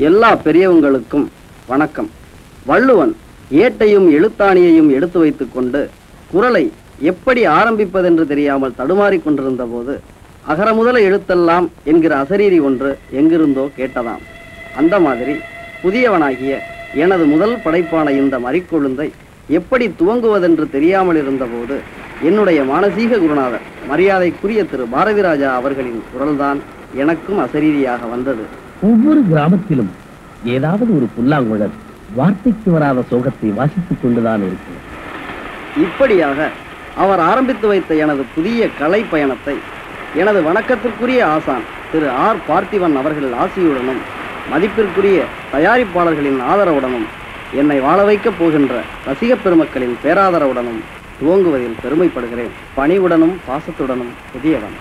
எல்லா பெரியவங்களுக்கும் வணக்கம். வள்ளுவன் ஏட்டையும் எழுத்தாணியையும் எடுத்து வைத்துக் கொண்டு குறளை எப்படி ஆரம்பிப்பதென்று தெரியாமல் தடுமாறிக் கொண்டிருந்த போது அகர முதல எழுத்தெல்லாம் என்கிற அசரீரி ஒன்று எங்கிருந்தோ கேட்டதாம். அந்த மாதிரி புதியவனாகிய எனது முதல் படைப்பான இந்த மறிக்கொழுந்தை எப்படி துவங்குவதென்று தெரியாமல் இருந்தபோது என்னுடைய மானசீக குருநாதர் மரியாதைக்குரிய திரு பாரதி ராஜா அவர்களின் குரல்தான் எனக்கும் அசரீரியாக வந்தது. ஒவ்வொரு கிராமத்திலும் ஏதாவது ஒரு புல்லாங்குழல் வார்த்தைக்கு வராத சோகத்தை வாசித்துக் கொண்டுதான் இருக்கு. இப்படியாக அவர் ஆரம்பித்து வைத்த எனது புதிய கலை பயணத்தை எனது வணக்கத்திற்குரிய ஆசான் திரு ஆர் பார்த்திவன் அவர்கள் ஆசியுடனும் மதிப்பிற்குரிய தயாரிப்பாளர்களின் ஆதரவுடனும் என்னை வாழ வைக்கப் போகின்ற ரசிகப் பெருமக்களின் பேராதரவுடனும் துவங்குவதில் பெருமைப்படுகிறேன். பணிவுடனும் பாசத்துடனும் புதியவன்.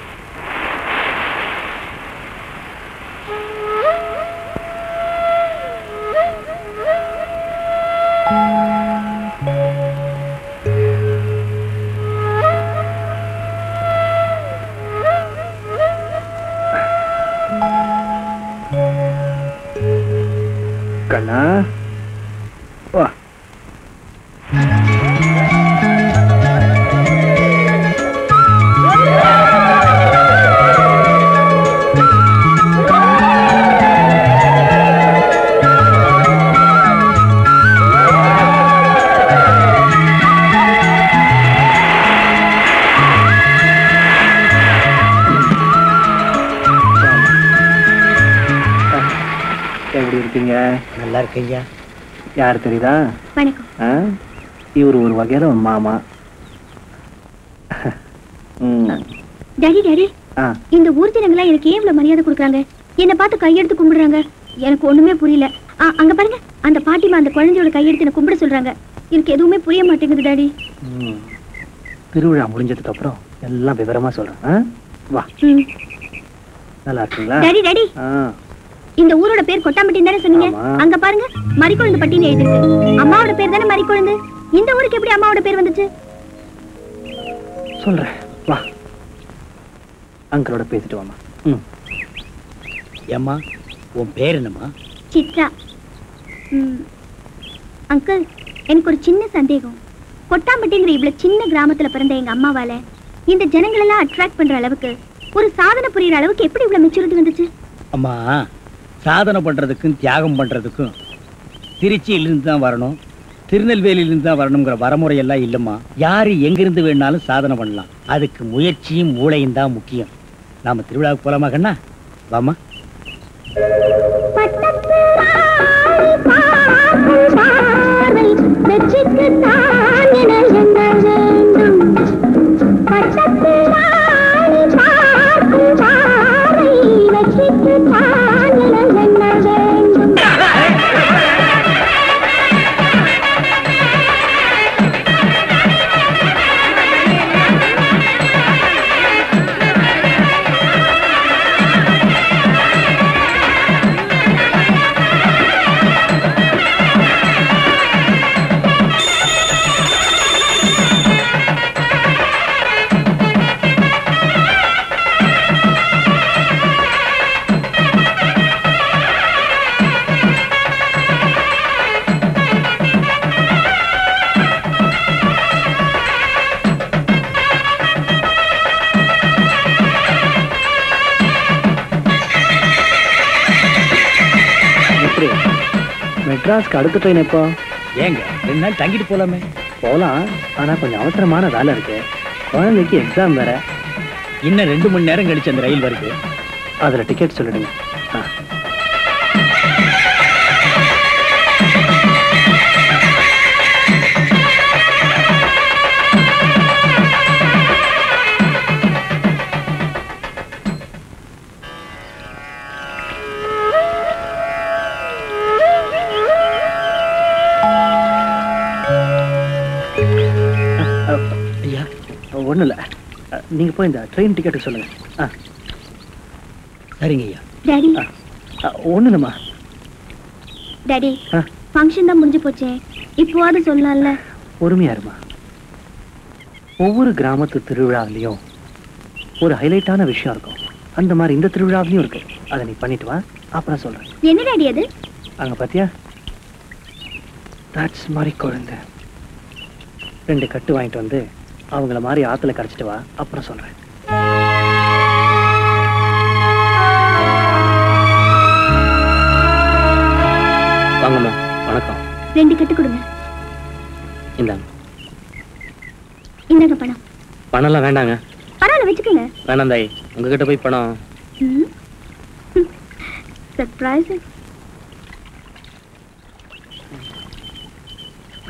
கண்ணா வா. எப்படி இருக்கீங்க? நல்லா இருக்கீங்க. யார் தெரியுதா? வணக்கம். இவர் ஒரு வகையில மாமா. டாடி டாடி, இந்த ஊர் ஜனங்களா எனக்கு ஏன் இவ்வளவு மரியாதை கொடுக்குறாங்க? என்ன பார்த்து கையெடுத்து கும்பிடுறாங்க. எனக்கு ஒண்ணுமே புரியல. அங்க பாருங்க, அந்த பாட்டிமா அந்த குழந்தையோட கையெடுத்து என்ன கும்பிட சொல்றாங்க. எனக்கு எதுவுமே புரிய மாட்டேங்குது டாடி. திருவிழா முடிஞ்சதுக்கு அப்புறம் எல்லாம் விவரமா சொல்றேன். வா. நல்லா இருக்கீங்களா? டாடி டாடி, இந்த ஊரோட பேர் கொட்டாம்பட்டி தானே சொன்னீங்க? அங்க பாருங்க, மறிக்கொழுந்து பட்டின்னு எழுதிருக்கு. அம்மாவோட பேர் தானே மறிக்கொழுந்து. இந்த ஊருக்கு எப்படி அம்மாவோட பேர் வந்துச்சு? சொல்றேன், வா. அங்கிளோட பேசிட்டு வாமா. ஏம்மா, உன் பேர் என்னம்மா? சித்ரா. அங்கிள், எனக்கு ஒரு சின்ன சந்தேகம். கொட்டாம்பட்டிங்கிற இவ்வளவு சின்ன கிராமத்துல பிறந்த எங்க அம்மாவால இந்த ஜனங்கள் எல்லாம் அட்ராக்ட் பண்ற அளவுக்கு, ஒரு சாதனை புரியுற அளவுக்கு எப்படி இவ்வளவு மெச்சூரிட்டி வந்துச்சு? அம்மா, சாதனை பண்றதுக்கும் தியாகம் பண்றதுக்கும் திருச்சியிலிருந்து தான் வரணும், திருநெல்வேலியிலிருந்து தான் வரணுங்கிற வரமுறையெல்லாம் இல்லம்மா. யாரு எங்கிருந்து வேணாலும் சாதனை பண்ணலாம். அதுக்கு முயற்சியும் மூளையும் தான் முக்கியம். நாம திருவிழாவுக்கு போலாமா கண்ணா? வாமா. என்ன மேஸ்திரி, மெட்ராஸ்க்கு அடுத்த ட்ரெயின் எப்போ? ஏங்க 2 நாள் தங்கிட்டு போலாமே. போகலாம், ஆனா கொஞ்சம் அவசரமான வேலை இருக்கு. குழந்தைக்கு எக்ஸாம் வேற. இன்னும் 2 மணி நேரம் கழிச்சு அந்த ரயில் வருது. அதுல டிக்கெட் சொல்லிடுங்க. ஐயா, ஒண்ணும் இல்ல, நீங்க போய் இந்த ட்ரெயின் டிக்கெட் சொல்லுங்க. சரிங்க ஐயா. டாடி ஒண்ணு இல்லம்மா. டாடி ஃபங்க்ஷன் தான் முடிஞ்சு போச்சே, இப்போவாது சொல்லலாம்ல. பொறுமையா இருமா. ஒவ்வொரு கிராமத்து திருவிழாவிலையும் ஒரு ஹைலைட்டான விஷயம் இருக்கும். அந்த மாதிரி இந்த திருவிழாவிலையும் இருக்கு. அதை நீ பண்ணிட்டு வா, அப்புறம் சொல்றேன். என்ன டாடி அது? அங்க பாத்தியா, தட்ஸ் மாதிரி குழந்தை. 2 கட்டு வாங்கிட்டு வந்து அவங்கள மாதிரி ஆத்துல கரைச்சிட்டு வா, அப்புறம் சொல்றேன். வாங்கம்மா. வணக்கம். 2 கட்டு கொடுங்க. இந்தாங்க. இந்தாங்க பணம். பணம்லாம் வேண்டாங்க. பரவாயில்ல, வச்சுக்கோங்க. வேணாம் தாய், உங்ககிட்ட போய் பணம். சர்ப்ரைஸ்.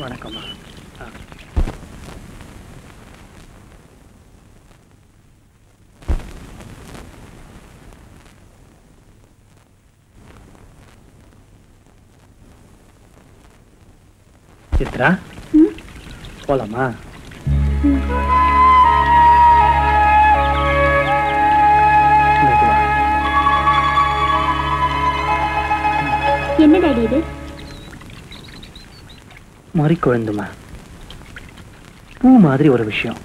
வணக்கம்மா. சித்ரா, போலாமா? என்ன டாடி இது? மறி குழந்துமா. பூ மாதிரி ஒரு விஷயம்.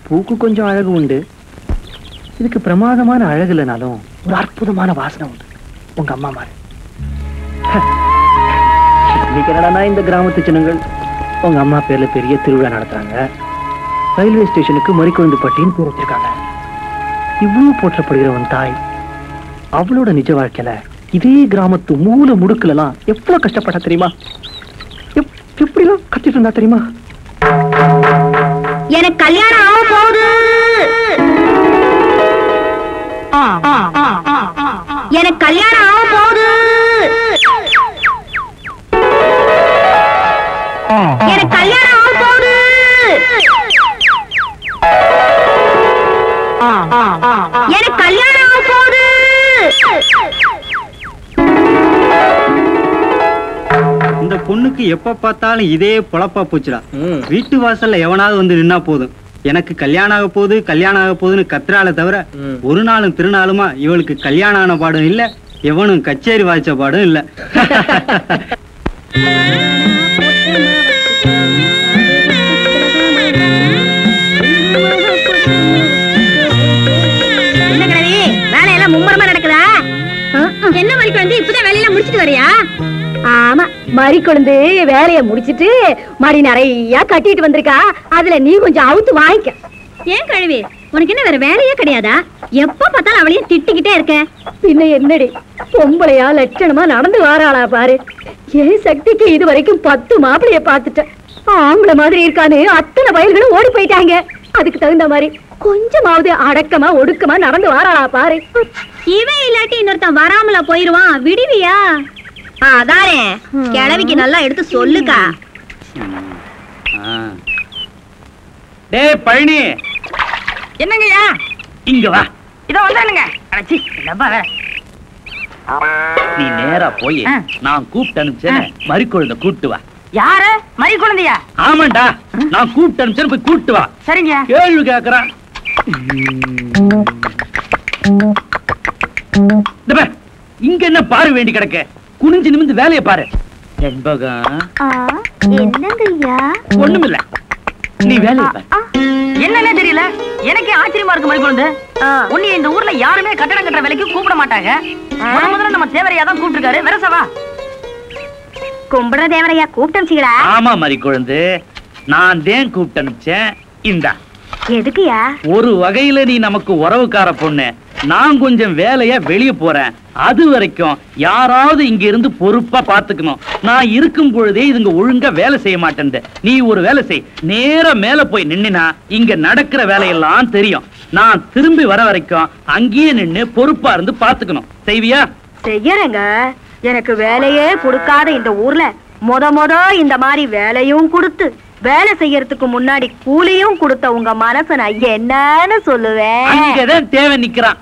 பூக்கு கொஞ்சம் அழகு உண்டு. இதுக்கு பிரமாதமான அழகு இல்லைனாலும் ஒரு அற்புதமான வாசனை உண்டு. உங்க அம்மா மாதிரி. இன்னைக்கு என்னடா இந்த கிராமத்து ஜனங்கள் உங்க அம்மா பேர்ல பெரிய திருவிழா நடத்துறாங்க. ரயில்வே ஸ்டேஷனுக்கு மறிக்குழந்து பட்டின்னு பேர் வச்சிருக்காங்க. இவ்வளவு போற்றப்படுகிற உன் தாய் அவளோட நிஜ வாழ்க்கையில இதே கிராமத்து மூல முடுக்குல எல்லாம் எவ்வளவு கஷ்டப்பட்டா தெரியுமா? எப்படிலாம் கத்திட்டு இருந்தா தெரியுமா? எனக்கு கல்யாணம் ஆக போகுது. எனக்கு கல்யாணம் ஆக போகுது. எனக்கு கல்யாணம் ஆக போகுது. எனக்கு கல்யாணம் ஆக போகுது. இந்த பொண்ணுக்கு எப்ப பார்த்தாலும் இதே பொழப்பா போச்சுடா. வீட்டு வாசல்ல எவனாவது வந்து நின்னா போதும், எனக்கு கல்யாணம் ஆக போகுது கல்யாணம் ஆக போகுதுன்னு கத்துறாள தவிர ஒரு நாளும் திருநாளுமா இவளுக்கு கல்யாணம் ஆன பாடும் இல்ல, எவனும் கச்சேரி வாய்ச்ச பாடும் இல்ல. வேலையெல்லாம் மும்முரமா நடக்குதா? என்ன மாதிரி குழந்தை இப்பதான் வேலையெல்லாம் முடிச்சிட்டு வரியா? ஆமா, மறி குழந்தை வேலைய முடிச்சிட்டு மடி நிறைய கட்டிட்டு வந்திருக்கா. அதுல நீ கொஞ்சம் அவுத்து வாங்கிக்க. ஏன் கழுவி, உனக்கு என்ன வேற வேலையே கிடையாதா? எப்ப பார்த்தாலும் அவளையும் திட்டிக்கிட்டே இருக்க. பின்ன என்னடி, பொம்பளையா லட்சணமா நடந்து வாராளா பாரு. ஏன் சக்திக்கு இது வரைக்கும் 10 மாப்பிளைய பார்த்துட்டேன். ஆம்பளை மாதிரி இருக்கான்னு அத்தனை வயல்களும் ஓடி போயிட்டாங்க. அதுக்கு தகுந்த மாதிரி கொஞ்சமாவது அடக்கமா ஒடுக்கமா நடந்து வாராளா பாரு. இவன் இல்லாட்டி இன்னொருத்தன் வராமல போயிருவான், விடுவியா? அதானே, கிழவிக்கு நல்லா எடுத்து சொல்லுக்கா. டேய் பழனி, என்னங்கய்யா? இங்க வா. இதோ வந்துருங்க. அடச்சி, டப்பா வேற. நீ நேரா போய் நான் கூப்பிட்டு அனுப்பிச்சேன் மறிக்குழந்தை கூப்பிட்டு வா. யாரு? மறி குழந்தையா? ஆமாண்டா, நான் கூப்பிட்டு அனுப்பிச்சேன், போய் கூப்பிட்டு வா. சரிங்க. கேள்வி கேக்குறான். இங்க என்ன பாரு வேண்டி கிடக்க? குனிஞ்சு நிமிந்து வேலையை பாரு. என்பகம் என்னங்கய்யா? ஒண்ணுமில்ல, நீ வேலையை பாரு. என்னன்னே தெரியல, எனக்கே ஆச்சரியமா இருக்கு மறி குழந்தை. உன்னை இந்த ஊர்ல யாருமே கட்டடம் கட்டுற வேலைக்கு கூப்பிட மாட்டாங்க. முதல்ல நம்ம தேவரையா தான் கூப்பிட்டுருக்காரு. வெரசவா கும்பிடுற தேவரையா கூப்பிட்டு அனுப்பிச்சீங்களா? ஆமா மறி குழந்தை, நான் தேன் கூப்பிட்டு அனுப்பிச்சேன். இந்தா. எதுக்குயா? ஒரு வகையில நீ நமக்கு உறவுக்கார பொண்ணு. நான் கொஞ்சம் வேலையா வெளியே போறேன். அது வரைக்கும் யாராவது இங்க இருந்து பொறுப்பா பாத்துக்கணும். நான் இருக்கும் பொழுதே இதுங்க ஒழுங்கா வேலை செய்ய மாட்டேன். நீ ஒரு வேலை செய், நேரா மேல போய் நின்னா இங்க நடக்கிற வேலையெல்லாம் தெரியும். நான் திரும்பி வர வரைக்கும் அங்கேயே நின்னு பொறுப்பா இருந்து பாத்துக்கணும். செய்வியா? செய்யறேங்க. எனக்கு வேலையே கொடுக்காத இந்த ஊர்ல முத இந்த மாதிரி வேலையும் கொடுத்து வேலை செய்யறதுக்கு முன்னாடி கூலியும் கொடுத்த உங்க மனச நான் என்னன்னு சொல்லுவேன். அங்கதான் தேவை நிக்கிறான்.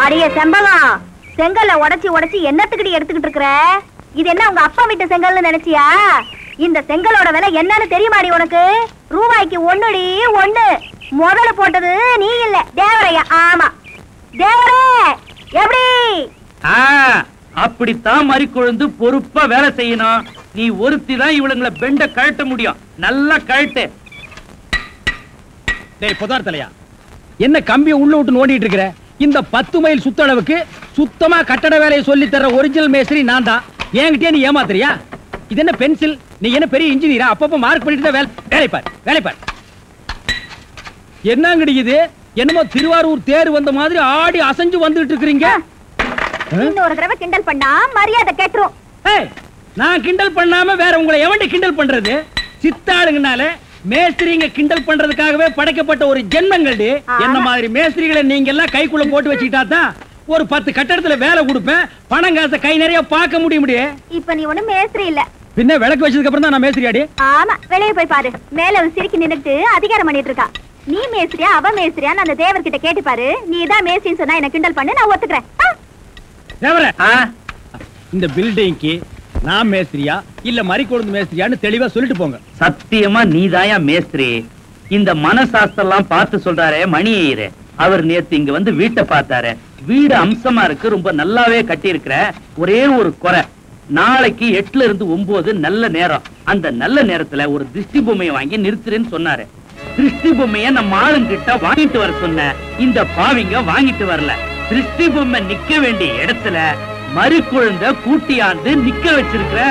அடியே செம்பகம், செங்கல்ல உடைச்சு என்னத்துக்கிட்ட எடுத்துக்கிட்டு இருக்கிற? இது என்ன உங்க அப்பா வீட்டு செங்கல்னு நினைச்சியா? இந்த செங்கலோட விலை என்னன்னு தெரியுமாடி உனக்கு? ரூபாய்க்கு 1 முதல்ல போட்டது நீ இல்ல, தேவரையா. ஆமா தேவரே, எப்படி? அப்படித்தான் மறிக்கொழுந்து பொறுப்பா வேலை செய்யணும். நீ ஒருத்தி தான் இவளுங்களை பெண்ட கழட்ட முடியும். நல்லா கழட்டு. டேய் புதார் தலையா, என்ன கம்பியை உள்ள விட்டு நோண்டிட்டு இருக்கிற? இந்த 10 மைல் சுத்தளவுக்கு சுத்தமா கட்டட வேலையை சொல்லி தர்ற ஒரிஜினல் மேஸ்திரி நான் தான். என்கிட்டயே நீ ஏமாத்துறியா? இது என்ன பென்சில்? நீ என்ன பெரிய இன்ஜினியரா? அப்பப்ப மார்க் பண்ணிட்டு தான் வேலை பார். என்ன கிடைக்குது? என்னமோ திருவாரூர் தேர் வந்த மாதிரி ஆடி அசைஞ்சு வந்துட்டு இருக்கீங்க. இன்னொரு தடவை கிண்டல் பண்ணா மரியாதை கேட்டுரும். நான் கிண்டல் பண்ணாம வேற உங்களை எவன்டி கிண்டல் பண்றது? சித்தாளுங்கனால மேஸ்திரிங்க கிண்டல் பண்றதுக்காகவே படைக்கப்பட்ட ஒரு ஜென்மங்கள். என்ன மாதிரி மேஸ்திரிகளை நீங்க எல்லாம் கைக்குள்ள போட்டு வச்சுக்கிட்டா தான் ஒரு 10 கட்டடத்துல வேலை கொடுப்பேன். பணம் காசை கை நிறைய பார்க்க முடியும். இப்ப நீ ஒண்ணு மேஸ்திரி இல்ல. பின்ன விளக்கு வச்சதுக்கு அப்புறம் தான் நான் மேஸ்திரியாடி. ஆமா, வெளியே போய் பாரு. மேல சிரிக்கி நின்னுட்டு அதிகாரம் பண்ணிட்டு இருக்கா. நீ மேஸ்திரியா அவ மேஸ்திரியான்னு அந்த தேவர் கிட்ட கேட்டு பாரு. நீ தான் மேஸ்திரின்னு சொன்னா என்ன கிண்டல் பண்ணு, நான் ஒத்துக்கிறேன். தேவரே, இந்த பில்டிங்க்கு நான் மேஸ்திரியா இல்ல மறிக்கொழுந்து மேஸ்திரியான்னு தெளிவா சொல்லிட்டு போங்க. சத்தியமா நீதாயா மேஸ்திரி. இந்த மனசாஸ்திரம் பார்த்து சொல்றாரே மணி ஐயரு, அவர் நேத்து இங்க வந்து வீட்டை பார்த்தாரு. வீடு அம்சமா இருக்கு, ரொம்ப நல்லாவே கட்டி இருக்கிற. ஒரே ஒரு குறை, நாளைக்கு 8ல இருந்து 9 நல்ல நேரம். அந்த நல்ல நேரத்துல ஒரு திருஷ்டி பொம்மையை வாங்கி நிறுத்துறேன்னு சொன்னாரு. திருஷ்டி பொம்மைய நம்ம ஆளுங்கிட்ட வாங்கிட்டு வர சொன்ன. இந்த பாவிங்க வாங்கிட்டு வரல. திருஷ்டி பொம்மை நிக்க வேண்டிய இடத்துல மறிக்குழுந்த கூட்டியாந்து நிக்க வச்சிருக்கிற.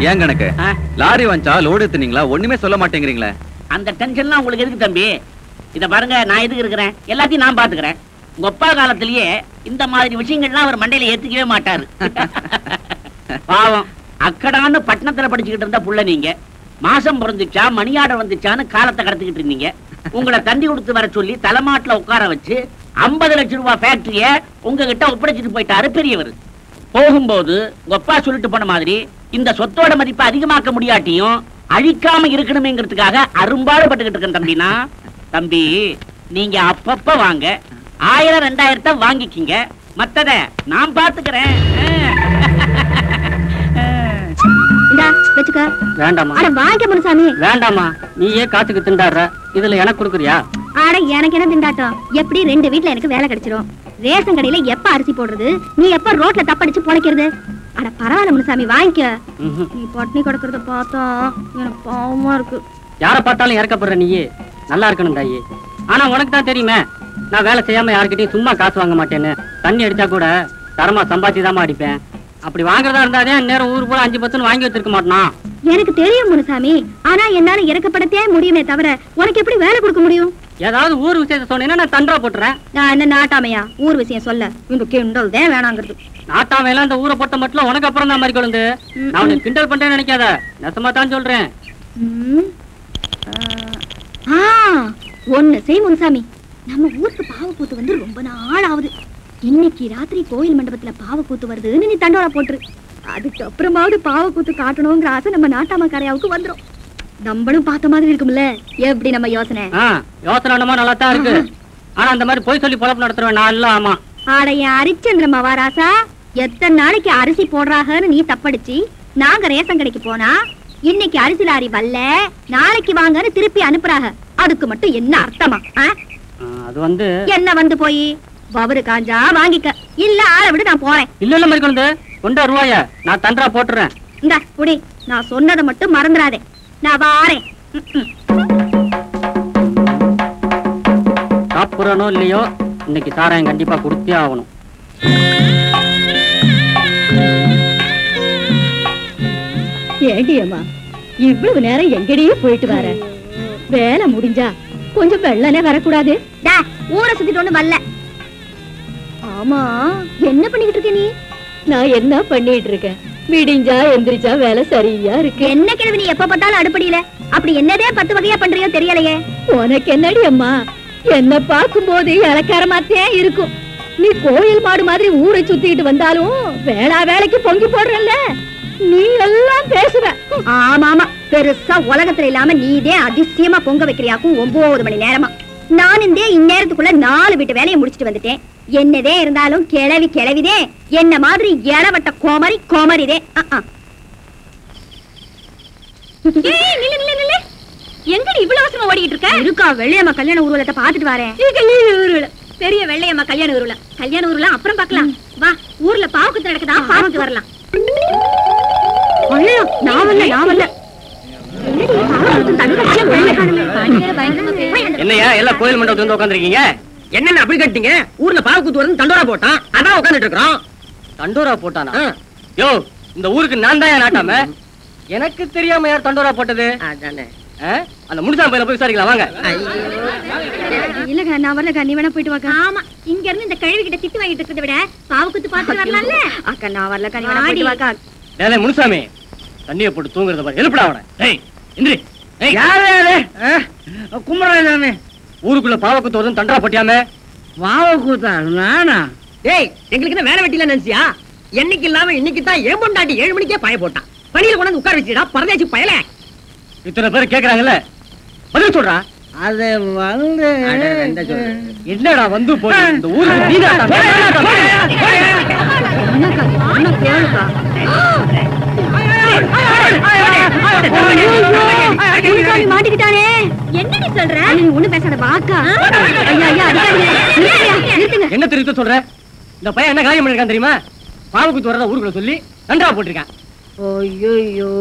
ஏன் கணக்கு லாரி வந்துச்சா லோடு எடுத்துனீங்களா ஒண்ணுமே சொல்ல மாட்டேங்கிறீங்களே. அந்த டென்ஷன்லாம் உங்களுக்கு எதுக்கு தம்பி? இத பாருங்க, நான் எதுக்கு இருக்கிறேன், எல்லாத்தையும் நான் பாத்துக்கிறேன். உங்க அப்பா காலத்திலேயே இந்த மாதிரி விஷயங்கள்லாம் அவர் மண்டையில ஏத்துக்கவே மாட்டாரு. பாவம், அக்கடான்னு பட்டணத்துல படிச்சுக்கிட்டு இருந்த புள்ள நீங்க. மாசம் பிறந்துச்சா மணியாட வந்துச்சான்னு காலத்தை கடத்திக்கிட்டு இருந்தீங்க. உங்களை தந்தி கொடுத்து வர சொல்லி தலைமாட்டுல உட்கார வச்சு 50 லட்சம் ரூபாய் ஃபேக்டரிய உங்ககிட்ட ஒப்படைச்சிட்டு போயிட்டாரு பெரியவர். போகும்போது உங்க அப்பா சொல்லிட்டு போன மாதிரி இந்த சொத்தோட மதிப்பை அதிகமாக்க முடியாட்டியும் அழிக்காம இருக்கணுமேங்கிறதுக்காக அரும்பாடுபட்டுக்கிட்டு இருக்கேன் தம்பினா. தம்பி, நீங்க அப்பப்ப வாங்க, 1000 2000 வாங்கிக்கிங்க, மத்தத நான் பாத்துக்கிறேன். வேண்டாமா? வாங்க முனுசாமி. வேண்டாமா, நீயே காத்துக்கு திண்டாடுற, இதுல எனக்கு கொடுக்குறியா? ஆட எனக்கு என்ன திண்டாட்டம்? எப்படி 2 வீட்டுல எனக்கு வேலை கிடைச்சிரும். ரேஷன் கடையில எப்ப அரிசி போடுறது, நீ எப்ப ரோட்ல தப்படிச்சு பொழைக்கிறது? அட பரவாயில்ல முனுசாமி, வாங்கிக்க. நீ பட்னி கிடக்குறத பார்த்தா எனக்கு பாவமா இருக்கு. யார பார்த்தாலும் இறக்கப்படுற நீயே நல்லா இருக்கணும் தாயி. ஆனா உனக்கு தான் தெரியுமே, நான் வேலை செய்யாம யாருக்கிட்டையும் சும்மா காசு வாங்க மாட்டேன்னு. தண்ணி அடிச்சா கூட தரமா சம்பாதிச்சுதாமா அடிப்பேன். அப்படி வாங்குறதா இருந்தாதே நேரம் ஊரு போல 5-10 வாங்கி வச்சிருக்க மாட்டான். எனக்கு தெரியும் முனுசாமி, ஆனா என்னால இறக்கப்படத்தே முடியுமே தவிர உனக்கு எப்படி வேலை கொடுக்க முடியும்? ஏதாவது ஊர் விஷயத்த சொன்னீங்கன்னா நான் தண்டா போட்டுறேன். நான் என்ன நாட்டாமையா ஊர் விஷயம் சொல்ல? இந்த கிண்டல் தான் வேணாங்கிறது. நாட்டாமையெல்லாம் இந்த ஊரை போட்ட மட்டும் உனக்கு அப்புறம் தான் மாதிரி கொழுந்து. நான் உனக்கு கிண்டல் பண்றேன்னு நினைக்காத, நெசமா தான் சொல்றேன். ஒண்ணு செய் முனுசாமி, நம்ம ஊருக்கு பாவக்கூத்து வந்து ரொம்ப நாள் ஆகுது. இன்னைக்கு ராத்திரி கோயில் மண்டபத்துல பாவக்கூத்து வருதுன்னு நீ தண்டோரா போட்டுரு. அதுக்கு அப்புறமாவது பாவக்கூத்து காட்டணுங்கிற ஆசை நம்ம நாட்டாம கரையாவுக்கு வந்துடும். நம்மளும் பார்த்த மாதிரி இருக்கும்ல. எப்படி நம்ம யோசனை? யோசனை நல்லா தான் இருக்கு. ஆனா அந்த மாதிரி போய் சொல்லி பொழப்பு நடத்துறேன் நான் இல்ல. ஆமா, ஆடைய அரிச்சந்திரமா வாராசா, எத்தனை நாளைக்கு அரிசி போடுறாங்கன்னு நீ தப்படிச்சு நாங்க ரேஷன் கடைக்கு போனா இன்னைக்கு அரிசி லாரி வரல, நாளைக்கு வாங்கன்னு திருப்பி அனுப்புறாங்க. அதுக்கு மட்டும் என்ன அர்த்தமா? அது வந்து என்ன வந்து போய் பவரு காஞ்சா வாங்கிக்க, இல்ல ஆளை விடு, நான் போறேன். இல்ல இல்ல மாதிரி கொண்டு கொண்டா ரூபாய நான் தண்டா போட்டுறேன். இந்த புடி, நான் சொன்னதை மட்டும் மறந்துடாதே. நான் வாரேன். சாப்பிடறனோ இல்லையோ, இன்னைக்கு சாராயம் கண்டிப்பா கொடுத்தே ஆகணும். ஏண்டியம்மா, இவ்வளவு நேரம் எங்கடியே போயிட்டு வர? வேலை முடிஞ்சா கொஞ்சம் வெள்ளனே வரக்கூடாது? ஊரை சுத்திட்டு ஒண்ணு வரல. ஆமா, என்ன பண்ணிக்கிட்டு இருக்க நீ? நான் என்ன பண்ணிட்டு இருக்கேன்? விடிஞ்சா எந்திரிச்சா வேலை சரியா இருக்கு. என்ன கிழவி நீ எப்ப பார்த்தாலும் அடுப்படியில? அப்படி என்னதே 10 வகையா பண்றியோ தெரியலையே. உனக்கு என்னடி அம்மா, என்ன பார்க்கும் போது இலக்காரமாத்தே இருக்கும். நீ கோயில் மாடு மாதிரி ஊரை சுத்திட்டு வந்தாலும் வேளா வேலைக்கு பொங்கி போடுறல்ல, நீ எல்லாம் பேசுவ. ஆமா ஆமா, பெருசா உலகத்துல இல்லாம நீதே அதிசயமா பொங்க வைக்கிறியாக்கும் 9 மணி நேரமா. நான் இந்நேரத்துக்குள்ள 4 வீட்டு வேலையை முடிச்சிட்டு வந்துட்டேன். என்னதே இருந்தாலும் கிளவி கிளவிதே, என்ன மாதிரி இளவட்ட கோமரி கோமரிதே. எங்கடி இவ்வளவு அவசரமா ஓடிட்டு இருக்க? இருக்கா, வெள்ளையம்மா கல்யாண ஊர்வலத்தை பாத்துட்டு வரேன். பெரிய வெள்ளையம்மா கல்யாண ஊர்வலம். கல்யாண ஊர்வலம் அப்புறம் பாக்கலாம். வா, ஊர்ல பாவக்குத்து நடக்குதா, பாவத்து வரலாம். நான் வரல. என்னையா எல்லாம் கோயில் மண்டபத்துல வந்து உட்காந்துருக்கீங்க? என்னென்ன அப்படி கட்டிங்க? ஊர்ல பாவக்கூத்து வந்து தண்டோரா போட்டான், அதான் உட்காந்துட்டு இருக்கோம். தண்டோரா போட்டானா? யோ, இந்த ஊருக்கு நான் தான் நாட்டாம. எனக்கு தெரியாம யார் தண்டோரா போட்டது? அந்த முனிசாமி பையில போய் விசாரிக்கலாம் வாங்க. இல்லங்க, நான் வரலக்கா, நீ வேணா போயிட்டு வாங்க. ஆமா, இங்க இருந்து இந்த கழுவி கிட்ட திட்டு வாங்கிட்டு இருக்கிறத விட பாவக்கூத்து பார்த்து வரலாம்ல. அக்கா நான் வரலக்கா, நீ வேணா போயிட்டு வாங்க. டேய் முனிசாமி, தண்ணியை போட்டு தூங்குறத பாரு. எழுப்புடா அவனை. ஏய் இந்திரி, குமரசாமி, ஊருக்குள்ள பாவக்கூத்து வருதுன்னு தண்டரா போட்டியாமே? பாவக்கூத்தா? நானா? டேய், எங்களுக்கு என்ன வேலை வெட்டில நினைச்சியா? என்னைக்கு இல்லாம இன்னைக்கு தான் ஏன் பொண்டாட்டி 7 மணிக்கே பாய போட்டான். பணியில கொண்டு உட்கார வச்சுடா பரதேசி பயல. இத்தனை பேர் கேக்குறாங்கல்ல, பதில் சொல்றா. அது வந்து என்னடா வந்து போய் இந்த ஊருக்கு நீதாடா. மாட்டிக்கிட்டானே. என்னடி சொல்ற? ஒண்ணு பேசாத வாக்கா. என்ன தெரிவித்த சொல்ற? இந்த பையன் என்ன காரியம் பண்ணிருக்கான் தெரியுமா? பாவக்கூத்து வரத ஊருக்குள்ள சொல்லி நன்றா போட்டிருக்கான். ஐயோ,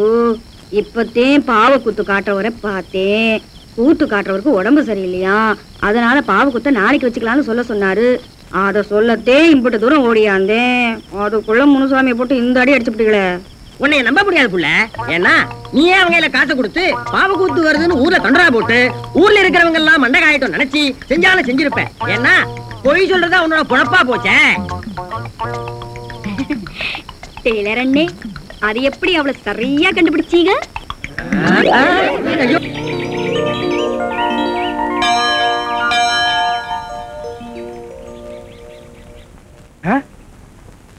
இப்பத்தே பாவக்கூத்து காட்டுறவரை பார்த்தேன். கூத்து காட்டுறவருக்கு உடம்பு சரியில்லையா, அதனால பாவக்கூத்த நாளைக்கு வச்சுக்கலாம்னு சொல்ல சொன்னாரு. அத சொல்லத்தே இம்பட்டு தூரம் ஓடியாந்தேன். அதுக்குள்ள முனுசாமியை போட்டு இந்த அடி அடிச்சுட்டீங்களே. உன்னைய நம்ப முடியாது புள்ள. ஏன்னா நீயே அவங்க காசை கொடுத்து பாவ கூத்து வருதுன்னு ஊர்ல தண்டரா போட்டு ஊர்ல இருக்கிறவங்க எல்லாம் மண்டை காயட்டும் நினைச்சு செஞ்சாலும் செஞ்சிருப்பேன். ஏன்னா பொய் சொல்றதா உன்னோட பொழப்பா போச்சே. டெய்லர் அண்ணே, அது எப்படி அவளை சரியா கண்டுபிடிச்சீங்க?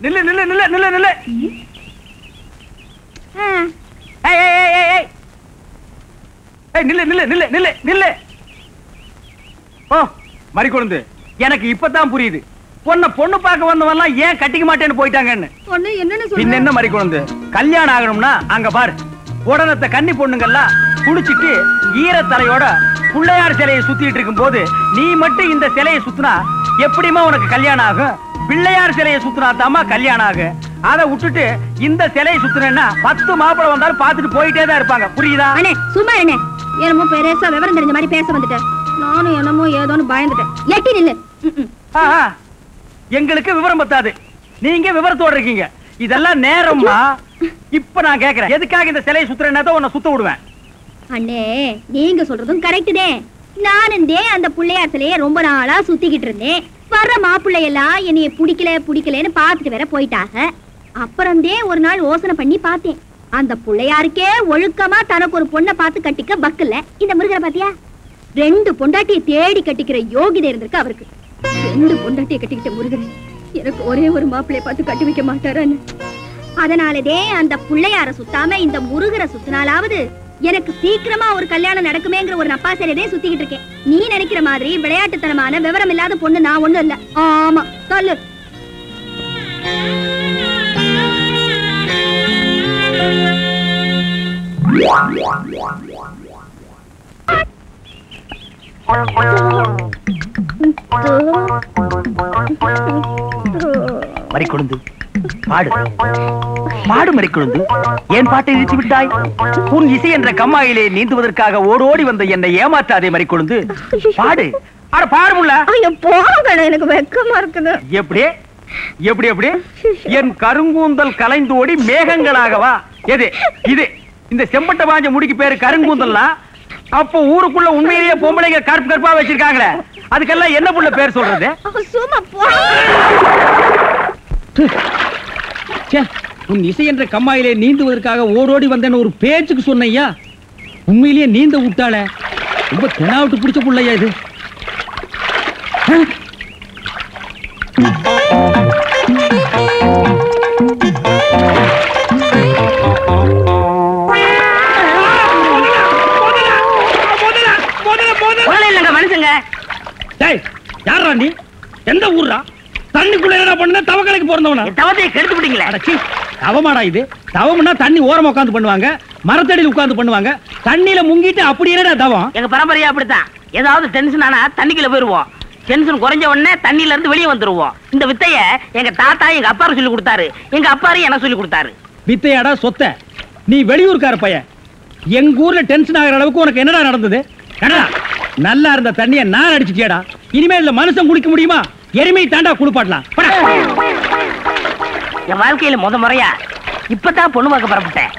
நில்லு நில்லு நில்லு நில்லு நில்லு. நில்லு நில்லு நில்லு நில்லு நில்லு. ஓ மறிக்கொழுந்து, எனக்கு இப்பதான் புரியுது பொண்ணு பார்க்க வந்தவெல்லாம் ஏன் கட்டிக்க மாட்டேன்னு போயிட்டாங்கன்னு. என்ன மறிக்கொழுந்து, கல்யாணம் ஆகணும்னா அங்க பாரு, உடனத்தை கன்னி பொண்ணுங்கெல்லாம் குடிச்சிட்டு ஈரத்தலையோட பிள்ளையார் சிலையை சுத்திட்டு இருக்கும் போது நீ மட்டும் இந்த சிலையை சுத்தினா எப்படிமா உனக்கு கல்யாணம் ஆகும்? பிள்ளையார் சிலையை சுத்தினா தாமா கல்யாணம் ஆகும். அதை விட்டுட்டு இந்த சிலையை சுத்தினா 10 மாப்பிளை வந்தாலும் பார்த்துட்டு போயிட்டே தான் இருப்பாங்க. புரியுதா? சும்மா என்ன என்னமோ பெருசா விவரம் தெரிஞ்ச மாதிரி பேச வந்துட்டேன். நானும் என்னமோ ஏதோன்னு பயந்துட்டேன். எட்டி நில்லு. எங்களுக்கு விவரம் பத்தாது, நீங்க விவரத்தோட இருக்கீங்க. இதெல்லாம் நேரமா? இப்ப நான் கேக்குறேன், எதுக்காக இந்த சிலையை சுத்துறேன்னா உன்னை சுத்த விடுவேன். அண்ணே, நீங்க சொல்றதும் கரெக்ட் தான். நானும் அந்த பிள்ளையார் சிலையை ரொம்ப நாளா சுத்திக்கிட்டு இருந்தேன். வர்ற மாப்பிள்ளையெல்லாம் என்னைய பிடிக்கலன்னு பாத்துட்டு வேற போயிட்டாங்க. அப்புறம் ஒரு ஒரு நாள் யோசனை பண்ணி பார்த்தேன். அந்த பிள்ளையாருக்கே ஒழுக்கமா தனக்கு ஒரு பொண்ணை பார்த்து கட்டிக்க பக்கல்ல. இந்த முருகரை பாத்தியா, 2 பொண்டாட்டியை தேடி கட்டிக்கிற யோகிதை இருந்திருக்கு அவருக்கு. 2 பொண்டாட்டியை கட்டிக்கிட்ட முருகன் எனக்கு ஒரே ஒரு மாப்பிள்ளைய பார்த்து கட்டி வைக்க மாட்டாரான்னு. அதனாலதே அந்த பிள்ளையார சுத்தாம இந்த முருகரை சுத்தினாலாவது எனக்கு சீக்கிரமா ஒரு கல்யாணம் நடக்குமேங்கிற ஒரு நப்பாசையதே சுத்திக்கிட்டு இருக்கேன். நீ நினைக்கிற மாதிரி விளையாட்டுத்தனமான விவரம் இல்லாத பொண்ணு நான் ஒண்ணும் இல்ல. ஆமா சொல்லு. மறிக்கொழுந்து, பாடு பாடு மறிக்கொழுந்து. ஏன் பாட்டை நிறுத்தி விட்டாய்? உன் இசை என்ற கம்மாயிலே நீந்துவதற்காக ஓடோடி வந்த என்னை ஏமாற்றாதே மறிக்கொழுந்து. பாடு. அட பாருமுல்ல. எனக்கு வெக்கமா இருக்குது. எப்படி எப்படி எப்படி? என் கருங்கூந்தல் கலைந்தோடி மேகங்களாகவா? எது இது? இந்த செம்பட்ட பாஞ்ச முடிக்கு பேரு கருங்கூந்தல்னா அப்போ ஊருக்குள்ள உண்மையிலேயே பொம்பளைங்க கருப்பா வச்சிருக்காங்களே, அதுக்கெல்லாம் என்ன புள்ள பேர் சொல்றது? உன் இசை என்ற கம்மாயிலே நீந்துவதற்காக ஓடோடி வந்தேன்னு ஒரு பேச்சுக்கு சொன்னையா, உண்மையிலேயே நீந்த விட்டாளே. ரொம்ப தெனாவிட்டு பிடிச்ச புள்ளையா இது. மனுஷங்க யாரா நீ? எந்த ஊர்ரா? தண்ணிக்குள்ள என்ன பண்ண? தவக்கலைக்கு பிறந்தவனா? தவத்தை கெடுத்து விட்டீங்களா? தவமாடா இது? தவம்னா தண்ணி ஓரமா உட்கார்ந்து பண்ணுவாங்க, மரத்தடியில் உட்கார்ந்து பண்ணுவாங்க. தண்ணியில முங்கிட்டு அப்படி என்னடா தவம்? எங்க பரம்பரையா அப்படித்தான். ஏதாவது டென்ஷன் ஆனா தண்ணிக்குள்ள போயிருவோம். டென்ஷன் குறைஞ்ச உடனே தண்ணியில இருந்து வெளியே வந்துருவோம். இந்த வித்தைய எங்க தாத்தா எங்க அப்பாரு சொல்லி கொடுத்தாரு, எங்க அப்பாரு எனக்கு சொல்லி கொடுத்தாரு. வித்தையாடா சொத்த? நீ வெளியூர்கார பையன். எங்க ஊர்ல டென்ஷன் ஆகிற அளவுக்கு உனக்கு என்னடா நடந்தது? நல்லா இருந்த தண்ணிய நான் அடிச்சுட்டியாடா. இனிமே இல்ல மனுஷன் குடிக்க முடியுமா? எருமை தாண்டா குளிப்பாட்டலாம். என் வாழ்க்கையில முறையா இப்பதான் பொண்ணு பார்க்க புறப்பட்டேன்.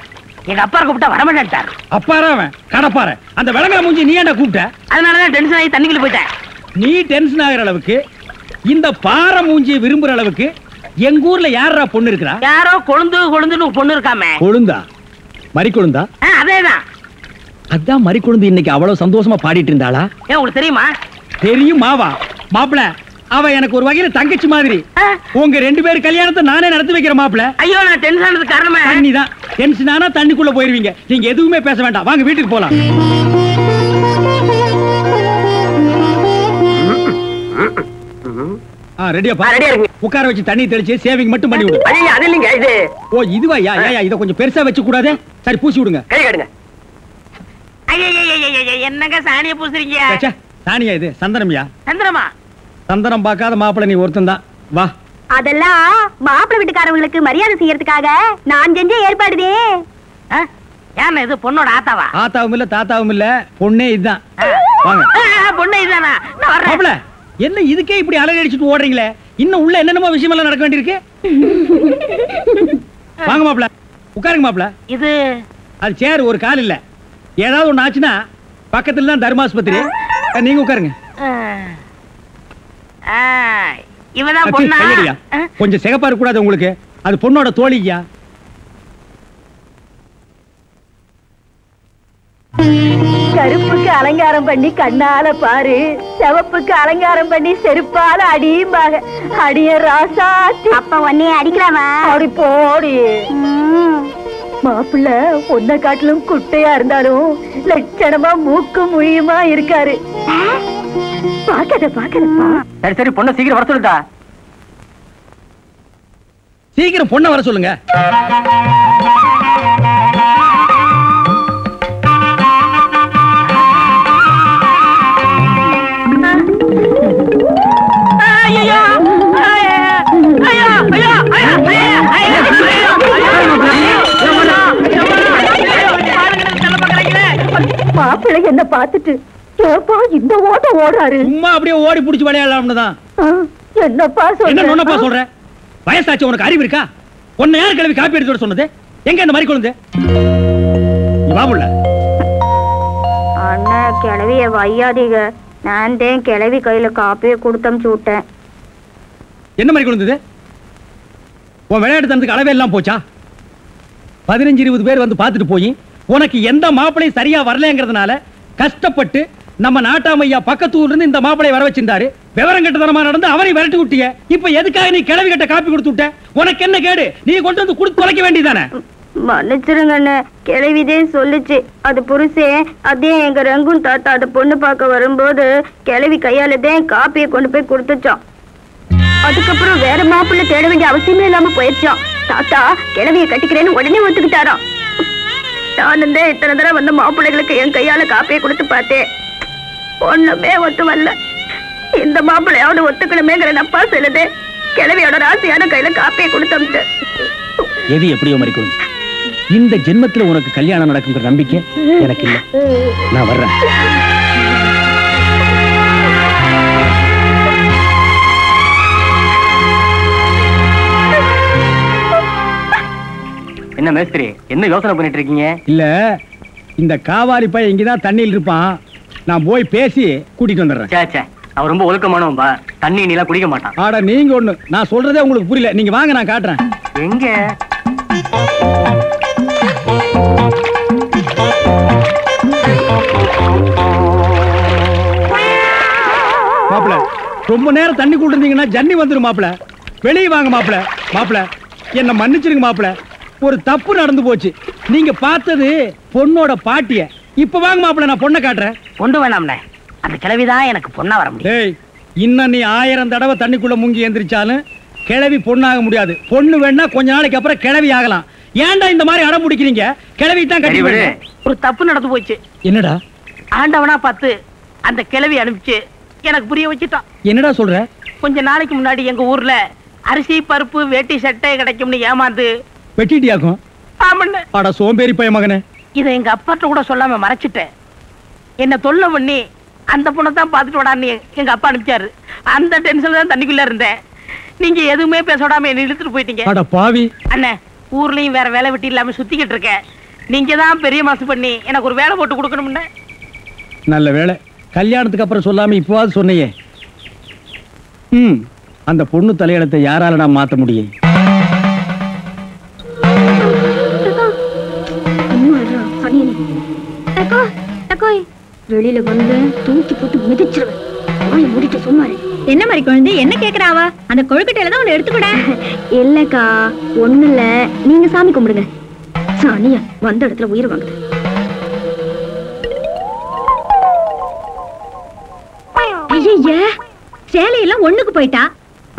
எங்க அப்பா கூப்பிட்டா வரமாட்டார். அப்பாரா அவன் கடப்பார. அந்த விளங்கா மூஞ்சி நீ ஏன்டா கூப்பிட்ட? அதனாலதான் டென்ஷன் ஆகி தண்ணிக்குள்ள போயிட்டேன். நீ டென்ஷன் ஆகிற அளவுக்கு, இந்த பாறை மூஞ்சியை விரும்புற அளவுக்கு எங்க ஊர்ல யாரா பொண்ணு இருக்கிறா? யாரோ கொழுந்துன்னு பொண்ணு இருக்காமே. கொழுந்தா? மறிக்கொழுந்தா? அதேதான். அதான் மறிக்கொழுந்து இன்னைக்கு அவ்வளவு சந்தோஷமா பாடிட்டு இருந்தாளா? உங்களுக்கு தெரியுமா? தெரியும் மாவா. மாப்பிள, அவ எனக்கு ஒரு வகையில தங்கச்சி மாதிரி. உங்க 2 பேர் கல்யாணத்தை நானே நடத்தி வைக்கிற மாப்பிள. ஐயோ, நான் டென்ஷன் ஆனதுக்கு காரணமே தண்ணி தான். டென்ஷன் ஆனா தண்ணிக்குள்ள போயிருவீங்க. நீங்க எதுவுமே பேச வேண்டாம், வாங்க வீட்டுக்கு போலாம். ரெடியாப்பா? உட்கார வச்சு தண்ணி தெளிச்சு சேவிங் மட்டும் பண்ணி விடு. அது இல்லைங்க இது. ஓ இதுவா? இத கொஞ்சம் பெருசா வச்சு கூடாதே. சரி பூசி விடுங்க. கை கடுங்க. என்னங்க சாணிய பூசுறீங்க? சாணியா இது? சந்தனம்யா. சந்தனமா? சந்தனம் பார்க்காத மாப்பிள நீ ஒருத்தன் தான். வா. அதெல்லாம் மாப்பிள்ளை வீட்டுக்காரங்களுக்கு மரியாதை செய்யறதுக்காக நான் செஞ்ச ஏற்பாடுதே. ஏன் இது பொண்ணோட ஆத்தாவா? ஆத்தாவும் இல்ல தாத்தாவும் இல்ல, பொண்ணே இதுதான். வாங்க. பொண்ணே இதுதானா? மாப்பிள, என்ன இதுக்கே இப்படி அலறி அடிச்சுட்டு ஓடுறீங்களே? இன்னும் உள்ள என்னென்னமோ விஷயம் எல்லாம் நடக்க வேண்டியிருக்கு. வாங்க மாப்பிள, உட்காருங்க மாப்பிள. இது அது சேர் ஒரு கால் இல்ல. ஏதாவது ஒண்ணு ஆச்சுன்னா பக்கத்துல தான் தர்மாஸ்பத்திரி. நீங்க உட்காருங்க. இவதான் பொண்ணா? கொஞ்சம் சிகப்பா இருக்க கூடாது உங்களுக்கு. அது பொண்ணோட தோழியா. கருப்புக்கு அலங்காரம் பண்ணி கண்ணால பாரு, சிவப்புக்கு அலங்காரம் பண்ணி செருப்பால அடியும்பாக. அடிய ராசாத்தி. அப்ப உன்னைய அடிக்கலாமா? அப்படி போடி. மாப்பிள்ள ஒன்ன காட்டிலும் குட்டையா இருந்தாலும் லட்சணமா மூக்கு முழியுமா இருக்காரு. பாக்கதப்பா. சரி சரி, பொண்ணை சீக்கிரம் வர சொல்லுடா. சீக்கிரம் பொண்ணை வர சொல்லுங்க. மாப்பிள்ளை என்ன பார்த்துட்டு இந்த ஓட்ட ஓடுறாரு. சும்மா அப்படியே ஓடி புடிச்சு விளையாடலாம்னு தான். என்னப்பா சொல்ற? வயசாச்சு, உனக்கு அறிவு இருக்கா? உன்னை யார் கிளவி காப்பி எடுத்து சொன்னது? எங்க இந்த மாதிரி குழந்தை? பாபுள்ள அண்ணா கிளவிய வையாதீங்க. நான் தான் கிளவி கையில காப்பியை கொடுத்தமுச்சு விட்டேன். என்ன மாதிரி குழந்தை? உன் விளையாட்டு தனத்துக்கு அளவே எல்லாம் போச்சா? 15-20 பேர் வந்து பார்த்துட்டு போய் உனக்கு எந்த மாப்பிளை சரியா வரலங்கிறதுனால கஷ்டப்பட்டு நம்ம நாட்டாமையா பக்கத்தூர்ல இருந்து இந்த மாப்பிளை வர வச்சிருந்தாரு. விவரம் கட்டதனமா நடந்து அவரை விரட்டி விட்டிய. இப்ப எதுக்காக நீ கிளவி கட்ட காப்பி கொடுத்து விட்ட? உனக்கு என்ன கேடு? நீ கொண்டு வந்து கொடுத்து தொலைக்க வேண்டியதானே? மன்னிச்சிருங்க அண்ணே, கிளவிதே சொல்லுச்சு. அது புருஷே. அதே எங்க ரங்கும் தாத்தா அந்த பொண்ணு பார்க்க வரும்போது கிளவி கையாலதான் காப்பியை கொண்டு போய் கொடுத்துச்சோம். அதுக்கப்புறம் வேற மாப்பிள்ளை தேட வேண்டிய அவசியமே இல்லாம போயிடுச்சோம். தாத்தா கிளவியை கட்டிக்கிறேன்னு உடனே ஒத்துக்கிட்டாராம். நான் இத்தனை தடவை வந்த மாப்பிள்ளைகளுக்கு என் கையால காப்பியை கொடுத்து பார்த்தேன். ஒண்ணுமே ஒத்து வரல. இந்த மாப்பிள்ளையாவது ஒத்துக்கணுமேங்கிற நப்பா சொல்லுது. கிளவியோட ராசியான கையில காப்பியை கொடுத்தோம்ட்டு. எது எப்படியோ மாதிரி குழந்தை, இந்த ஜென்மத்துல உனக்கு கல்யாணம் நடக்குங்கிற நம்பிக்கை எனக்கு இல்ல. நான் வர்றேன். என்ன மேஸ்திரி, என்ன யோசனை பண்ணிட்டு இருக்கீங்க? இல்ல, இந்த காவாலி பையன் இங்கதான் தண்ணியில் இருப்பான். நான் போய் பேசி கூட்டிட்டு வந்துடுறேன். சே, அவன் ரொம்ப ஒழுக்கமானவன்பா. தண்ணி நீலாம் குடிக்க மாட்டான். ஆட நீங்க ஒண்ணு, நான் சொல்றதே உங்களுக்கு புரியல. நீங்க வாங்க, நான் காட்டுறேன். எங்க மாப்பிள, ரொம்ப நேரம் தண்ணி கூட்டிருந்தீங்கன்னா ஜன்னி வந்துடும் மாப்பிள. வெளியே வாங்க மாப்பிள. மாப்பிள என்ன மன்னிச்சிருங்க மாப்பிள, ஒரு தப்பு நடந்து போச்சு. நீங்க பார்த்தது பொண்ணோட பாட்டிய. இப்ப வாங்க மாப்பிள, நான் பொண்ணை காட்டுறேன். கொண்டு வேணாம்ண்ணே, அந்த கிழவிதான் எனக்கு பொண்ணா வர முடியும். டேய், இன்னும் நீ 1000 தடவை தண்ணிக்குள்ள முங்கி எந்திரிச்சாலும் கிழவி பொண்ணாக முடியாது. பொண்ணு வேணா கொஞ்ச நாளைக்கு அப்புறம் கிழவி ஆகலாம். ஏன்டா இந்த மாதிரி அடம் பிடிக்கிறீங்க? கிழவி தான் கட்டி விடு. ஒரு தப்பு நடந்து போச்சு. என்னடா? ஆண்டவனா பார்த்து அந்த கிழவி அனுப்பிச்சு எனக்கு புரிய வச்சுட்டான். என்னடா சொல்ற? கொஞ்ச நாளைக்கு முன்னாடி எங்க ஊர்ல அரிசி பருப்பு வேட்டி சட்டை கிடைக்கும்னு ஏமாந்து வெட்டிட்டியாக்கும். ஆமண்ணே. அட சோம்பேறி பைய மகனே. இதை எங்க அப்பாட்ட கூட சொல்லாம மறைச்சிட்டேன். என்ன தொல்லை பண்ணி அந்த பொண்ணை தான் பார்த்துட்டு விடான்னு எங்க அப்பா அனுப்பிச்சாரு. அந்த டென்ஷன்ல தான் தண்ணிக்குள்ள இருந்தேன். நீங்க எதுவுமே பேச விடாம என்ன இழுத்துட்டு போயிட்டீங்க. அட பாவி. அண்ணே, ஊர்லயும் வேற வேலை வெட்டி இல்லாம சுத்திக்கிட்டு இருக்கேன். நீங்க தான் பெரிய மாசு பண்ணி எனக்கு ஒரு வேலை போட்டு கொடுக்கணும்னு. நல்ல வேலை, கல்யாணத்துக்கு அப்புறம் சொல்லாம இப்பவாது சொன்னையே. அந்த பொண்ணு தலையெழுத்தை யாரால நான் மாத்த முடியும்? வெளியில வந்து தூக்கி போட்டு மிதிச்சிருவேன். முடிட்டு சும்மாரு. என்ன மாதிரி குழந்தை? என்ன கேக்குறாவா? அந்த கொழுக்கட்டையில தான் உன்னை எடுத்துக்கூட. இல்லக்கா, ஒண்ணு இல்ல, நீங்க சாமி கும்பிடுங்க. சாணியா வந்த இடத்துல உயிர் வாங்குது. ஐய, சேலையெல்லாம் ஒண்ணுக்கு போயிட்டா.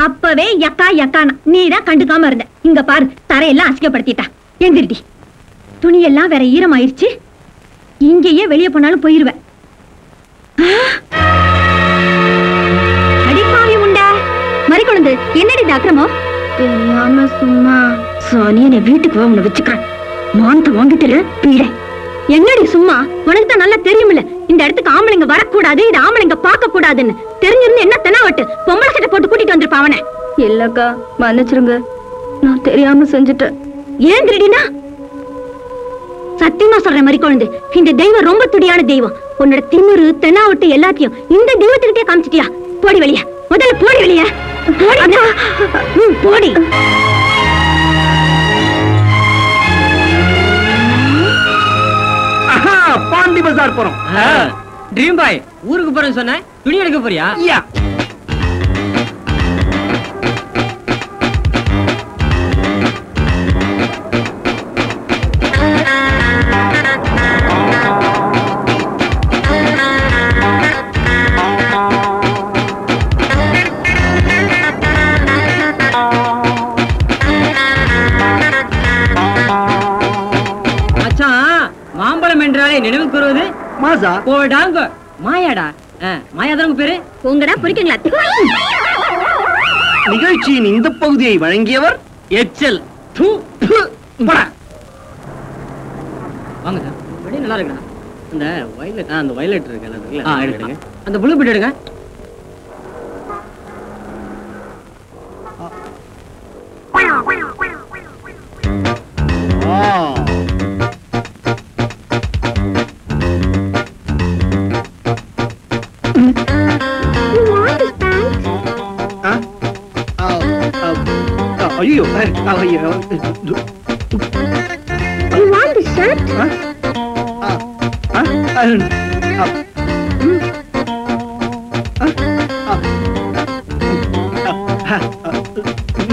அப்பவே யக்கா யக்கானா நீ தான் கண்டுக்காம இருந்த. இங்க பாரு, தரையெல்லாம் அசிங்கப்படுத்திட்டா. எந்திரிட்டி. துணியெல்லாம் வேற ஈரமாயிருச்சு. இங்கேயே வெளியே போனாலும் போயிருவேன். அடிப்பாவி உண்டா மறிக்கொழுந்து. என்னடி டாக்டரமோ? தெரியாம சும்மா. சானிய வீட்டுக்கு உன்னை வச்சுக்கிறேன். மானத்தை வாங்கிட்டு பீட. என்னடி சும்மா? உனக்கு தான் நல்லா தெரியுமில்ல இந்த இடத்துக்கு ஆம்பளைங்க வரக்கூடாது, இது ஆம்பளைங்க பார்க்க கூடாதுன்னு. தெரிஞ்சிருந்து என்ன தெனாவட்டு பொம்பளை சட்டை போட்டு கூட்டிட்டு வந்திருப்பா அவனை. இல்லக்கா, மன்னிச்சிருங்க, நான் தெரியாம செஞ்சுட்டேன். ஏன் திருடினா? சத்தியமா சொல்றேன் மறிக்குழந்து, இந்த தெய்வம் ரொம்ப துடியான தெய்வம். உன்னோட திமிரு தென்னாவட்டு எல்லாத்தையும் இந்த தெய்வத்துக்கிட்டே காமிச்சிட்டியா? போடி வெளிய, முதல்ல போடி வெளிய. போடி. பாண்டி பஜார் போறோம். ட்ரீம் பாய், ஊருக்கு போறேன்னு சொன்ன, துணி எடுக்க போறியா? மாம்பழம் என்றாலே நினைவுக்கு வருவது மாசா போடாங்க மாயாடா. மாயாதான் பேரு உங்கடா புரிக்கீங்களா? நிகழ்ச்சியின் இந்த பகுதியை வழங்கியவர் எச்சல். வாங்க சார், வெளியே நல்லா இருக்கா? அந்த வயலட், அந்த வயலட் இருக்கு, எடுங்க. அந்த ப்ளூ பீட் எடுங்க. ஐயோ,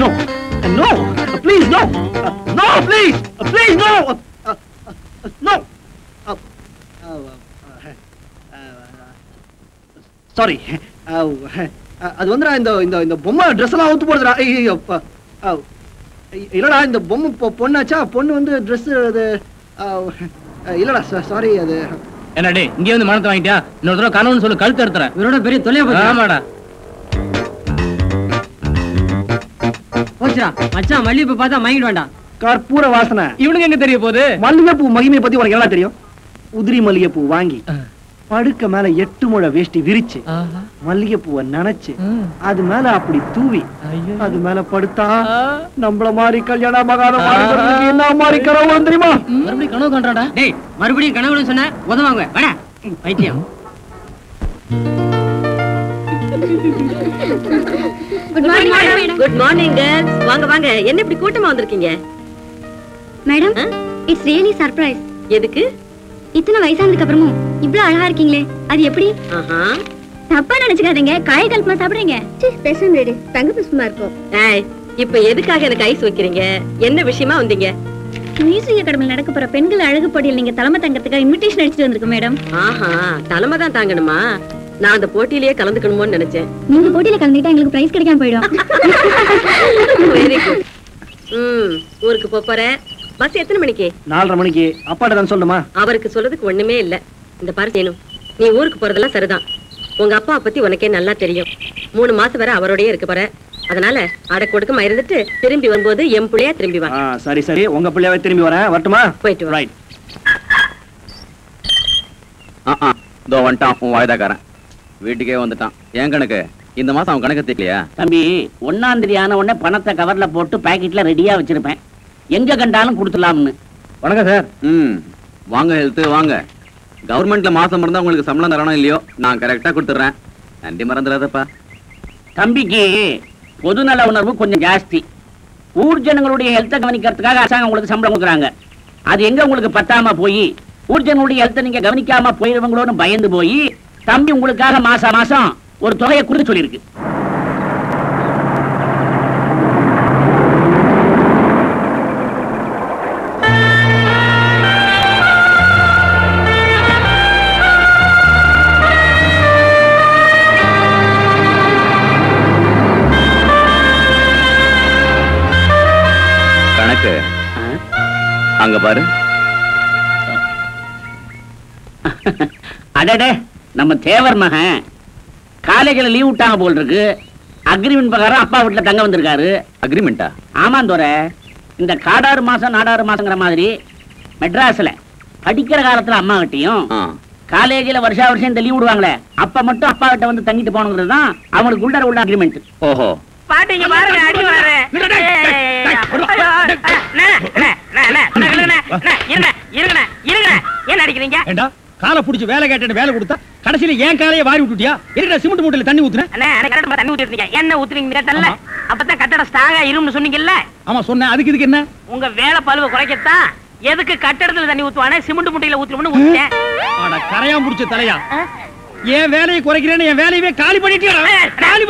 no, no, please, no, no, please, please, no, no. Sorry. அது வந்து இந்த இந்த இந்த பொம்மை ட்ரெஸ் எல்லாம் அவுத்து போடுறா. இல்லடா, இந்த பொம்மை பொண்ணாச்சா? பொண்ணு வந்து ட்ரெஸ் அது இல்லடா, சாரி. அது என்னடே இங்கே வந்து மனத்தை வாங்கிட்டியா? இன்னொரு தடவை கனவுன்னு சொல்லு, கழுத்து எடுத்துறேன். இவரோட பெரிய தொல்லையா போச்சு. ஆமாடா. போச்சுடா மச்சான், மல்லிகைப்பூ பார்த்தா மயங்கிட வேண்டாம். கற்பூர வாசனை. இவனுக்கு எங்க தெரிய போகுது? மல்லிகைப்பூ மகிமையை பத்தி உனக்கு என்ன தெரியும்? உதிரி மல்லிகைப்பூ வாங்கி படுக்க மேல 8 முழ வேஷ்டி விரிச்சு மல்லிகைப்பூவை நனைச்சு அது மேல அப்படி தூவி அது மேல படுத்தா நம்மள மாதிரி கல்யாண மகாரம் என்ன மாதிரி கனவு தெரியுமா? மறுபடியும் கனவு கண்டாடா. டேய், மறுபடியும் கனவுன்னு சொன்ன உதவாங்க வேணா வைத்தியம். Good morning madam. Good morning girls. வாங்க வாங்க. என்ன இப்படி கூட்டமா வந்திருக்கீங்க? Madam, it's really surprise. எதுக்கு? இத்தனை வயசானதுக்கு அப்புறமும் இவ்ளோ அழகா இருக்கீங்களே, அது எப்படி? தப்பா நினைச்சுக்காதீங்க, காய் கல்பமா சாப்பிடுறீங்க. ஸ்பெஷல் ரெடி, தங்க புஷ்பமா இருக்கும். ஏய், இப்போ எதுக்காக எனக்கு ஐஸ் வைக்கிறீங்க? என்ன விஷயமா வந்தீங்க? மியூசிக் அகாடமியில் நடக்க போற பெண்கள் அழகு போட்டியில் நீங்க தலைமை தங்கத்துக்கு இன்விடேஷன் அடிச்சிட்டு வந்திருக்கோம் மேடம். ஆஹா, தலைமை தான் தாங்கணுமா? நான் அந்த போட்டியிலேயே கலந்துக்கணுமோன்னு நினைச்சேன். நீங்க போட்டியில கலந்துட்டா எங்களுக்கு பிரைஸ் கிடைக்காம போயிடும். Very good. ஊருக்கு போறேன். பஸ் எத்தனை மணிக்கு? 4:30 மணிக்கு. அப்பாட்ட தான் சொல்லுமா? அவருக்கு சொல்றதுக்கு ஒண்ணுமே இல்ல. இந்த பாரு சேனு, நீ ஊருக்கு போறதெல்லாம் சரிதான். உங்க அப்பா பத்தி உனக்கே நல்லா தெரியும். 3 மாசம் வரை அவரோடயே இருக்க போற. அதனால அடக்கொடுக்கமா இருந்துட்டு திரும்பி வரும்போது என் பிள்ளையா திரும்பி வா. சரி சரி, உங்க பிள்ளையாவே திரும்பி வரேன். வரட்டுமா? போயிட்டு வா. ரைட். இதோ வந்துட்டான் உன் வாய்தாக்காரன். வீட்டுக்கே வந்துட்டான். ஏன் கணக்கு இந்த மாசம் அவன் கணக்கு தெரியலையா? தம்பி, 1ஆம் தேதி ஆன உடனே பணத்தை கவர்ல போட்டு பாக்கெட்ல ரெடியா வச்சிருப்பேன். எங்க கண்டாலும் கொடுத்துலாம்னு. வணக்கம் சார். வாங்க ஹெல்த் வாங்க. கவர்மெண்ட்ல மாசம் இருந்தா உங்களுக்கு சம்பளம் தரணும் இல்லையோ, நான் கரெக்டா கொடுத்துறேன். நன்றி மறந்துடாதப்பா. தம்பிக்கு பொதுநல உணர்வு கொஞ்சம் ஜாஸ்தி. ஊர் ஜனங்களுடைய ஹெல்த்தை கவனிக்கிறதுக்காக அரசாங்கம் உங்களுக்கு சம்பளம் கொடுக்குறாங்க. அது எங்க உங்களுக்கு பத்தாம போய் ஊர் ஜனங்களுடைய ஹெல்த்தை நீங்க கவனிக்காம போயிருவங்களோன்னு பயந்து போய் தம்பி உங்களுக்காக மாசம் மாசம் ஒரு தொகையை கொடுத்து சொல்லியிருக்கு. கணக்கு அங்க பாரு. அடடே, நம்ம தேவர் மகன் காலேஜில் லீவ் விட்டாங்க போல் இருக்கு. அக்ரிமெண்ட் பிரகாரம் அப்பா வீட்டுல தங்க வந்திருக்காரு. அக்ரிமெண்டா? ஆமாந்தோர, இந்த காடாறு மாசம் நாடாறு மாசங்கிற மாதிரி மெட்ராஸ்ல படிக்கிற காலத்துல அம்மா கிட்டையும் காலேஜில் வருஷா வருஷம் இந்த லீவ் விடுவாங்களே அப்ப மட்டும் அப்பா கிட்ட வந்து தங்கிட்டு போனங்கிறது தான் அவங்களுக்கு உள்ள அக்ரிமெண்ட். ஓஹோ, பாட்டீங்க பாருங்க, அடி வாரு. இருங்க இருங்க, ஏன் அடிக்கிறீங்க? ஏண்டா காலை புடிச்சு வேலை கேட்டேன்னு வேலை கொடுத்தா கடைசியில ஏன் காலையை வாரி விட்டுட்டியா? இருக்கடா சிமெண்ட் மூட்டையில தண்ணி ஊத்துறேன். அண்ணே, கரெக்டா தண்ணி ஊத்திட்டீங்க. என்ன ஊத்துறீங்க கேட்டல்ல? அப்பதான் கட்டடம் ஸ்ட்ராங்கா இரும்னு சொன்னீங்கல்ல? ஆமா சொன்னேன். அதுக்கு இதுக்கு என்ன? உங்க வேலை பழுவை குறைக்கத்தான் எதுக்கு கட்டடத்துல தண்ணி ஊத்துவானே சிமெண்ட் மூட்டையில ஊத்துறோம்னு ஊத்திட்டேன். ஆனா கரையான் புடிச்ச தலையா, என் வேலையை குறைக்கிறேன்னு என் வேலையவே காலி பண்ணிட்டியா? காலி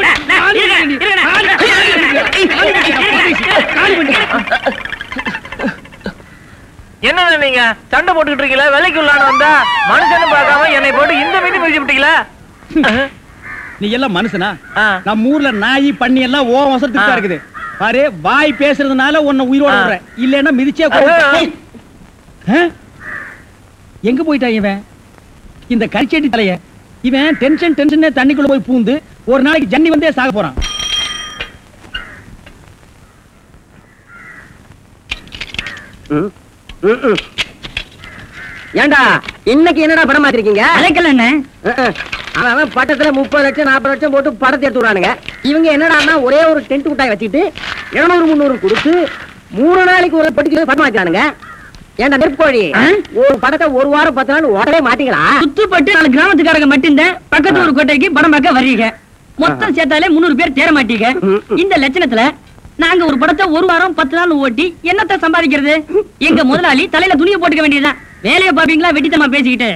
என்ன நீங்க சண்டை போட்டுக்கிட்டு இருக்கீங்களா? வேலைக்கு உள்ளான வந்தா மனுஷன்னு பார்க்காம என்னை போட்டு இந்த மீதி முடிச்சு விட்டீங்களா? நீ எல்லாம் மனுஷனா? நம்ம ஊர்ல நாய் பண்ணி எல்லாம் ஓ வசத்துக்கு இருக்குது பாரு. வாய் பேசுறதுனால உன்னை உயிரோட விடுறேன், இல்லன்னா மிதிச்சே எங்க போயிட்டா இவன் இந்த கரிச்செடி தலைய? இவன் டென்ஷன் தண்ணிக்குள்ள போய் பூந்து ஒரு நாளைக்கு ஜன்னி வந்தே சாக போறான். ஏண்டா இன்னைக்கு என்னடா படம் மாத்திருக்கீங்க? அழைக்கல என்ன? அவன் பட்டத்துல 30 லட்சம் 40 லட்சம் போட்டு படத்தை எடுத்து விடுறானுங்க. இவங்க என்னடான்னா ஒரே ஒரு டென்ட் குட்டாய் வச்சுட்டு 200 300 கொடுத்து 3 நாளைக்கு ஒரு பட்டிக்கு படம் மாத்தினானுங்க. ஏண்டா நெருப்புக்கோழி, ஒரு படத்தை ஒரு வாரம் 10 நாள் உடனே மாட்டீங்களா? சுத்துப்பட்டு 4 கிராமத்துக்காரங்க மட்டும்தான் பக்கத்து ஒரு கோட்டைக்கு படம் பார்க்க வர்றீங்க. மொத்தம் சேர்த்தாலே 300 பேர் தேர மாட்டீங்க. இந்த லட்சணத்துல நாங்க ஒரு படத்தை ஒரு வாரம் 10 நாள் ஓட்டி என்னத்தை சம்பாதிக்கிறது? எங்க முதலாளி தலையில துணியை போட்டுக்க வேண்டியதுதான். வேலையை பாப்பீங்களா வெட்டித்தமா பேசிக்கிட்டு?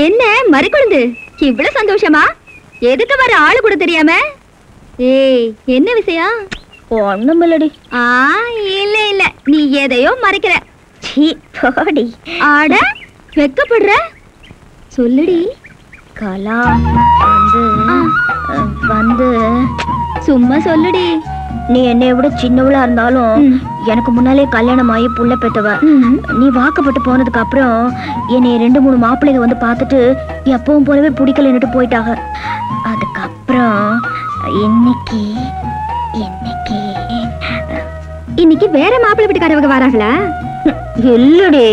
என்ன மறிக்குழுந்து இவ்வளவு சந்தோஷமா? எதுக்கு வர ஆளு கூட தெரியாம? ஏய் என்ன விஷயம்? ஒண்ணும் இல்லடி. இல்ல இல்ல நீ எதையோ மறைக்கிற. சீ போடி. ஆட வெக்கப்படுற? சொல்லுடி. கலா வந்து சும்மா சொல்லுடி. நீ என்னை விட சின்னவளா இருந்தாலும் எனக்கு முன்னாலே கல்யாணம் ஆகி புள்ள பெத்தவ. நீ வாக்கப்பட்டு போனதுக்கு அப்புறம் என்னை 2-3 மாப்பிள்ளைங்க வந்து பார்த்துட்டு எப்பவும் போலவே பிடிக்கலன்னுட்டு போயிட்டாங்க. அதுக்கப்புறம் இன்னைக்கு வேற மாப்பிள்ளை வீட்டுக்காரவங்க வராங்களா? இல்லடி,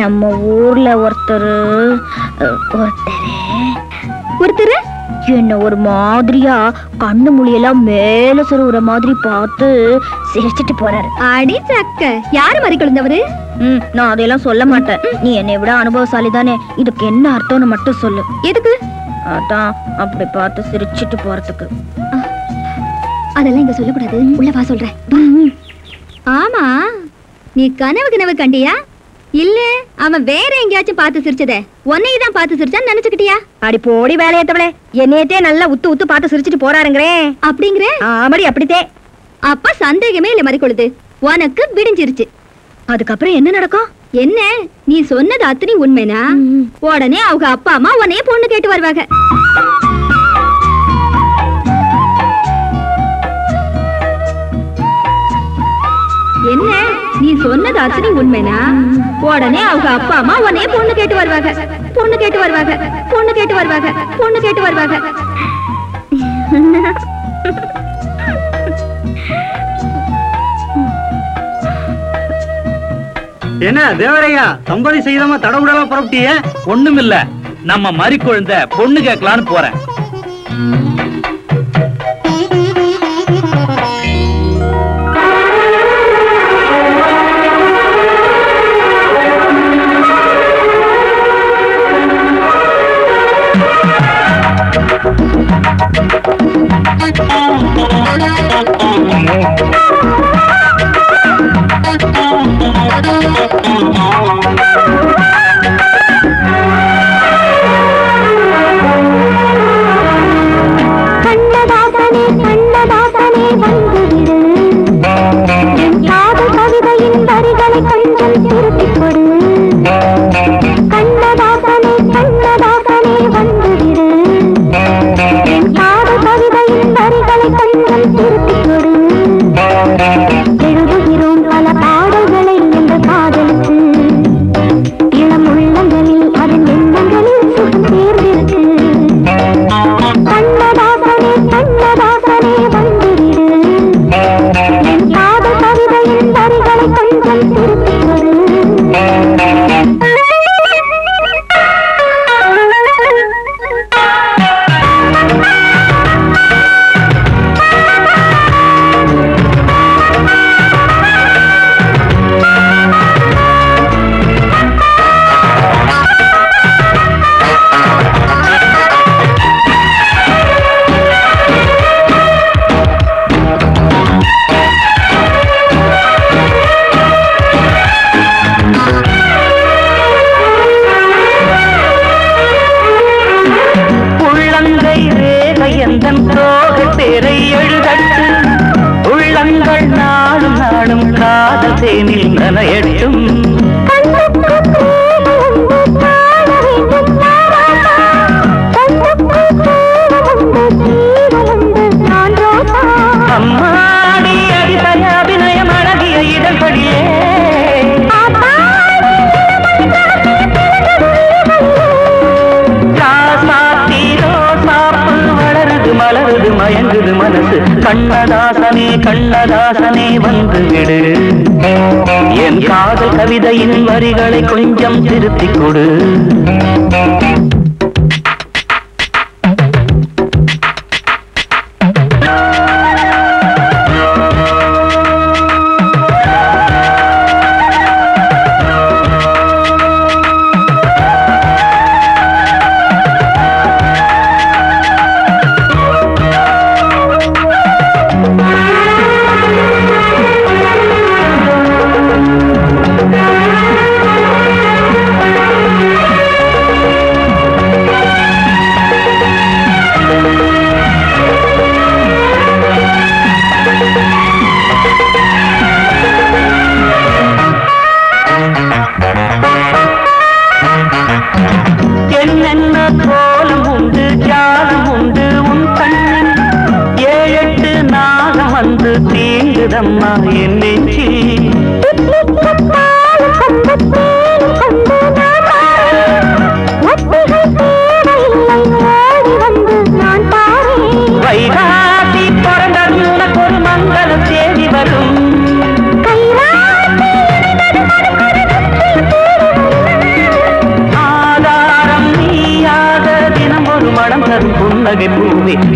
நம்ம ஊர்ல ஒருத்தர் என்ன ஒரு மாதிரியா கண்ணு மொழியெல்லாம் மேல சொருவுற மாதிரி பார்த்து சிரிச்சிட்டு போறாரு. அடி சக்க, யாரு மாதிரி கலந்தவரு? நான் அதையெல்லாம் சொல்ல மாட்டேன். நீ என்னை விட அனுபவசாலி தானே, இதுக்கு என்ன அர்த்தம்னு மட்டும் சொல்லு. எதுக்கு? அதான் அப்படி பார்த்து சிரிச்சிட்டு போறதுக்கு. அதெல்லாம் இங்க சொல்லக்கூடாது, உள்ள வா சொல்றேன். ஆமா, நீ கனவு கண்டியா? இல்ல அவன் வேற எங்கேயாச்சும் பார்த்து சிரிச்சதே உன்னையே தான் பார்த்து சிரிச்சான்னு நினைச்சுக்கிட்டியா? அடி போடி வேலையேத்தவளே, என்னையத்தே நல்லா உத்து பார்த்து சிரிச்சிட்டு போறாருங்கறே. அப்படிங்கற? ஆமாடி அப்படித்தே. அப்ப சந்தேகமே இல்ல மறிக்கொழுது, உனக்கு விடிஞ்சிருச்சு. அதுக்கப்புறம் என்ன நடக்கும்? என்ன நீ சொன்னது அத்தனை உண்மைனா உடனே அவங்க அப்பா அம்மா உன்னைய பொண்ணு கேட்டு வருவாங்க. என்ன நீ சொன்னது அத்தனை உண்மைனா உடனே அவங்க அப்பா அம்மா உன்னைய பொண்ணு கேட்டு வருவாங்க. என்ன தேவரையா தம்பதி செய்தமா தடவுடலா புறப்பட்டியே? ஒண்ணுமில்ல, நம்ம மறி குழந்தை பொண்ணு கேட்கலான்னு போறேன். கண்ணதாசனே கண்ணதாசனே வந்து விடு, என் காதல் கவிதையின் வரிகளை கொஞ்சம் திருத்திக் கொடு.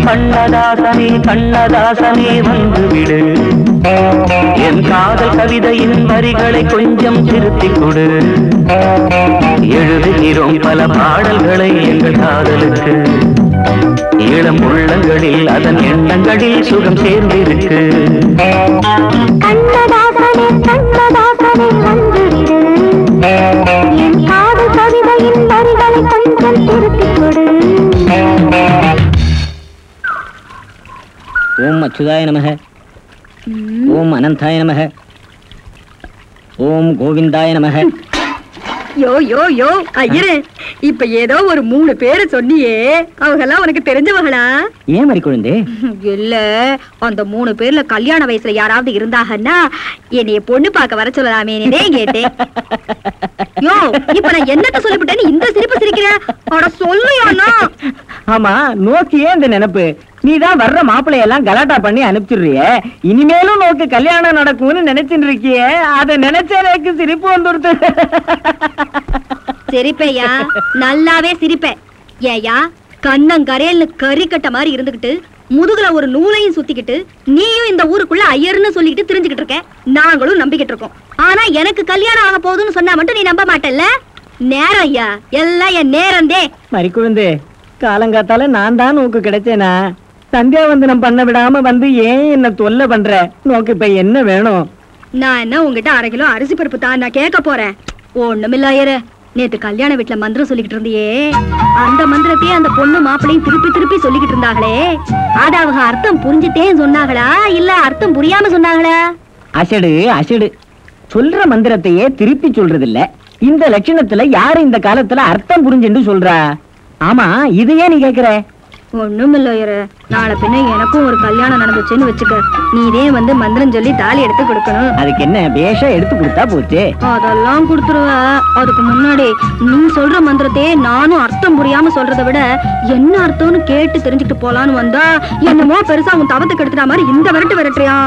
கண்ணதாசனே கண்ணதாசனே வந்து விடு, என் காதல் கவிதையின் வரிகளை கொஞ்சம் திருத்திக் கொடு. எழுதுகிறோம் பல பாடல்களை எங்கள் காதலுக்கு, இளம் உள்ளங்களில் அதன் எண்ணங்களில் சுகம் சேர்ந்திருக்கு. கண்ணதாசனே கண்ணதாசனே வந்து விடு, என் காதல் கவிதையின் வரிகளை கொஞ்சம் திருத்திக் கொடு. ஓம் அச்சுதாய நமக, ஓம் அனந்தாய நமக, ஓம் கோவிந்தாய நமக. யோ யோ யோ ஐயரே, இப்ப ஏதோ ஒரு 3 பேரை சொன்னியே, அவங்கெல்லாம் உனக்கு தெரிஞ்சவங்களா? ஏன் மறி குழந்தை? இல்ல, அந்த 3 பேர்ல கல்யாண வயசுல யாராவது இருந்தாங்கன்னா என்னைய பொண்ணு பார்க்க வர சொல்லலாமே கேட்டேன். யோ, இப்ப நான் என்னத்த சொல்லிவிட்டேன்னு இந்த சிரிப்பு சிரிக்கிற? அட சொல்லுயானா? ஆமா, நோக்கியே இந்த நினைப்பு. நீதான் வர்ற மாப்பிள்ளையெல்லாம் கலாட்டா பண்ணி அனுப்பிச்சிடுறிய. இனிமேலும் நோக்கு கல்யாணம் நடக்கும்னு நினைச்சுட்டு இருக்கியே, அதை நினைச்ச எனக்கு சிரிப்பு வந்துடுது. சிரிப்பையா, நல்லாவே சிரிப்பேன். ஏயா கண்ணங்கரையல்னு கறிக்கட்ட மாதிரி இருந்துகிட்டு முதுகுல ஒரு நூலையும் சுத்திக்கிட்டு நீயும் இந்த ஊருக்குள்ள ஐயர்னு சொல்லிக்கிட்டு தெரிஞ்சுக்கிட்டு இருக்க. நாங்களும் நம்பிக்கிட்டு இருக்கோம். ஆனா எனக்கு கல்யாணம் ஆக போகுதுன்னு சொன்னா மட்டும் நீ நம்ப மாட்டல்ல. நேரம் ஐயா, எல்லாம் என் நேரந்தே. மறிக்குழுந்து, காலங்காத்தால நான் தான் நோக்கு கிடைச்சேனா? சந்தியாவந்தனம் பண்ண விடாம வந்து ஏன் என்ன தொல்லை பண்ற? நோக்கு இப்ப என்ன வேணும்? நான் என்ன உங்ககிட்ட 1/2 கிலோ அரிசி பருப்பு தான் நான் கேட்க போறேன். ஒண்ணுமில்லையரு, நேத்து கல்யாண வீட்டுல மந்திரம் சொல்லிக்கிட்டு இருந்தியே, அந்த மந்திரத்தையே அந்த பொண்ணு மாப்பிள்ளையும் திருப்பி திருப்பி சொல்லிக்கிட்டு இருந்தாங்களே, அத அவங்க அர்த்தம் புரிஞ்சுட்டே சொன்னாங்களா இல்ல அர்த்தம் புரியாம சொன்னாங்களா? அசடு அசடு, சொல்ற மந்திரத்தையே திருப்பி சொல்றது இல்ல. இந்த லட்சணத்துல யாரு இந்த காலத்துல அர்த்தம் புரிஞ்சுன்னு சொல்றா? ஆமா, இதையே நீ கேக்குற? ஒண்ணுமில்லையரு, நாளை பின்ன எனக்கும் ஒரு கல்யாணம் நடந்துச்சுன்னு வச்சுக்க, நீதே வந்து மந்திரம் சொல்லி தாலி எடுத்து கொடுக்கணும். அதுக்கு என்ன, பேஷா எடுத்து கொடுத்தா போச்சு. அதெல்லாம் கொடுத்துருவ. அதுக்கு முன்னாடி நீ சொல்ற மந்திரத்தையே நானும் அர்த்தம் புரியாம சொல்றதை விட என்ன அர்த்தம்னு கேட்டு தெரிஞ்சுக்கிட்டு போலான்னு வந்தா என்னமோ பெருசா உன் தவத்துக்கு எடுத்துட்டா மாதிரி இந்த விரட்டு விரட்டுறியா?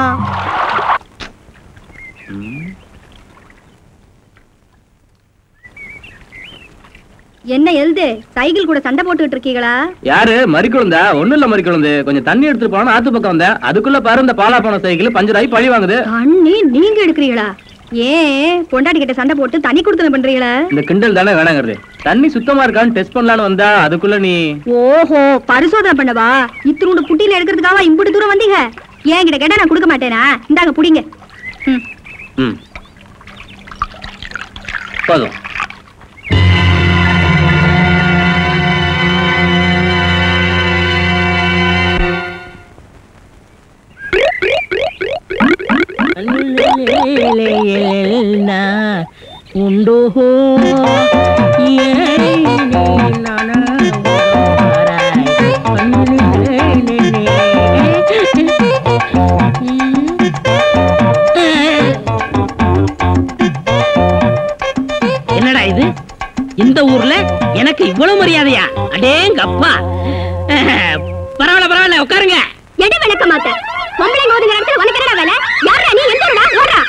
என்ன எழுது, சைக்கிள் கூட சண்டை போட்டுக்கிட்டு இருக்கீங்களா? யாரு? மறிக்குழந்தா? ஒண்ணும் இல்ல மறிக்குழந்து, கொஞ்சம் தண்ணி எடுத்துட்டு போனா ஆத்து பக்கம் வந்தேன். அதுக்குள்ள பாரு இந்த பாலா போன சைக்கிள் பஞ்சர் ஆகி பழி வாங்குது. தண்ணி நீங்க எடுக்கிறீங்களா? ஏன் பொண்டாட்டி கிட்ட சண்டை போட்டு தண்ணி கொடுத்து பண்றீங்களா? இந்த கிண்டல் தானே வேணாங்கிறது. தண்ணி சுத்தமா இருக்கான்னு டெஸ்ட் பண்ணலான்னு வந்தா அதுக்குள்ள நீ ஓஹோ பரிசோதனை பண்ணவா? இத்தினோட புட்டியில எடுக்கிறதுக்காக இம்புட்டு தூரம் வந்தீங்க? ஏன் கிட்ட கேட்டா நான் கொடுக்க மாட்டேனா? இந்தாங்க புடிங்க. போதும். உண்டோ என்னடா இது? இந்த ஊர்ல எனக்கு இவ்வளவு மரியாதையா? அடேங்கப்பா. பரவாயில்ல பரவாயில்ல, உட்காருங்க. எடி விளக்க மாட்டேன். பொம்பளை நோதுங்கிற இடத்துல உனக்கு என்னடா வேலை? யாரா நீ? எந்தடா ஓடுறா?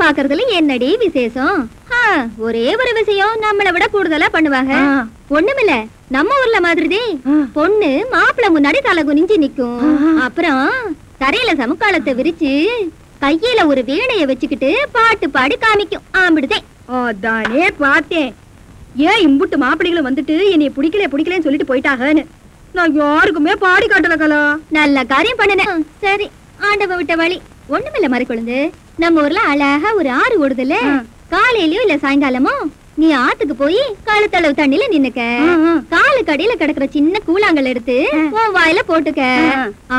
பாக்குறதுல என்னடி விசேஷம்? ஒரே ஒரு விஷயம் நம்மளை விட கூடுதலா பண்ணுவாங்க. ஒண்ணுமில்ல, நம்ம ஊர்ல மாதிரி பொண்ணு மாப்பிள்ள முன்னாடி தலை குனிஞ்சு நிக்கும். அப்புறம் தரையில சமுக்காலத்தை விரிச்சு கையில ஒரு வீணைய வச்சுக்கிட்டு பாட்டு பாடி காமிக்கும். ஆம்பிடுதே. அதானே பார்த்தேன். ஏன் இம்புட்டு மாப்பிள்ளைகளை வந்துட்டு என்னைய பிடிக்கலன்னு சொல்லிட்டு போயிட்டாங்கன்னு நான் யாருக்குமே பாடி காட்டல. கலா நல்ல காரியம் பண்ணுனேன். சரி, ஆண்டவ விட்ட வழி. ஒண்ணுமில்ல மறிக்குழுந்து, நம்ம ஊர்ல அழகா ஒரு ஆறு ஓடுதுல, காலையிலயும் இல்ல சாயங்காலமோ நீ ஆத்துக்கு போய் கழுத்தளவு தண்ணில நின்னுக்க. காலு கடியில கிடக்குற சின்ன கூழாங்கல் எடுத்து உன் வாயில போட்டுக்க.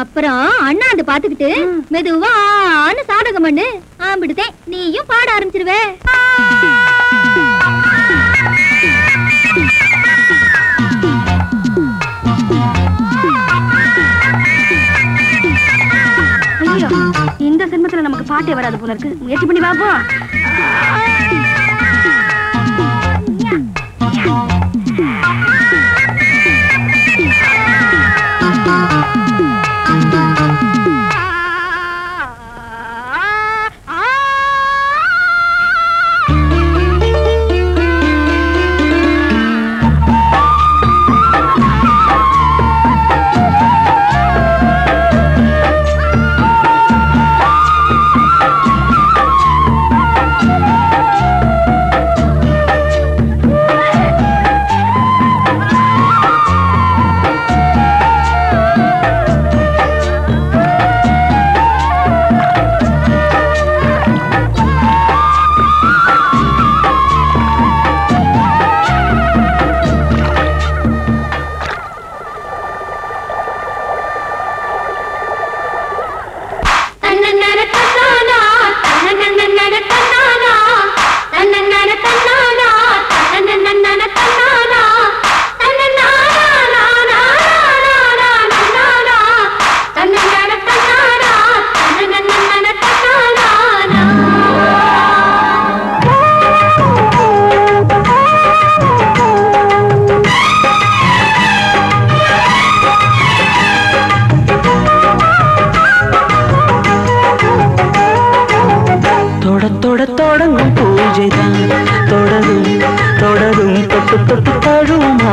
அப்புறம் அண்ணாந்து பாத்துக்கிட்டு மெதுவான்னு சாதகம் பண்ணு. ஆம்பிடுதே, நீயும் பாட ஆரம்பிச்சிருவே. இந்த சென்மத்துல நமக்கு பாட்டே வராது போல இருக்கு. முயற்சி பண்ணி பாப்போம்.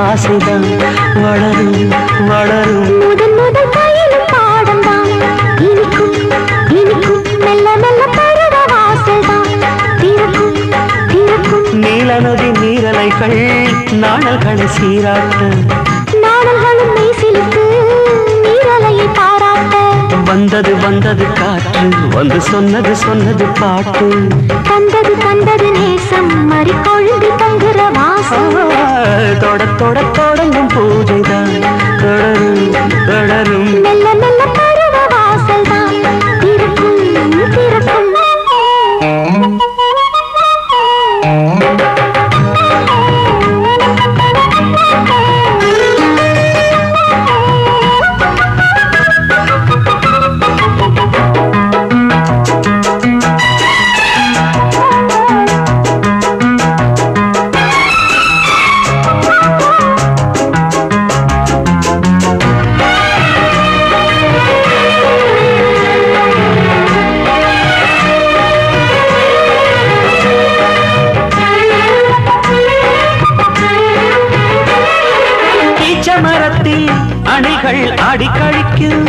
ஆசைதான் வளரும் வளரும் முதல் முதல் பயிலும் பாடம் தான் இனிக்கும் இனிக்கும் மெல்ல மெல்ல பருவ வாசல்தான் திறக்கும் திறக்கும் நீல நதி நீரலைகள் நாணல்களை சீராட்ட நாணல்களும் மெய்சிலுக்கு நீரலையை பாராட்ட வந்தது வந்தது காற்று வந்து சொன்னது சொன்னது பாட்டு தந்தது தந்தது நேசம் மறி கொழுந்து தங்குற வாசம் தொட தொட தொடங்கும் பூஜைதான் தொடரும் தொடரும் மெல்ல மெல்ல பருவ வாசல்தான் திறக்கும் திறக்கும் அடிக்கழிக்கும்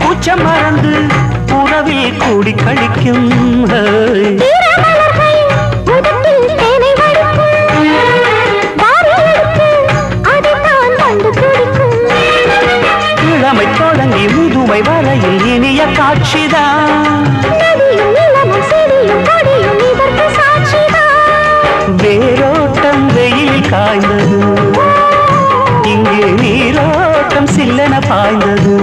உச்சம் மறந்து உறவில் கூடி கழிக்கும் இளமை தொடங்கி முதுமை வரையில் இனிய காட்சிதான் வேரோட்டம் வெயில் காய்ந்தது இங்கே நீரோட்டம் சில்லென பாய்ந்தது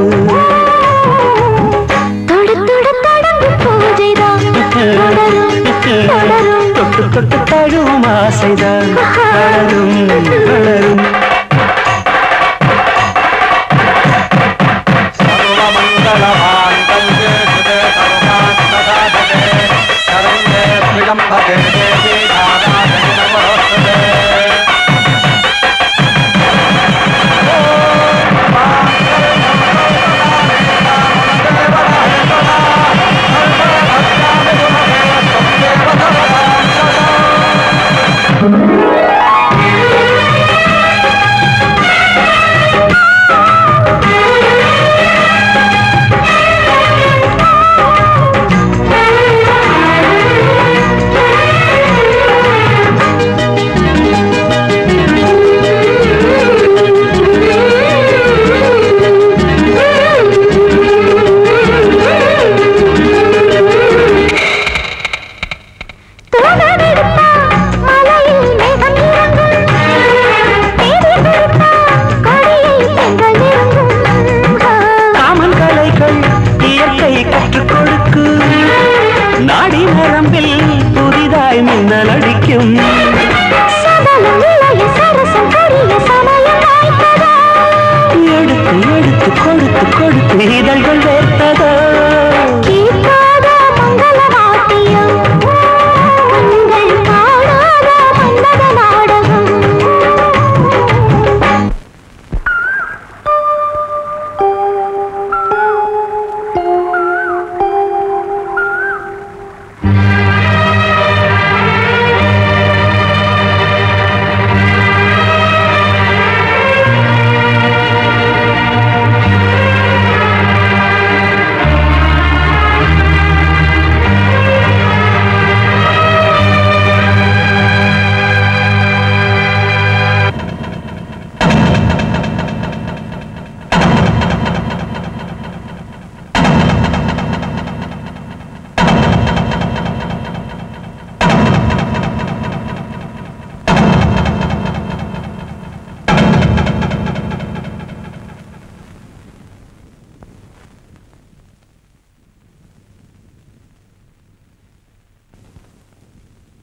தொட்டு தொட்டு தழுவும் ஆசைதான் வளரும் வளரும்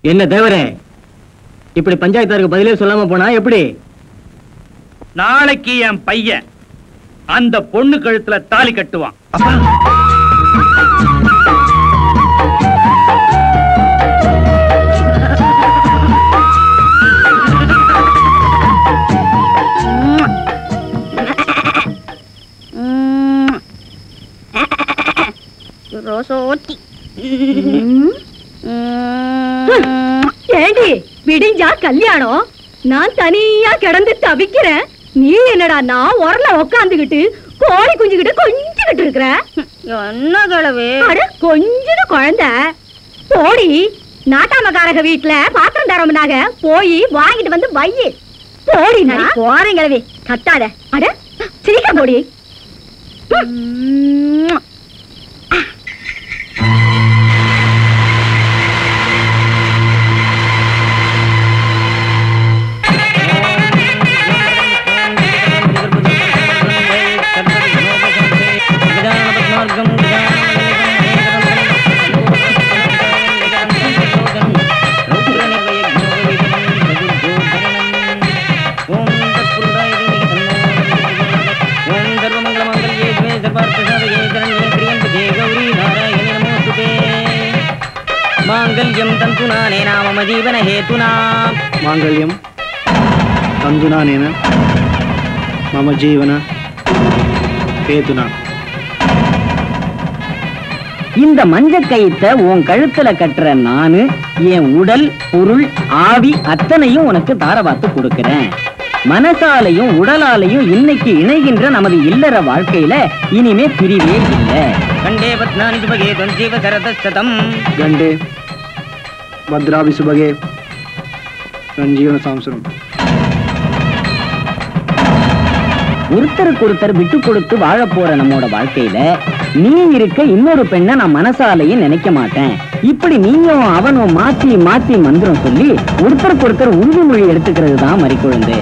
என்ன தேவரே, இப்படி பஞ்சாயத்தாருக்கு பதிலே சொல்லாம போனா எப்படி? நாளைக்கு என் பையன் அந்த பொண்ணு கழுத்துல தாலி கட்டுவான். ஏண்டி விடிஞ்சா கல்யாணம், நான் தனியா கிடந்து தவிக்கிறேன், நீ என்னடா நான் உரல உக்காந்துகிட்டு கோழி குஞ்சுகிட்டு கொஞ்சிக்கிட்டு இருக்கிற. என்ன கிழவி? அட கொஞ்சம் குழந்தை போடி. நாட்டாமக்காரக வீட்டுல பாத்திரம் தரமுனாக போய் வாங்கிட்டு வந்து வையி. போடி. நான் போறேன் கிழவி, கத்தாத. அட சீக்கிரம் போடி. मांगल्यम तंतुनानेन मम जीवन हेतुना मांगल्यम तंतुनानेन मम जीवन हेतुना. இந்த மஞ்ச கயித்தை உன் கழுத்துல கட்டுற நானு என் உடல் பொருள் ஆவி அத்தனையும் உனக்கு தாரவாத்து கொடுக்கிறேன். மனசாலையும் உடலாலையும் இன்னைக்கு இணைகின்ற நமது இல்லற வாழ்க்கையில இனிமே பிரிவே இல்லை. கண்டே பத்னானி சுபகே தொஞ்சீவ சரதம் गंडे भद्राभि सुभगे संजीवन सांसुरम. ஒருத்தருக்கு ஒருத்தர் விட்டு கொடுத்து வாழ போற நம்மோட வாழ்க்கையில நீ இருக்க இன்னொரு பெண்ணை நான் மனசாலையும் நினைக்க மாட்டேன். இப்படி நீயும் அவனும் மாத்தி மாத்தி மந்திரம் சொல்லி ஒருத்தருக்கு ஒருத்தர் உறுதிமொழி எடுத்துக்கிறது தான் மறிக்குழந்து.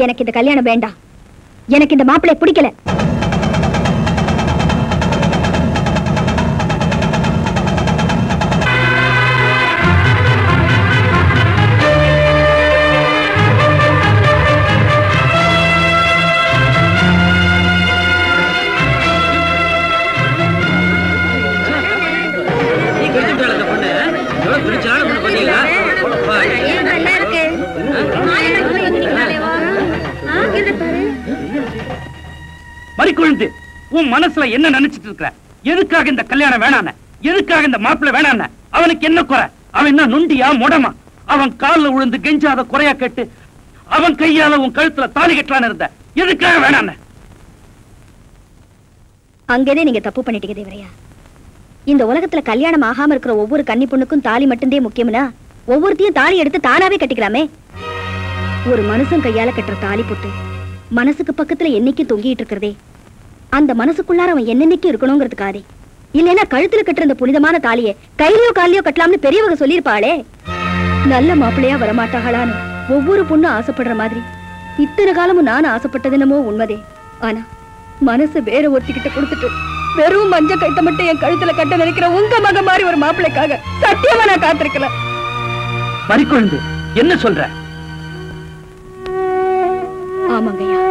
எனக்கு இந்த கல்யாணம் வேண்டாம். எனக்கு இந்த மாப்பிள்ளை பிடிக்கல. மறிக்குழுந்து, உன் மனசுல என்ன நினைச்சிட்டு இருக்கிற? எதுக்காக இந்த கல்யாணம் வேணான? எதுக்காக இந்த மாப்பிள்ளை வேணான? அவனுக்கு என்ன குறை? அவன் என்ன நொண்டியா முடமா? அவன் காலில் விழுந்து கெஞ்சாத குறையா கேட்டு அவன் கையால உன் கழுத்துல தாலி கட்டலான்னு இருந்த. எதுக்காக வேணான? அங்கேதே நீங்க தப்பு பண்ணிட்டீங்க தேவரையா. இந்த உலகத்துல கல்யாணம் ஆகாம இருக்கிற ஒவ்வொரு கன்னி பொண்ணுக்கும் தாலி மட்டும்தே முக்கியம்னா ஒவ்வொருத்தையும் தாலி எடுத்து தானாவே கட்டிக்கலாமே. ஒரு மனுஷன் கையால கட்டுற தாலி போட்டு மனசுக்கு பக்கத்துல என்னைக்கு தொங்கிட்டு இருக்கிறதே, அந்த மனசுக்குள்ளார அவன் என்னென்னைக்கு இருக்கணுங்கிறதுக்காதே. இல்லைன்னா கழுத்துல கட்டுற அந்த புனிதமான தாலியை கையிலயோ காலையோ கட்டலாம்னு பெரியவங்க சொல்லியிருப்பாளே. நல்ல மாப்பிள்ளையா வரமாட்டாங்களான்னு ஒவ்வொரு பொண்ணும் ஆசைப்படுற மாதிரி இத்தனை காலமும் நானும் ஆசைப்பட்டது என்னமோ உண்மைதே. ஆனா மனசு வேற ஒருத்திக்கிட்ட கொடுத்துட்டு வெறும் மஞ்ச கைத்த மட்டும் என் கழுத்துல கட்ட நினைக்கிற உங்க மக மாதிரி ஒரு மாப்பிள்ளைக்காக சத்தியமா நான் காத்திருக்கல. மறிக்குழுந்து, என்ன சொல்ற? ஆமாங்கய்யா,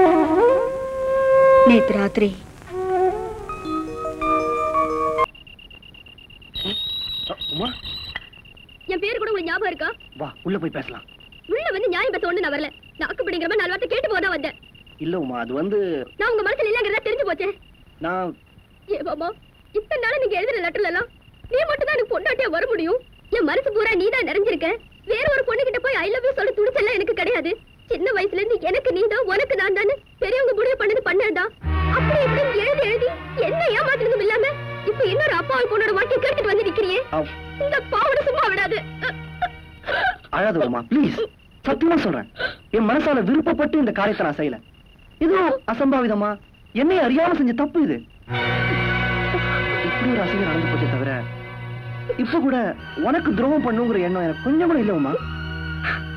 நேத்து ராத்திரி என் பேரு கூட உங்களுக்கு ஞாபகம் இருக்கா? வா உள்ள போய் பேசலாம். உள்ள வந்து நியாயம் பேச ஒண்ணு நான் வரல. நாக்கு பிடிங்கிற மாதிரி 4 வார்த்தை கேட்டு போதான் வந்தேன். இல்ல உமா, அது வந்து நான் உங்க மனசுல இல்லங்கிறதா தெரிஞ்சு போச்சேன். நான் ஏ பாபா, இத்தனை நாள் நீங்க எழுதுற லெட்டர்ல எல்லாம் நீ மட்டும் தான் எனக்கு பொண்டாட்டியா வர முடியும். என் மனசு பூரா நீ தான் நிறைஞ்சிருக்க. வேற ஒரு பொண்ணு கிட்ட போய் ஐ லவ் யூ சொல்ல துணிச்செல்லாம் எனக்கு கிடையாது. சின்ன வயசுல இருந்து எனக்கு நீ தான் உனக்கு நான் தானே பெரியவங்க முடிவு பண்ணது பண்ணதுதான். அப்படி இப்படி எழுதி எழுதி என்ன ஏமாத்துறதும் இல்லாம இப்ப இன்னொரு அப்பாவை பொண்ணோட வாழ்க்கையை கேட்டுட்டு வந்து நிக்கிறியே. இந்த பாவனை சும்மா விடாது. அழாத உமா ப்ளீஸ், சத்தியமா சொல்றேன். என் மனசால விருப்பப்பட்டு இந்த காரியத்தை நான் செய்யல. இது அசம்பாவிதமா என்னை அறியாம செஞ்ச தப்பு. இது இப்படி ஒரு அசையம் நடந்து போச்சே தவிர இப்ப கூட உனக்கு துரோகம் பண்ணுங்கிற எண்ணம் எனக்கு கொஞ்சம் கூட இல்ல உமா.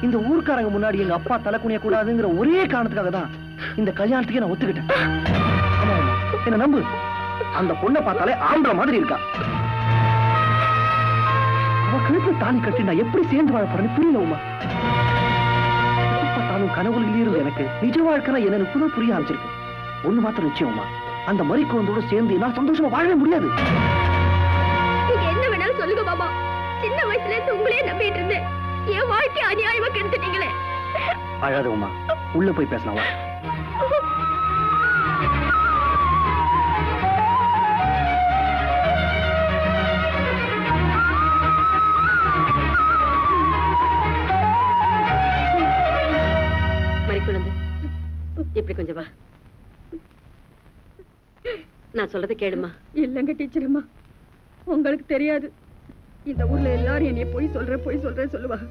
இந்த ஊர்க்காரங்க முன்னாடி எங்க அப்பா தலை குனிய கூடாதுங்கிற ஒரே காரணத்துக்காக தான் இந்த கல்யாணத்துக்கே நான் ஒத்துக்கிட்டேன். ஆமா உமா, என்ன நம்பு. அந்த பொண்ணை பார்த்தாலே ஆம்பளை மாதிரி இருக்கா. அவ கழுத்துல தாலி கட்டி நான் எப்படி சேர்ந்து வாழ போறேன்னு புரியல உமா. பார்த்தாலும் கனவுல இருந்து எனக்கு நிஜ வாழ்க்கை என்னன்னு புரிய ஆரம்பிச்சிருக்கு. ஒண்ணு மாத்திரம் நிச்சயமா, அந்த மறி குழந்தையோட சேர்ந்து நான் சந்தோஷமா வாழவே முடியாது. நீங்க என்ன வேணாலும் சொல்லுங்க மாமா. சின்ன வயசுல இருந்து உங்களையே நம்பிட்டு இருந்தேன். என் வாழ்க்கை அநியாயமா கெடுத்துட்டீங்களே. அழாத உமா, உள்ள போய் பேசலாம் வா. மறிக்குழந்து, இப்படி கொஞ்சம் வா. நான் சொல்றதை கேளுமா. இல்லங்க டீச்சர் அம்மா, உங்களுக்கு தெரியாது, இந்த ஊர்ல எல்லாரும் என்னைய போய் சொல்றேன் சொல்லுவாங்க.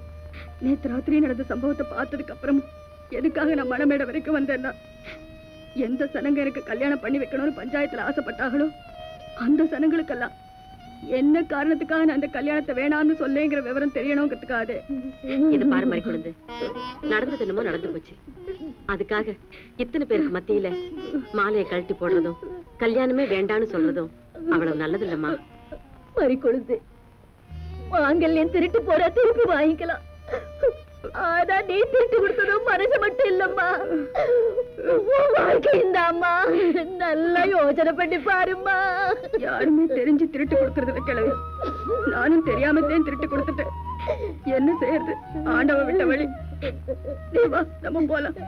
நேத்து ராத்திரி நடந்த சம்பவத்தை பார்த்ததுக்கு அப்புறமும் எதுக்காக நான் மணமேடை வரைக்கும் வந்தேன்னா, எந்த சனங்க எனக்கு கல்யாணம் பண்ணி வைக்கணும்னு பஞ்சாயத்துல ஆசைப்பட்டாங்களோ அந்த சனங்களுக்கெல்லாம் என்ன காரணத்துக்காக நான் அந்த கல்யாணத்தை வேணாம்னு சொல்லேங்கிற விவரம் தெரியணுங்கிறதுக்காக. இது பாரு மறிக்குழந்து, நடந்தது என்னமோ நடந்து போச்சு. அதுக்காக இத்தனை பேருக்கு மத்தியில மாலையை கழட்டி போடுறதும் கல்யாணமே வேண்டான்னு சொல்றதும் அவ்வளவு நல்லது இல்லம்மா. மறிக்குழந்து, மாங்கல்யம் திருட்டு போற திருப்பி வாங்கிக்கலாம். ஆனா நீ திருட்டு கொடுத்ததும் மனசு மட்டும் இல்லம்மா, வாழ்க்கை இந்த அம்மா. நல்லா யோசனை பண்ணி பாருமா. யாருமே தெரிஞ்சு திருட்டு கொடுக்கறதுல கிளவி, நானும் தெரியாமத்தான் திருட்டு கொடுத்துட்டேன். என்ன செய்யறது, ஆண்டவ விட்ட வழி. நீ வா, நம்ம போலாம்.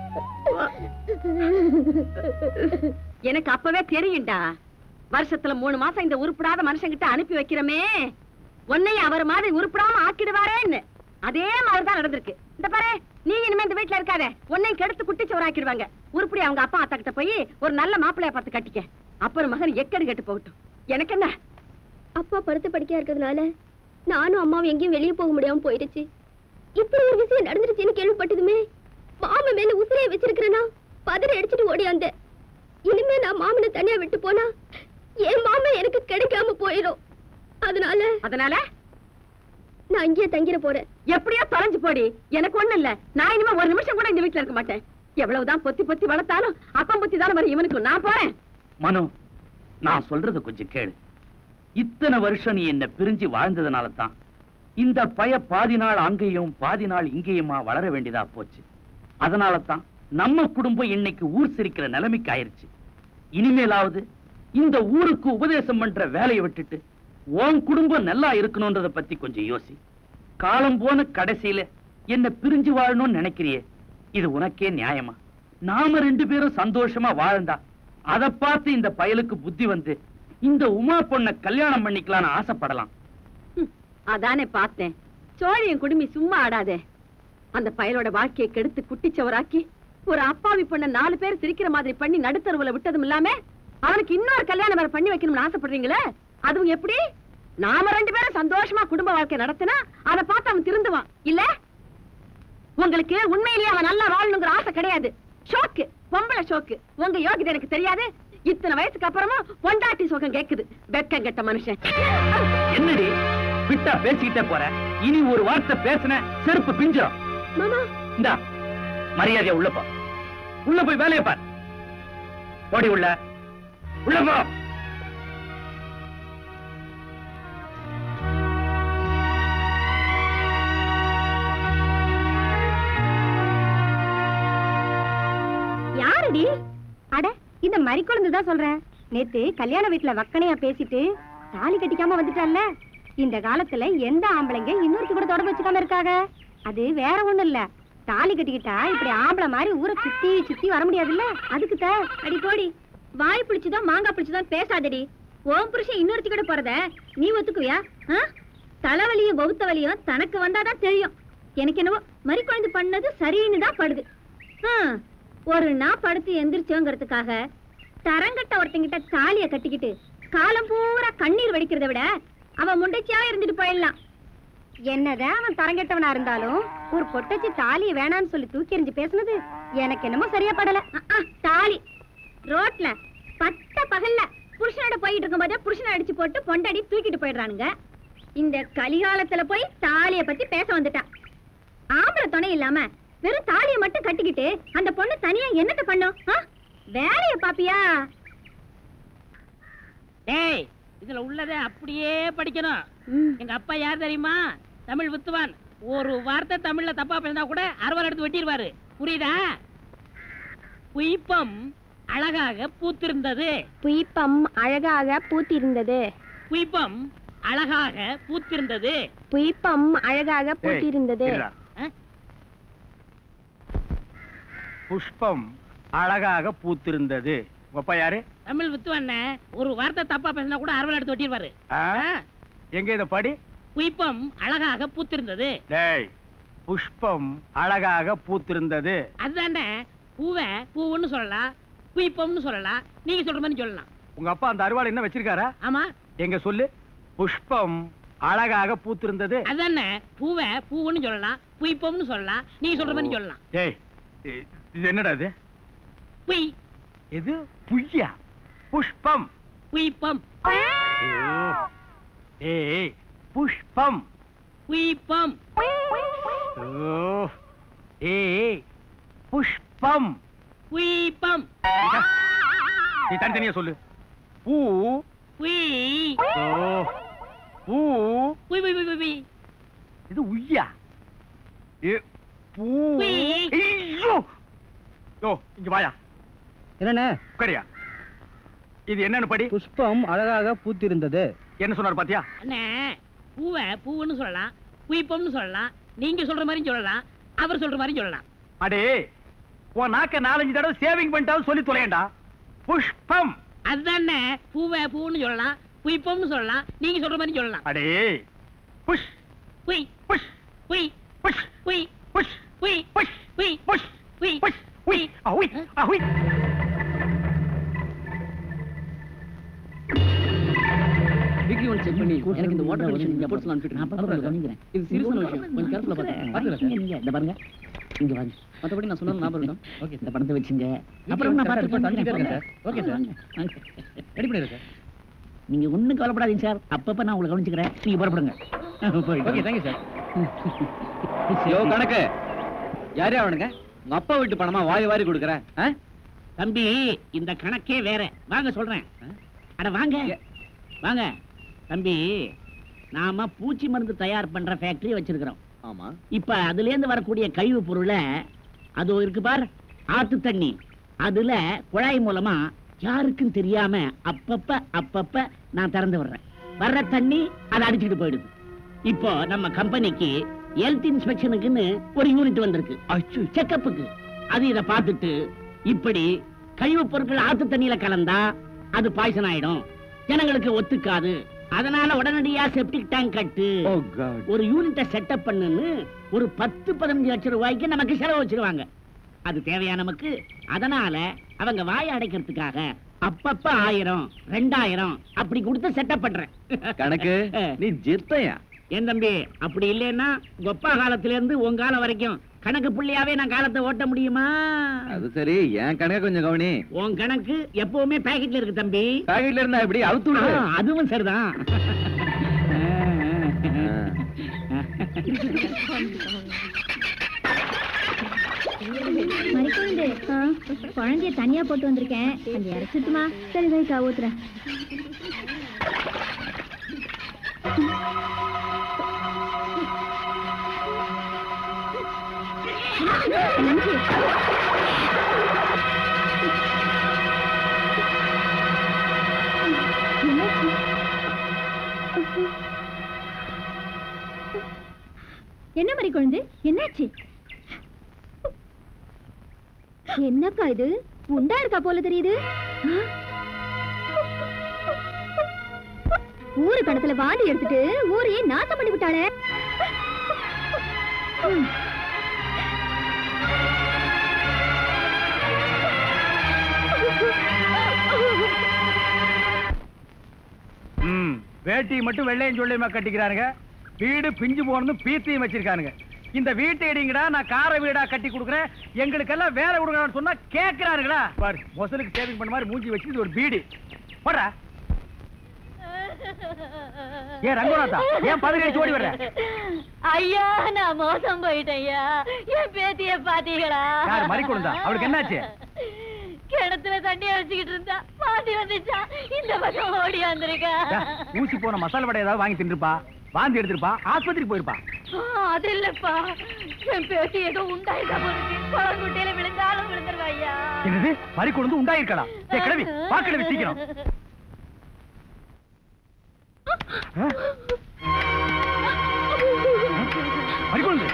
எனக்கு அப்பவே தெரியும்டா, வருஷத்துல 3 மாசம் இந்த உருப்படாத மனுஷங்கிட்ட அனுப்பி வைக்கிறமே, உன்னையும் அவர் மாதிரி உருப்படாம ஆக்கிடுவாரேன்னு. அதே மாதிரிதான் நடந்திருக்கு. இந்த பாரு, நீ இனிமே இந்த வீட்டுல இருக்காத, உன்னையும் கெடுத்து குட்டிச்சவர் ஆக்கிடுவாங்க. உருப்படி அவங்க அப்பா அத்தா கிட்ட போய் ஒரு நல்ல மாப்பிள்ளைய பார்த்து கட்டிக்க. அப்புறம் மகன் எக்கடி கெட்டு போகட்டும். எனக்கு என்ன, அப்பா படுத்து படிக்கையா இருக்கிறதுனால நானும் அம்மாவும் எங்கேயும் வெளியே போக முடியாம போயிடுச்சு. இப்படி ஒரு விஷயம் நடந்துருச்சுன்னு கேள்விப்பட்டதுமே மாமன் மேல உசிரைய வச்சிருக்கிறேன்னா பதறி அடிச்சுட்டு ஓடியாந்த. இனிமே நான் மாமனை தனியா விட்டு போனா என் மாமன் எனக்கு கிடைக்காம போயிடும். அதனால நான் இங்கேயே தங்கிட போறேன். எப்படியோ தொலைஞ்சு போடி, எனக்கு ஒண்ணு இல்ல. நான் இனிமே ஒரு நிமிஷம் கூட இந்த வீட்டுல இருக்க மாட்டேன். எவ்வளவுதான் பொத்தி பொத்தி வளர்த்தாலும் அப்பம் புத்தி தானே வரும் இவனுக்கு. நான் போறேன். மனு, நான் சொல்றது கொஞ்சம் கேளு. இத்தனை வருஷம் நீ என்ன பிரிஞ்சு வாழ்ந்ததுனால தான் இந்த பய பாதி நாள் அங்கேயும் பாதி நாள் இங்கேயுமா வளர வேண்டியதா போச்சு. அதனால தான் நம்ம குடும்பம் இன்னைக்கு ஊர் சிரிக்கிற நிலைமைக்கு ஆயிருச்சு. இனிமேலாவது இந்த ஊருக்கு உபதேசம் பண்ற வேலையை விட்டுட்டு உன் குடும்பம் நல்லா இருக்கணும்ன்றத பத்தி கொஞ்சம் யோசி. காலம் போன கடைசியில என்ன பிரிஞ்சு வாழணும்னு நினைக்கிறியே, இது உனக்கே நியாயமா? நாம 2 பேரும் சந்தோஷமா வாழ்ந்தா அதை பார்த்து இந்த பயலுக்கு புத்தி வந்து இந்த உமா பொண்ண கல்யாணம் பண்ணிக்கலாம்னு ஆசைப்படலாம். அதானே பார்த்தேன். சோழியன் குடுமி சும்மா ஆடாதே. அந்த பயலோட வாழ்க்கையை கெடுத்து குட்டிச்சவராக்கி ஒரு அப்பாவி பொண்ண 4 பேர் சிரிக்கிற மாதிரி பண்ணி நடுத்தருவுல விட்டதும் இல்லாம அவனுக்கு இன்னொரு கல்யாணம் வேற பண்ணி வைக்கணும்னு ஆசைப்படுறீங்களே, அதுவும் எப்படி? நாம 2 பேரும் சந்தோஷமா குடும்ப வாழ்க்கை நடத்தினா அதை பார்த்து அவன் திருந்துவான் இல்ல? உங்களுக்கு உண்மையிலேயே அவன் நல்லா வாழணுங்கிற ஆசை கிடையாது. ஷோக்கு, பொம்பளை ஷோக்கு. உங்க யோகிதை எனக்கு தெரியாது. இத்தனை வயசுக்கு அப்புறமா பொண்டாட்டி சோகம் கேக்குது. வெக்கம் கெட்ட மனுஷன். என்னடி விட்டா பேசிக்கிட்டே போற? இனி ஒரு வார்த்தை பேசின செருப்பு பிஞ்சிரும். மாமா, இந்தா மரியாதையா உள்ள போ. உள்ள போய் வேலையை பார். ஓடி உள்ள போ. யாருடி? அட, இந்த மறிக்குழந்து தான் சொல்றேன். நேத்து கல்யாண வீட்டுல வக்கனையா பேசிட்டு தாலி கட்டிக்காம வந்துட்டால. இந்த காலத்துல எந்த ஆம்பளைங்க இன்னொருத்தி கூட தொடர்பு வச்சுக்காம இருக்காங்க? அது வேற ஒண்ணும் இல்ல, தாலி கட்டிக்கிட்டா இப்படி ஆம்பளை மாதிரி ஊரை சுத்தி சுத்தி வர முடியாதுல்ல, அதுக்குத்த. அடி போடி, வாய் பிடிச்சுதான் மாங்காய் பிடிச்சுதான் பேசாதடி. ஓம் புருஷன் இன்னொருத்தி கூட போறத நீ ஒத்துக்குவியா? தலைவலியும் பௌத்த வலியும் தனக்கு வந்தாதான் தெரியும். எனக்கு என்னவோ மறிக்குழந்து பண்ணது சரின்னு தான் படுது. ஒரு நாள் படுத்து எந்திரிச்சோங்கிறதுக்காக தரங்கட்ட ஒருத்தங்கிட்ட தாலிய கட்டிக்கிட்டு காலம் பூரா கண்ணீர் வடிக்கிறத விட அவன் முண்டைச்சியா இருந்துட்டு போயிடலாம். என்னதான் அவன் தரங்கெட்டவனா இருந்தாலும் ஒரு பொட்டச்சி தாலிய வேணான்னு சொல்லி தூக்கி எறிஞ்சு பேசுனது எனக்கு என்னமோ சரியா படல. தாலி ரோட்ல பட்ட பகல்ல புருஷனோட போயிட்டு இருக்கும் போதே புருஷனை அடிச்சு போட்டு பொண்டாடி தூக்கிட்டு போயிடுறானுங்க. இந்த கலிகாலத்துல போய் தாலிய பத்தி பேச வந்துட்டான். ஆம்பளை துணை இல்லாம வெறும் தாலியை மட்டும் கட்டிக்கிட்டு அந்த பொண்ணு தனியா என்னத்த பண்ணும்? வேலைய பாப்பியா? டேய், இதுல உள்ளதை அப்படியே படிக்கணும். எங்க அப்பா யார் தெரியுமா? தமிழ் வித்துவான். ஒரு வார்த்தை தமிழ்ல தப்பா பேசினா கூட அறுவாள் எடுத்து வெட்டிடுவாரு. புரியுதா? புய்பம் அழகாக பூத்திருந்தது. புய்பம் அழகாக பூத்திருந்தது. புய்பம் அழகாக பூத்திருந்தது. புய்பம் அழகாக பூத்திருந்தது. புஷ்பம் அழகாக பூத்திருந்தது. அப்பா யாரு? தமிழ் வித்துவண்ண. ஒரு வார்த்தை தப்பா பேசினா கூட அரவல் எடுத்து ஒட்டிடுவாரு. எங்க இத படி. புஷ்பம் அழகாக பூத்திருந்தது. டேய், புஷ்பம் அழகாக பூத்திருந்தது. அதுதானே. பூவை பூவுன்னு சொல்லலாம், புஷ்பம்னு சொல்லலாம். நீங்க சொல்ற மாதிரி சொல்லலாம். உங்க அப்பா அந்த அருவாள் என்ன வச்சிருக்காரா? ஆமா. எங்க சொல்லு. புஷ்பம் அழகாக பூத்திருந்தது. அதுதானே. பூவை பூவுன்னு சொல்லலாம், புஷ்பம்னு சொல்லலாம். நீங்க சொல்ற மாதிரி சொல்லலாம். டேய், இது என்னடா இது? புய். இது புய்யா? புஷ்பம். புஷ்பம். ஏய், புஷ்பம். புஷ்பம். ஏய், புஷ்பம். புஷ்பம். நீ தனித்தனியா சொல்லு. பூ. புய். பூ. புய் புய் புய் புய். இது உய்யா? பூ. ஐயோ, இங்க வாயா. என்னண்ணே? உட்காரியா. இது என்னன்னு படி. புஷ்பம் அழகாக பூத்திருந்தது. என்ன சொன்னார் பாத்தியா? அண்ணே, பூவை பூவுன்னு சொல்லலாம், புஷ்பம்னு சொல்லலாம். நீங்க சொல்ற மாதிரி சொல்லலாம், அவர் சொல்ற மாதிரி சொல்லலாம். அடே, உன் நாக்க 4-5 தடவை சேவிங் பண்ணிட்டாலும் சொல்லி தொலையண்டா. புஷ்பம். அதுதானே. பூவை பூன்னு சொல்லலாம், புஷ்பம்னு சொல்லலாம். நீங்க சொல்ற மாதிரி சொல்லலாம். அடே, புஷ். புய். புஷ். புய். புஷ். புய். புஷ். புய். புஷ். புய். புஷ். புய். புஷ். உய். அஹுய். அஹுய். வீக்லி ஒன் செக் பண்ணி எனக்கு இந்த வாட்டர் கண்டிஷன் ரிப்போர்ட்ஸ் அனுப்பிட்டு நான் இது சீரியஸான விஷயம். கொஞ்சம் கேர்ஃபுல்லா பாருங்க. நீங்க இந்த பாருங்க. இங்க வாங்க. மத்தபடி நான் சொன்னது ஞாபகம் இருக்கா? ஓகே. இந்த பணத்தை வெச்சுங்க. அப்புறம் நான் பார்த்து பண்ணிக்கிறேன் சார். Okay sir. ரெடி பண்ணிடுங்க சார். நீங்க ஒண்ணும் கவலைப்படாதீங்க சார். அப்பப்ப நான் உங்களை கவனிச்சுக்கிறேன். நீங்க புறப்படுங்க. Okay, thank you sir. யோ கணக்கு. யாரே அவனுங்க? உங்க அப்பா வீட்டு பணமா வாரி வாரி கொடுக்குற? தம்பி, இந்த கணக்கே வேற. வாங்க சொல்றேன். அட வாங்க வாங்க தம்பி. நாம பூச்சி மருந்து தயார் பண்ற ஃபேக்டரி வச்சிருக்கிறோம். ஆமா. இப்ப அதுல இருந்து வரக்கூடிய கழிவு பொருளை, அது இருக்கு பார், ஆத்து தண்ணி, அதுல குழாய் மூலமா யாருக்கும் தெரியாம அப்பப்ப நான் திறந்து விடுறேன். வர்ற தண்ணி அதை அடிச்சுட்டு போயிடுது. இப்போ நம்ம கம்பெனிக்கு ஹெல்த் இன்ஸ்பெக்ஷனுக்குன்னு ஒரு யூனிட் வந்திருக்கு, செக்கப்புக்கு. அது இதை பார்த்துட்டு, இப்படி கழிவு பொருட்கள் ஆத்து தண்ணியில கலந்தா அது பாய்சன் ஆயிடும், ஜனங்களுக்கு ஒத்துக்காது, அதனால உடனடியா செப்டிக் டேங்க் கட்டு, ஒரு யூனிட்டை செட்டப் பண்ணுன்னு ஒரு 10-15 லட்சம் ரூபாய்க்கு நமக்கு செலவு வச்சிருவாங்க. அது தேவையா நமக்கு? அதனால அவங்க வாயை அடைக்கிறதுக்காக அப்பப்ப 1000-2000 அப்படி கொடுத்து செட்டப் பண்றேன். கணக்கு நீ ஜிர்த்தையா? என் தம்பி, அப்படி இல்லைன்னா கொப்பா காலத்துல இருந்து உன் காலம் வரைக்கும் கணக்கு புள்ளியாவே நான் காலத்தை ஓட்ட முடியுமா? அது சரி, என் கணக்கு கொஞ்சம் கவனி. உன் கணக்கு எப்பவுமே பாக்கெட்ல இருக்கு தம்பி. பாக்கெட்ல இருந்தா எப்படி அவுத்து விடு? அதுவும் சரிதான். மறிக்குழந்து, குழந்தைய தனியா போட்டு வந்திருக்கேன். அந்த இறச்சிட்டுமா? சரி வைக்கா, ஊத்துறேன். என்ன மாதிரி குழந்தை, என்னாச்சு? என்னக்கா இது? உண்டா இருக்கா போல தெரியுது. ஊரு கணத்துல வாந்தி எடுத்துட்டு ஊரையே நாசம் பண்ணி விட்டாளே. வேட்டி மட்டும் வெள்ளையும் சொல்லியமா கட்டிக்கிறானுங்க. வீடு பிஞ்சு போனதும் பீத்தையும் வச்சிருக்கானுங்க. இந்த வீட்டை இடிங்கடா, நான் கார வீடா கட்டி கொடுக்குறேன், எங்களுக்கெல்லாம் வேலை கொடுக்கறான்னு சொன்னா கேட்கிறானுங்களா? பாரு, மொசலுக்கு சேவிங் பண்ண மாதிரி மூஞ்சி வச்சு இது ஒரு பீடி போடுற. ஏன் ரங்கநாதா, ஏன் பதவி ஓடி வர்ற? ஐயா, நான் மோசம் போயிட்டேன் ஐயா. என் பேத்திய பாத்தீங்களா? யார் மறிக்கொழுந்தா? அவளுக்கு என்னாச்சு? கிணத்துல தண்ணி அடிச்சுக்கிட்டு இருந்தா பாட்டி வந்துச்சா, இந்த பக்கம் ஓடி வந்திருக்கா. ஊசி போன மசாலா வடை ஏதாவது வாங்கி தின்றுப்பா, வாந்தி எடுத்திருப்பா, ஆஸ்பத்திரிக்கு போயிருப்பா. அது இல்லப்பா, என் பேத்தி ஏதோ உண்டாயிட்டா போயிருக்கு. குட்டையில விழுந்தாலும் விழுந்துருவா ஐயா. என்னது மறிக்கொழுந்து உண்டாயிருக்கலாம்? கிளவி பாக்கிழவி சீக்கிரம். மறிக்கொழுந்து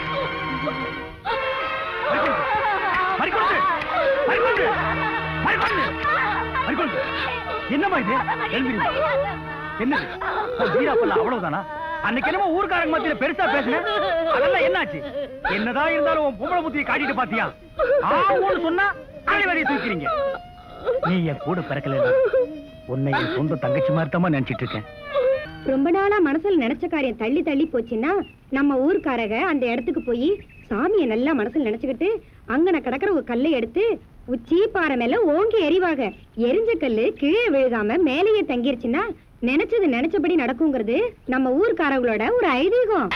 என்னமா இது? என்னது அவ்வளவுதானா? அன்னைக்கு என்னமோ ஊர்க்காரங்க மத்தியில பெருசா பேசுனேன், அதெல்லாம் என்னாச்சு? என்னதான் இருந்தாலும் உன் பொம்பளை புத்தியை காட்டிட்டு பாத்தியா? சொன்னா அனைவரையும் தூக்கிறீங்க. நீ என் கூட பிறக்கல, உன்னை என் சொந்த தங்கச்சி மாதிரி தான் நினைச்சிட்டு இருக்கேன். ரொம்ப நாளா மனசுல நினைச்ச காரியம் தள்ளி தள்ளி போச்சுன்னா நம்ம ஊர்க்காரங்க அந்த இடத்துக்கு போய் சாமியை நல்லா மனசுல நினைச்சுக்கிட்டு அங்கன கிடக்கிற ஒரு கல்லை எடுத்து உச்சி பாறை மேல ஓங்கி எறிவாங்க. எரிஞ்ச கல்லு கீழே விழுகாம மேலேயே தங்கிருச்சுன்னா நினைச்சது நினைச்சபடி நடக்குங்கிறது நம்ம ஊர்க்காரங்களோட ஒரு ஐதீகம்.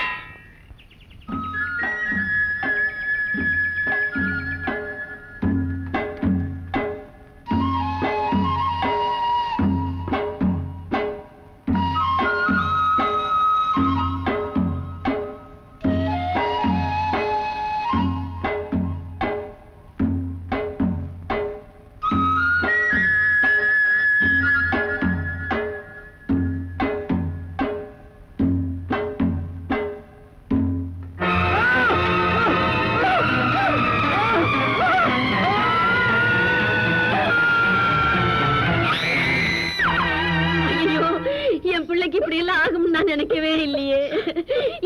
நினைக்கவே இல்லையே.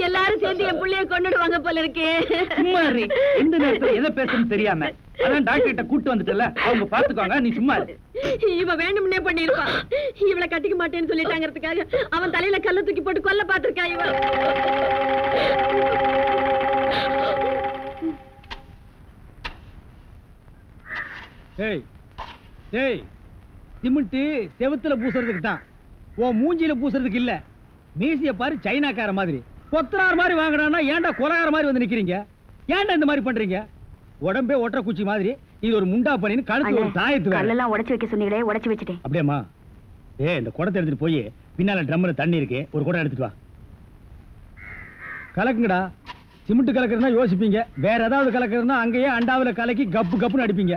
எல்லாரும் சேர்ந்து என் பிள்ளைய கொண்டுடுவாங்க போல இருக்கே. சும்மா எந்த நேரத்துல எதை பேசணும் தெரியாம அதான் டாக்டர் கிட்ட கூட்டு வந்துட்டல, அவங்க பாத்துக்கோங்க, நீ சும்மா. இவன் வேண்டும்னே பண்ணிருப்பான். இவளை கட்டிக்க மாட்டேன்னு சொல்லிட்டாங்கிறதுக்காக அவன் தலையில கல்ல தூக்கி போட்டு கொல்ல பாத்திருக்கான் இவன். சிமெண்ட் செவுத்துல பூசுறதுக்கு தான், உன் மூஞ்சில பூசுறதுக்கு இல்ல. மீசிய பாரு சைனாக்கார மாதிரி, கொத்தனார் மாதிரி வாங்கினா ஏன்டா கொலகார மாதிரி வந்து நிக்கிறீங்க? ஏன்டா இந்த மாதிரி பண்றீங்க? உடம்பே ஒற்ற குச்சி மாதிரி, இது ஒரு முண்டா பண்ணின்னு கழுத்து ஒரு தாயத்து கல்லெல்லாம் உடைச்சு வைக்க சொன்னீங்களே, உடைச்சு வச்சுட்டேன். அப்படியேம்மா? இந்த குடத்தை எடுத்துட்டு போய் பின்னால ட்ரம்ல தண்ணி இருக்கு, ஒரு குடம் எடுத்துட்டு வா. கலக்குங்கடா. சிமெண்ட் கலக்குறதுனா யோசிப்பீங்க, வேற ஏதாவது கலக்குறதுனா அங்கேயே அண்டாவில கலக்கி கப்பு கப்புன்னு அடிப்பீங்க.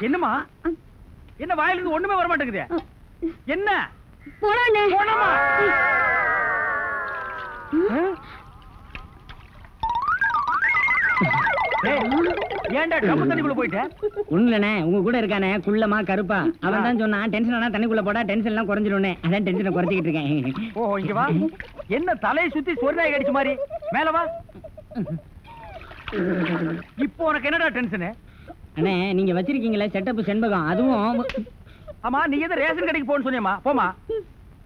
என்னமா என்ன வாயிலிருந்து ஒண்ணுமே வர மாட்டேங்குது? என்ன ஏன்டா டப்பு தண்ணிக்குள்ள போயிட்ட? ஒண்ணுலண்ணே, உங்க கூட இருக்கானே குள்ளமா கருப்பா, அவன் தான் சொன்னான் டென்ஷன் ஆனா தண்ணிக்குள்ள போடா டென்ஷன் எல்லாம் குறைஞ்சிடும்னே. அதான் டென்ஷனை குறைச்சிக்கிட்டு இருக்கேன். ஓ இங்க வா. என்ன தலையை சுத்தி சொர்ணாய் கடிச்ச மாதிரி? மேல வா. இப்போ உனக்கு என்னடா டென்ஷனு? அண்ணே நீங்க வச்சிருக்கீங்களே செட்டப் செண்பகம், அதுவும். ஆமா நீ எதை ரேஷன் கடைக்கு போன்னு சொன்னியம்மா? போமா.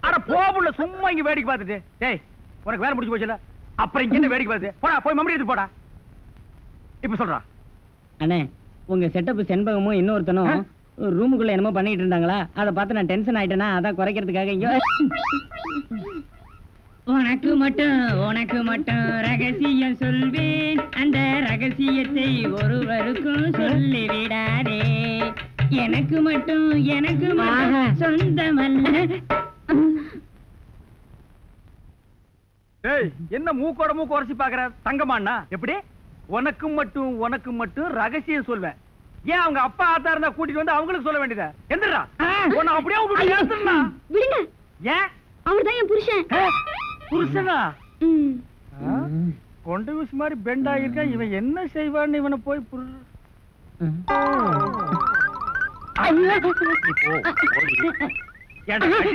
அட போபுள்ள சும்மா இங்க வேடிக்கை பார்த்துட்டு. டேய் உனக்கு வேலை முடிஞ்சு போச்சுல, அப்புறம் இங்க என்ன வேடிக்கை பார்த்து? போடா போய் மம்மடி எடுத்து போடா. இப்ப சொல்றா. அண்ணே உங்க செட்டப் செண்பகமும் இன்னொருத்தனும் ரூமுக்குள்ள என்னமோ பண்ணிட்டு இருந்தாங்களா, அதை பார்த்து நான் டென்ஷன் ஆயிட்டேனா, அதான் குறைக்கிறதுக்காக இங்க. உனக்கு மட்டும் ரகசியம் சொல்வேன், அந்த ரகசியத்தை ஒருவருக்கும் சொல்லி விடாதே. எனக்கு மட்டும் சொந்தமல்ல. என்ன மூக்கோட மூக்கு உரைச்சி பாக்குற தங்கமாண்ணா? எப்படி உனக்கு மட்டும் ரகசியம் சொல்வேன்? ஏன் அவங்க அப்பா ஆத்தா இருந்தா கூட்டிட்டு வந்து அவங்களுக்கு சொல்ல வேண்டியதா? எந்திரா உன்னை அப்படியே விடுங்க. ஏன் அவர்தான் என் புருஷன். புருஷனா? கொண்ட விஷ் மாதிரி பெண்டா இருக்க, இவன் என்ன செய்வான்னு இவனை போய்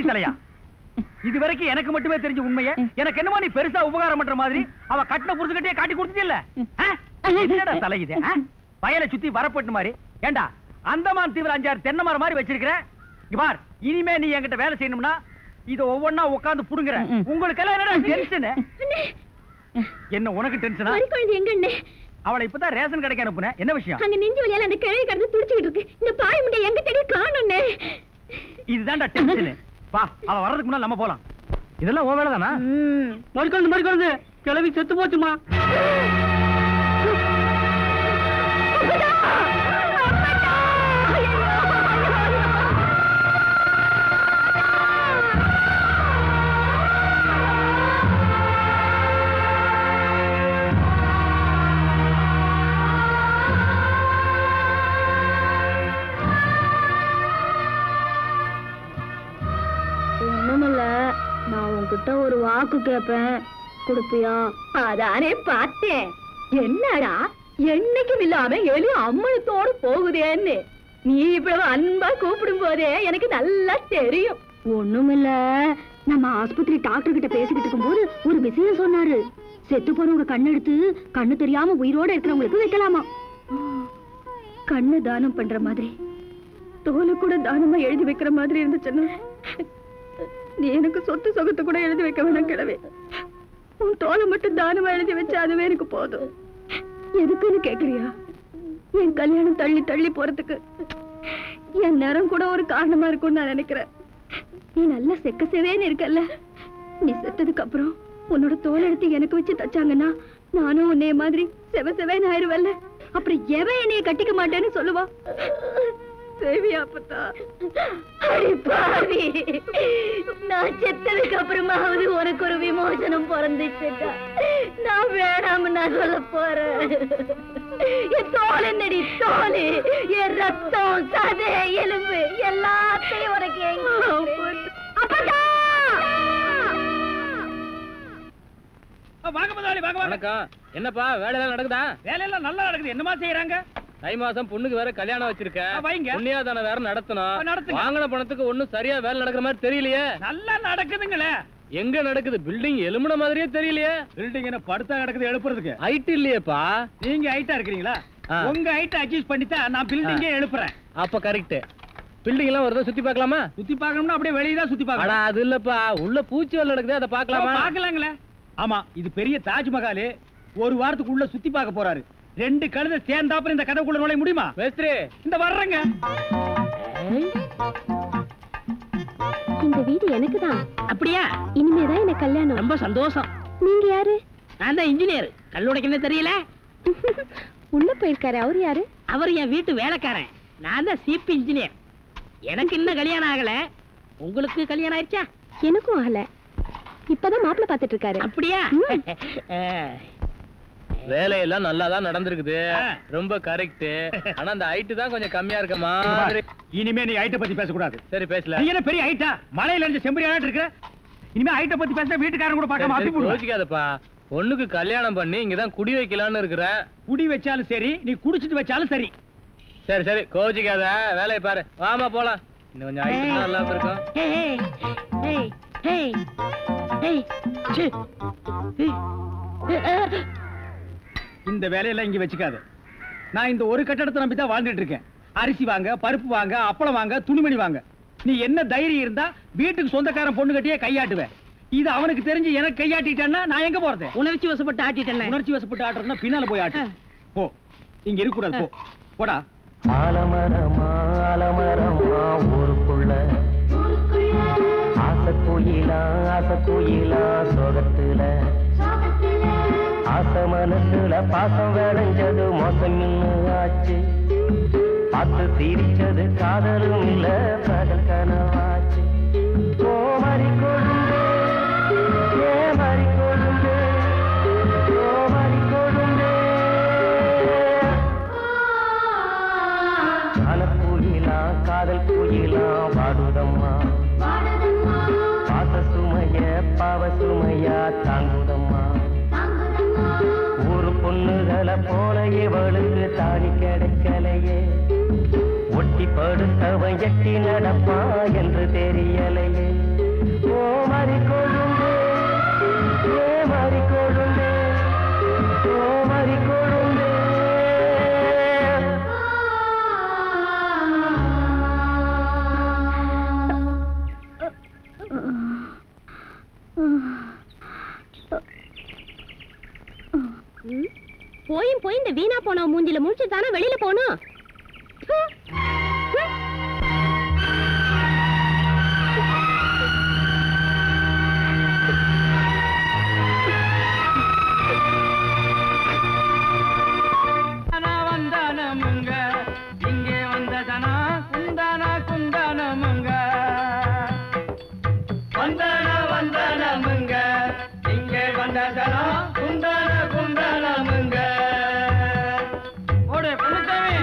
தலையா? இது வரைக்கும் எனக்கு மட்டுமே தெரிஞ்ச உண்மையை எனக்கு என்னமோ நீ பெருசா உபகாரம் பண்ற மாதிரி அவ கட்டின புருஷகிட்டே காட்டி கொடுத்துட்டு இல்ல தலை இது வயலை சுத்தி வரப்பட்டு மாதிரி. ஏண்டா அந்தமான் தீவிர 5-6 தென்னை மரம் மாதிரி வச்சிருக்கிற பார். இனிமே நீ என்கிட்ட வேலை செய்யணும்னா இத ஒவ்வொன்னா உட்கார்ந்து புடுங்குற. உங்களுக்கு எல்லாம் என்னடா டென்ஷன்? என்ன உனக்கு டென்ஷனா? எங்க அவளை இப்பதான் ரேஷன் கடைக்கு அனுப்புன, என்ன விஷயம்? அங்க நெஞ்சு வலியால அந்த கிழவி கடந்து துடிச்சிட்டு இருக்கு. இந்த பாய் முண்டை எங்க தேடி காணோம்னே. இதுதான்டா டென்ஷன். வா அவ வர்றதுக்கு முன்னால நம்ம போலாம். இதெல்லாம் ஓ வேலை தானா? மறுக்கொழுந்து கிழவி செத்து போச்சுமா. உனக்கு கேப்பேன், கொடுப்பியா? அதானே பார்த்தேன். என்னடா என்னைக்கும் இல்லாம எலி அம்மனத்தோடு போகுதேன்னு நீ இவ்வளவு அன்பா கூப்பிடும் போதே எனக்கு நல்லா தெரியும். ஒண்ணுமில்ல, நம்ம ஆஸ்பத்திரி டாக்டர் கிட்ட பேசிக்கிட்டு இருக்கும் போது ஒரு விஷயம் சொன்னாரு. செத்து போறவங்க கண்ணெடுத்து கண்ணு தெரியாம உயிரோட இருக்கிறவங்களுக்கு வைக்கலாமா. கண்ணு தானம் பண்ற மாதிரி தோலை கூட தானமா எழுதி வைக்கிற மாதிரி இருந்துச்சுன்னா நீ எனக்கு சொத்து சொகத்தை கூட எழுதி வைக்க வேணாம் கிழவே. உன் தோலை மட்டும் தானமா எழுதி வச்சா அதுவே எனக்கு போதும். எதுக்குன்னு கேக்குறியா? என் கல்யாணம் தள்ளி தள்ளி போறதுக்கு என் நேரம் கூட ஒரு காரணமா இருக்கும்னு நான் நினைக்கிறேன். நீ நல்லா செக்க சேவேன்னு இருக்கல்ல, நீ செத்ததுக்கு அப்புறம் உன்னோட தோலை எடுத்து எனக்கு வச்சு தச்சாங்கன்னா நானும் உன்னைய மாதிரி செவ செவேன்னு ஆயிருவல்ல. அப்புறம் எவன் என்னைய கட்டிக்க மாட்டேன்னு சொல்லுவா. சேவியா அப்பத்தா? அடி பாவி, நான் செத்ததுக்கு அப்புறமாவது உனக்கு ஒரு விமோசனம் பிறந்துச்சுட்டா நான் வேணாம நான் சொல்ல போறேன். என் தோல் என்னடி தோல், என் ரத்தம் சதை எலும்பு எல்லாத்தையும் உனக்கு அப்பதா. வாங்க முதலாளி, வாங்க வாங்க. வணக்கம். என்னப்பா வேலையெல்லாம் நடக்குதா? வேலையெல்லாம் நல்லா நடக்குது. என்னமா செய்யறாங்க? தை மாசம் பொண்ணுக்கு வேற கல்யாணம் வச்சிருக்கேன். வைங்க. புண்ணியாதான வேற நடத்தணும். நடத்துங்க. வாங்கின பணத்துக்கு ஒண்ணும் சரியா வேலை நடக்கிற மாதிரி தெரியலையே. நல்லா நடக்குதுங்களே. எங்க நடக்குது? பில்டிங் எலும்புன மாதிரியே தெரியலையே. பில்டிங் என்ன படுத்தா நடக்குது எழுப்புறதுக்கு? ஹைட் இல்லையேப்பா. நீங்க ஹைட்டா இருக்கிறீங்களா? உங்க ஹைட் அட்ஜஸ்ட் பண்ணிட்டா நான் பில்டிங்கே எழுப்புறேன். அப்ப கரெக்ட். பில்டிங் எல்லாம் ஒரு சுத்தி பார்க்கலாமா? சுத்தி பார்க்கணும்னா அப்படியே வெளியே தான் சுத்தி பார்க்கணும். அது இல்லப்பா, உள்ள பூச்சி வேலை நடக்குது, அதை பார்க்கலாமா? பார்க்கலாங்களே. ஆமா, இது பெரிய தாஜ்மஹால். ஒரு வாரத்துக்கு உள்ள சுத்தி பார்க்க போறாரு. 2 கழுதை சேர்ந்தாப்புறம் இந்த கதவுக்குள்ள நுழைய முடியுமா? மேஸ்திரி இந்த வர்றங்க. இந்த வீடு எனக்கு தான். அப்படியா? இனிமேதான் எனக்கு கல்யாணம். ரொம்ப சந்தோஷம். நீங்க யாரு? நான் தான் இன்ஜினியர். கல்லுடைக்கணும் தெரியல. உள்ள போயிருக்காரு. அவர் யாரு? அவர் என் வீட்டு வேலைக்காரன். நான் தான் சீப் இன்ஜினியர். எனக்கு இன்னும் கல்யாணம் ஆகல. உங்களுக்கு கல்யாணம் ஆயிடுச்சா? எனக்கும் ஆகல. இப்பதான் மாப்பிள்ள பாத்துட்டு இருக்காரு. அப்படியா? வேலையெல்லாம் நல்லா தான் நடந்திருக்குது. ரொம்ப கரெக்ட். ஆனா அந்த ஹைட் தான் கொஞ்சம் கம்மியா இருக்கமா. இனிமே நீ ஹைட்ட பத்தி பேசக்கூடாது. சரி பேசல. நீ என்ன பெரிய ஹைட்டா? மலையில இருந்து செம்பரி ஆயிட்டு இருக்க. இனிமே ஹைட்ட பத்தி பேசினா வீட்டுக்காரன் கூட பார்க்காம அப்படி போடுவாங்க. யோசிக்காதப்பா. பொண்ணுக்கு கல்யாணம் பண்ணி இங்கதான் குடி வைக்கலாம்னு இருக்கிறேன். குடி வச்சாலும் சரி, நீ குடிச்சிட்டு வச்சாலும் சரி. சரி சரி கோச்சிக்காத, வேலையை பாரு. வாமா போலாம். இன்னும் கொஞ்சம் ஹைட் நல்லா இருக்கும். இந்த வேலையெல்லாம் இங்க வச்சுக்காது. நான் இந்த ஒரு கட்டடத்தை நம்பி தான் வாழ்ந்துட்டு இருக்கேன். அரிசி வாங்க, பருப்பு வாங்க, அப்பளம் வாங்க, துணிமணி வாங்க. நீ என்ன தைரியம் இருந்தா வீட்டுக்கு சொந்தக்காரன் பொண்ணு கட்டியே கையாட்டுவேன். இது அவனுக்கு தெரிஞ்சு எனக்கு கையாட்டிட்டேன்னா நான் எங்க போறது? உணர்ச்சி வசப்பட்டு ஆட்டிட்டேன். உணர்ச்சி வசப்பட்டு ஆட்டுறதுன்னா பின்னால போய் ஆட்டு. போ, இங்க இருக்க கூடாது. போ, போடா. ஆலமரமா ஆலமரமா ஊருக்குள்ள ஆசை கோயிலா சோகத்துல ஆசை மனசுல பாசம் விளைஞ்சது மோசம் ஆச்சு. பார்த்து சிரிச்சது காதலும் இல்ல பகல் கனவாச்சு. ஓ மறி கொழுந்து, ஏ மறி கொழுந்து, ஓ மறி கொழுந்து. காலப்பூயிலா காதல் பூயிலா வாடுதம்மா. பாச சுமைய பாவ சுமையா தாங்குதம்மா. ஊரு பொண்ணுகளை போல இவளுக்கு தாடி கிடைக்கலையே. ஒட்டி படுத்தவன் எட்டி நடப்பா என்று தெரியலையே. ஓ மறி கொழுந்து, ஏ மறி கொழுந்து, ஓ மறி கொழுந்து. போயும் போய் இந்த வீணா போன மூஞ்சில முடிச்சு தானே வெளியில போகணும். வந்தானமுங்க இங்கே வந்ததனா குந்தானா குந்தானமுங்க. வந்தானமுங்க இங்கே வந்ததனா குந்தான குந்தானமுங்க. ஓடு பொண்ணுசாமி.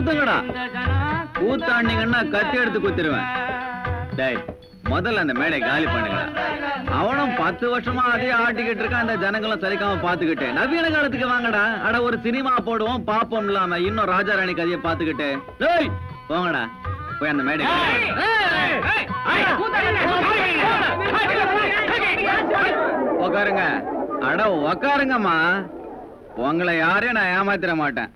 நிறுத்துங்கடா. கூத்தாண்டிங்கன்னா கத்தி எடுத்து குத்திருவேன். டேய், முதல்ல அந்த மேடை காலி பண்ணுங்கடா. அவனும் 10 வருஷமா அதே ஆட்டிக்கிட்டு இருக்கான். அந்த ஜனங்களும் சரிக்காம பாத்துக்கிட்டு நவீன காலத்துக்கு வாங்கடா. அட ஒரு சினிமா போடுவோம் பாப்போம் இல்லாம இன்னும் ராஜா ராணி கதையை பாத்துக்கிட்டு. டேய் போங்கடா, போய் அந்த மேடை உக்காருங்க. அட உக்காருங்கம்மா. உங்களை யாரையும் நான் ஏமாத்திர மாட்டேன்.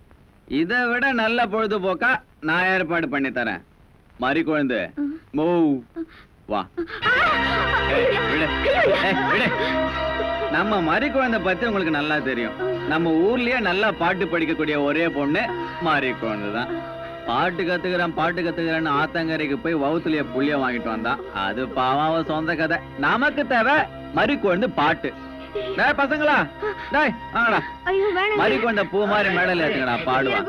இதை விட நல்ல பொழுதுபோக்கா நான் ஏற்பாடு பண்ணி தரேன். மறி குழந்தை மோ வா. நம்ம மறி குழந்தை பத்தி உங்களுக்கு நல்லா தெரியும். நம்ம ஊர்லயே நல்லா பாட்டு படிக்கக்கூடிய ஒரே பொண்ணு மறி குழந்தை தான். பாட்டு கத்துக்கிறேன்னு ஆத்தங்கரைக்கு போய் வவுத்துலயே புள்ளிய வாங்கிட்டு வந்தான். அது பாவாவ சொந்த கதை. நமக்கு தேவை மறி குழந்தை பாட்டு. டேய் பசங்களா, டேய் வாங்கடா. மறி குழந்தை பூ மாதிரி மேடல் ஏத்துங்கடா, பாடுவா.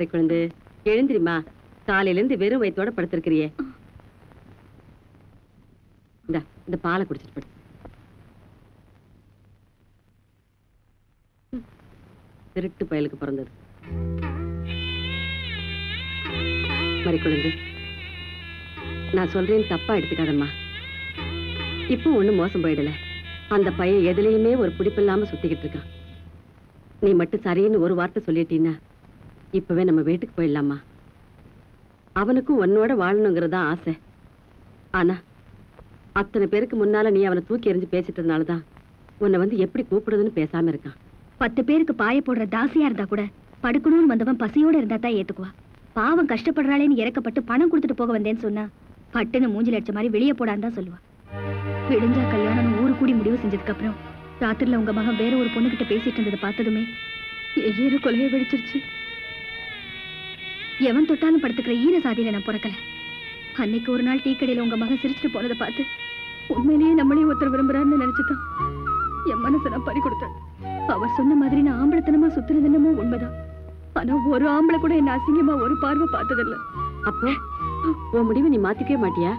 மறிக்குழந்து எழுந்திரிமா, காலையில இருந்து வெறும் வயிற்றோட படுத்திருக்கிறியே. இந்த பாலை குடிச்சிட்டு படு. திருட்டு பயலுக்கு பிறந்தது. மறிக்குழந்து, நான் சொல்றேன் தப்பா எடுத்துக்காதம்மா. இப்போ ஒண்ணும் மோசம் போயிடல. அந்த பையன் எதுலயுமே ஒரு பிடிப்பில்லாம சுத்திக்கிட்டு இருக்கான். நீ மட்டும் சரின்னு ஒரு வார்த்தை சொல்லிட்டீன்னா இப்பவே நம்ம வீட்டுக்கு போயிடலாமா. அவனுக்கும் உன்னோட வாழணுங்கிறதா ஆசை. ஆனா அத்தனை பேருக்கு முன்னால நீ அவனை தூக்கி எறிஞ்சு பேசிட்டதுனாலதான் உன்னை வந்து எப்படி கூப்பிடுறதுன்னு பேசாம இருக்கான். 10 பேருக்கு பாய போடுற தாசியா இருந்தா கூட படுக்கணும்னு வந்தவன் பசியோட இருந்தா தான் ஏத்துக்குவா. பாவம் கஷ்டப்படுறாளேன்னு இறக்கப்பட்டு பணம் கொடுத்துட்டு போக வந்தேன்னு சொன்னா பட்டுன்னு மூஞ்சில அடிச்ச மாதிரி வெளியே போடான்னு தான் சொல்லுவா. விடிஞ்சா கல்யாணம் ஊரு கூடி முடிவு செஞ்சதுக்கு அப்புறம் ராத்திரில உங்க மகன் வேற ஒரு பொண்ணு கிட்ட பேசிட்டு இருந்ததை பார்த்ததுமே ஏறு கொலையை வெடிச்சிருச்சு. எவன் தொட்டாலும் படுத்துக்கிற ஈர சாதியில நான் பிறக்கல. அன்னைக்கு ஒரு நாள் டீ கடையில உங்க மகன் சிரிச்சுட்டு போனதை பார்த்து உண்மையிலேயே நம்மளையும் ஒருத்தர் விரும்புறான்னு நினைச்சுதான் என் மனசை நான் பறி கொடுத்தேன். அவர் சொன்ன மாதிரி நான் ஆம்பளத்தனமா சுத்துறது என்னமோ உண்மைதான். ஆனா ஒரு ஆம்பளை கூட என்ன அசிங்கமா ஒரு பார்வை பார்த்ததில்ல. அப்போ உன் முடிவை நீ மாத்திக்கவே மாட்டியா?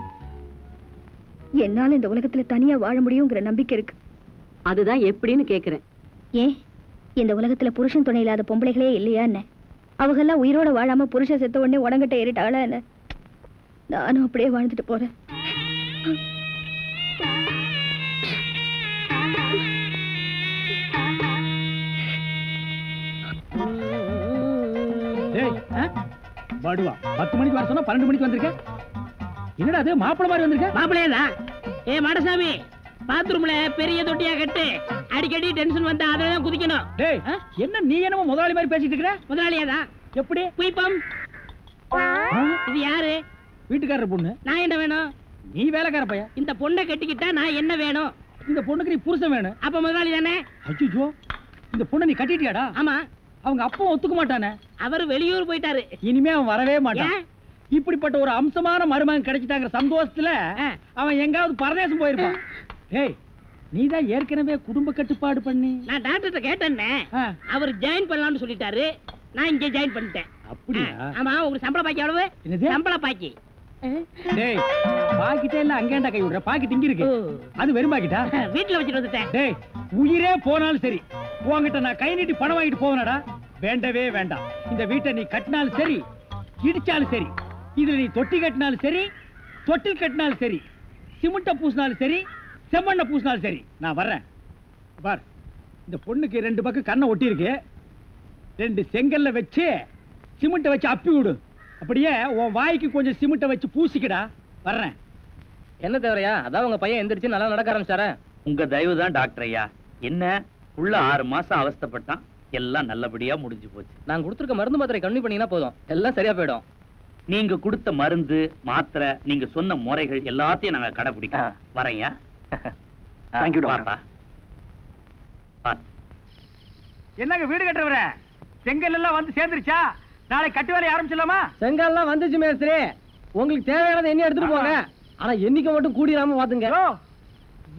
என்னால இந்த உலகத்துல தனியா வாழ முடியுங்கிற நம்பிக்கை இருக்கு. அதுதான் எப்படின்னு கேக்குறேன். ஏன் இந்த உலகத்துல புருஷன் துணை இல்லாத பொம்பளைகளே இல்லையா என்ன? அவங்கெல்லாம் உயிரோட வாழாம புருஷன் செத்த உடனே உடங்கிட்ட ஏறிட்டாளா என்ன? நானும் அப்படியே வாழ்ந்துட்டு போறேன். பாடுவா 10 மணிக்கு வர சொன்னா 12 மணிக்கு வந்திருக்க. என்னடா அது மாப்பிள மாதிரி வந்திருக்க? மாப்பிளையதான். ஏ மாடசாமி, பாத்ரூம்ல பெரிய தொட்டியா கட்டு. அடிக்கடி டென்ஷன் வந்தா அததான் குதிக்கணும். டேய், என்ன நீ என்னமோ முதலாளி மாதிரி பேசிட்டு இருக்கற? முதலாளியாதான். எப்படி? குயிப்பம். இது யாரு? வீட்டுக்காரர் பொண்ணு. நான் என்ன வேணும்? நீ வேலைக்கார பையன். இந்த பொண்ணை கட்டிக்கிட்டா நான் என்ன வேணும்? இந்த பொண்ணுக்கு நீ புருஷன் வேணும். அப்ப முதலாளி தானே? ஐயோ, இந்த பொண்ணை நீ கட்டிட்டியாடா? ஆமா. அவங்க அப்பா ஒத்துக்க மாட்டானே. அவர் வெளியூர் போயிட்டாரு. இனிமே அவன் வரவே மாட்டான். இப்படிப்பட்ட ஒரு அம்சமான மருமகன் கிடைச்சிட்டாங்க சந்தோஷத்துல அவன் எங்காவது பரதேசம் போயிருப்பான். ஏய், நீதான் ஏற்கனவே குடும்ப கட்டுப்பாடு பண்ணி. நான் டாக்டர்கிட்ட கேட்டேன்னே, அவர் ஜாயின் பண்ணலாம்னு சொல்லிட்டாரு. நான் இங்க ஜாயின் பண்ணிட்டேன். அப்படியா? ஆமா. உங்களுக்கு சம்பள பாக்கி எவ்வளவு? சம்பள பாக்கி டேய், பாக்கிட்டே இல்ல அங்கேண்டா கை விடுற. பாக்கி திங்கி இருக்கு. அது வெறும் பாக்கிட்டா? வீட்டுல வச்சுட்டு வந்துட்டேன். டேய், உயிரே போனாலும் சரி உன்கிட்ட நான் கை நீட்டி பணம் வாங்கிட்டு போவனடா. வேண்டவே வேண்டாம். இந்த வீட்டை நீ கட்டினாலும் சரி, இடிச்சாலும் சரி, இதுல நீ தொட்டி கட்டினாலும் சரி, தொட்டில் கட்டினாலும் சரி, சிமெண்ட பூசினாலும் சரி, செம்மண்ண பூசினாலும் சரி, நான் வர்றேன். பார், இந்த பொண்ணுக்கு 2 பக்கம் கண்ணை ஒட்டி இருக்கு. 2 செங்கல்ல வச்சு சிமெண்ட வச்சு அப்பி விடு. அப்படியே உன் வாய்க்கு கொஞ்சம் சிமெண்ட வச்சு பூசிக்கடா. வர்றேன். என்ன தேவையா? அதான் உங்க பையன் எந்திரிச்சு நல்லா நடக்க ஆரம்பிச்சாரா? உங்க தயவு தான் டாக்டர் ஐயா. என்ன உள்ள 6 மாசம் அவஸ்தைப்பட்டான், எல்லாம் நல்லபடியா முடிஞ்சு போச்சு. நான் கொடுத்துருக்க மருந்து மாத்திரை கம்மி பண்ணீங்கன்னா போதும், எல்லாம் சரியா போயிடும். நீங்க கொடுத்த மருந்து மாத்திரை, நீங்க சொன்ன முறைகள் எல்லாத்தையும் நாங்க கடைபிடிக்க வரையா. Thank you doctor. என்னங்க வீடு கட்டுறவர செங்கல் எல்லாம் வந்து சேர்ந்துருச்சா? நாளை கட்டு வேலையை ஆரம்பிச்சிடலாமா? செங்கல்லாம் வந்துச்சு மேஸ்திரி. உங்களுக்கு தேவையானதை எண்ணி எடுத்துட்டு போங்க. ஆனா எண்ணிக்கை மட்டும் கூடிராம பாத்துங்க.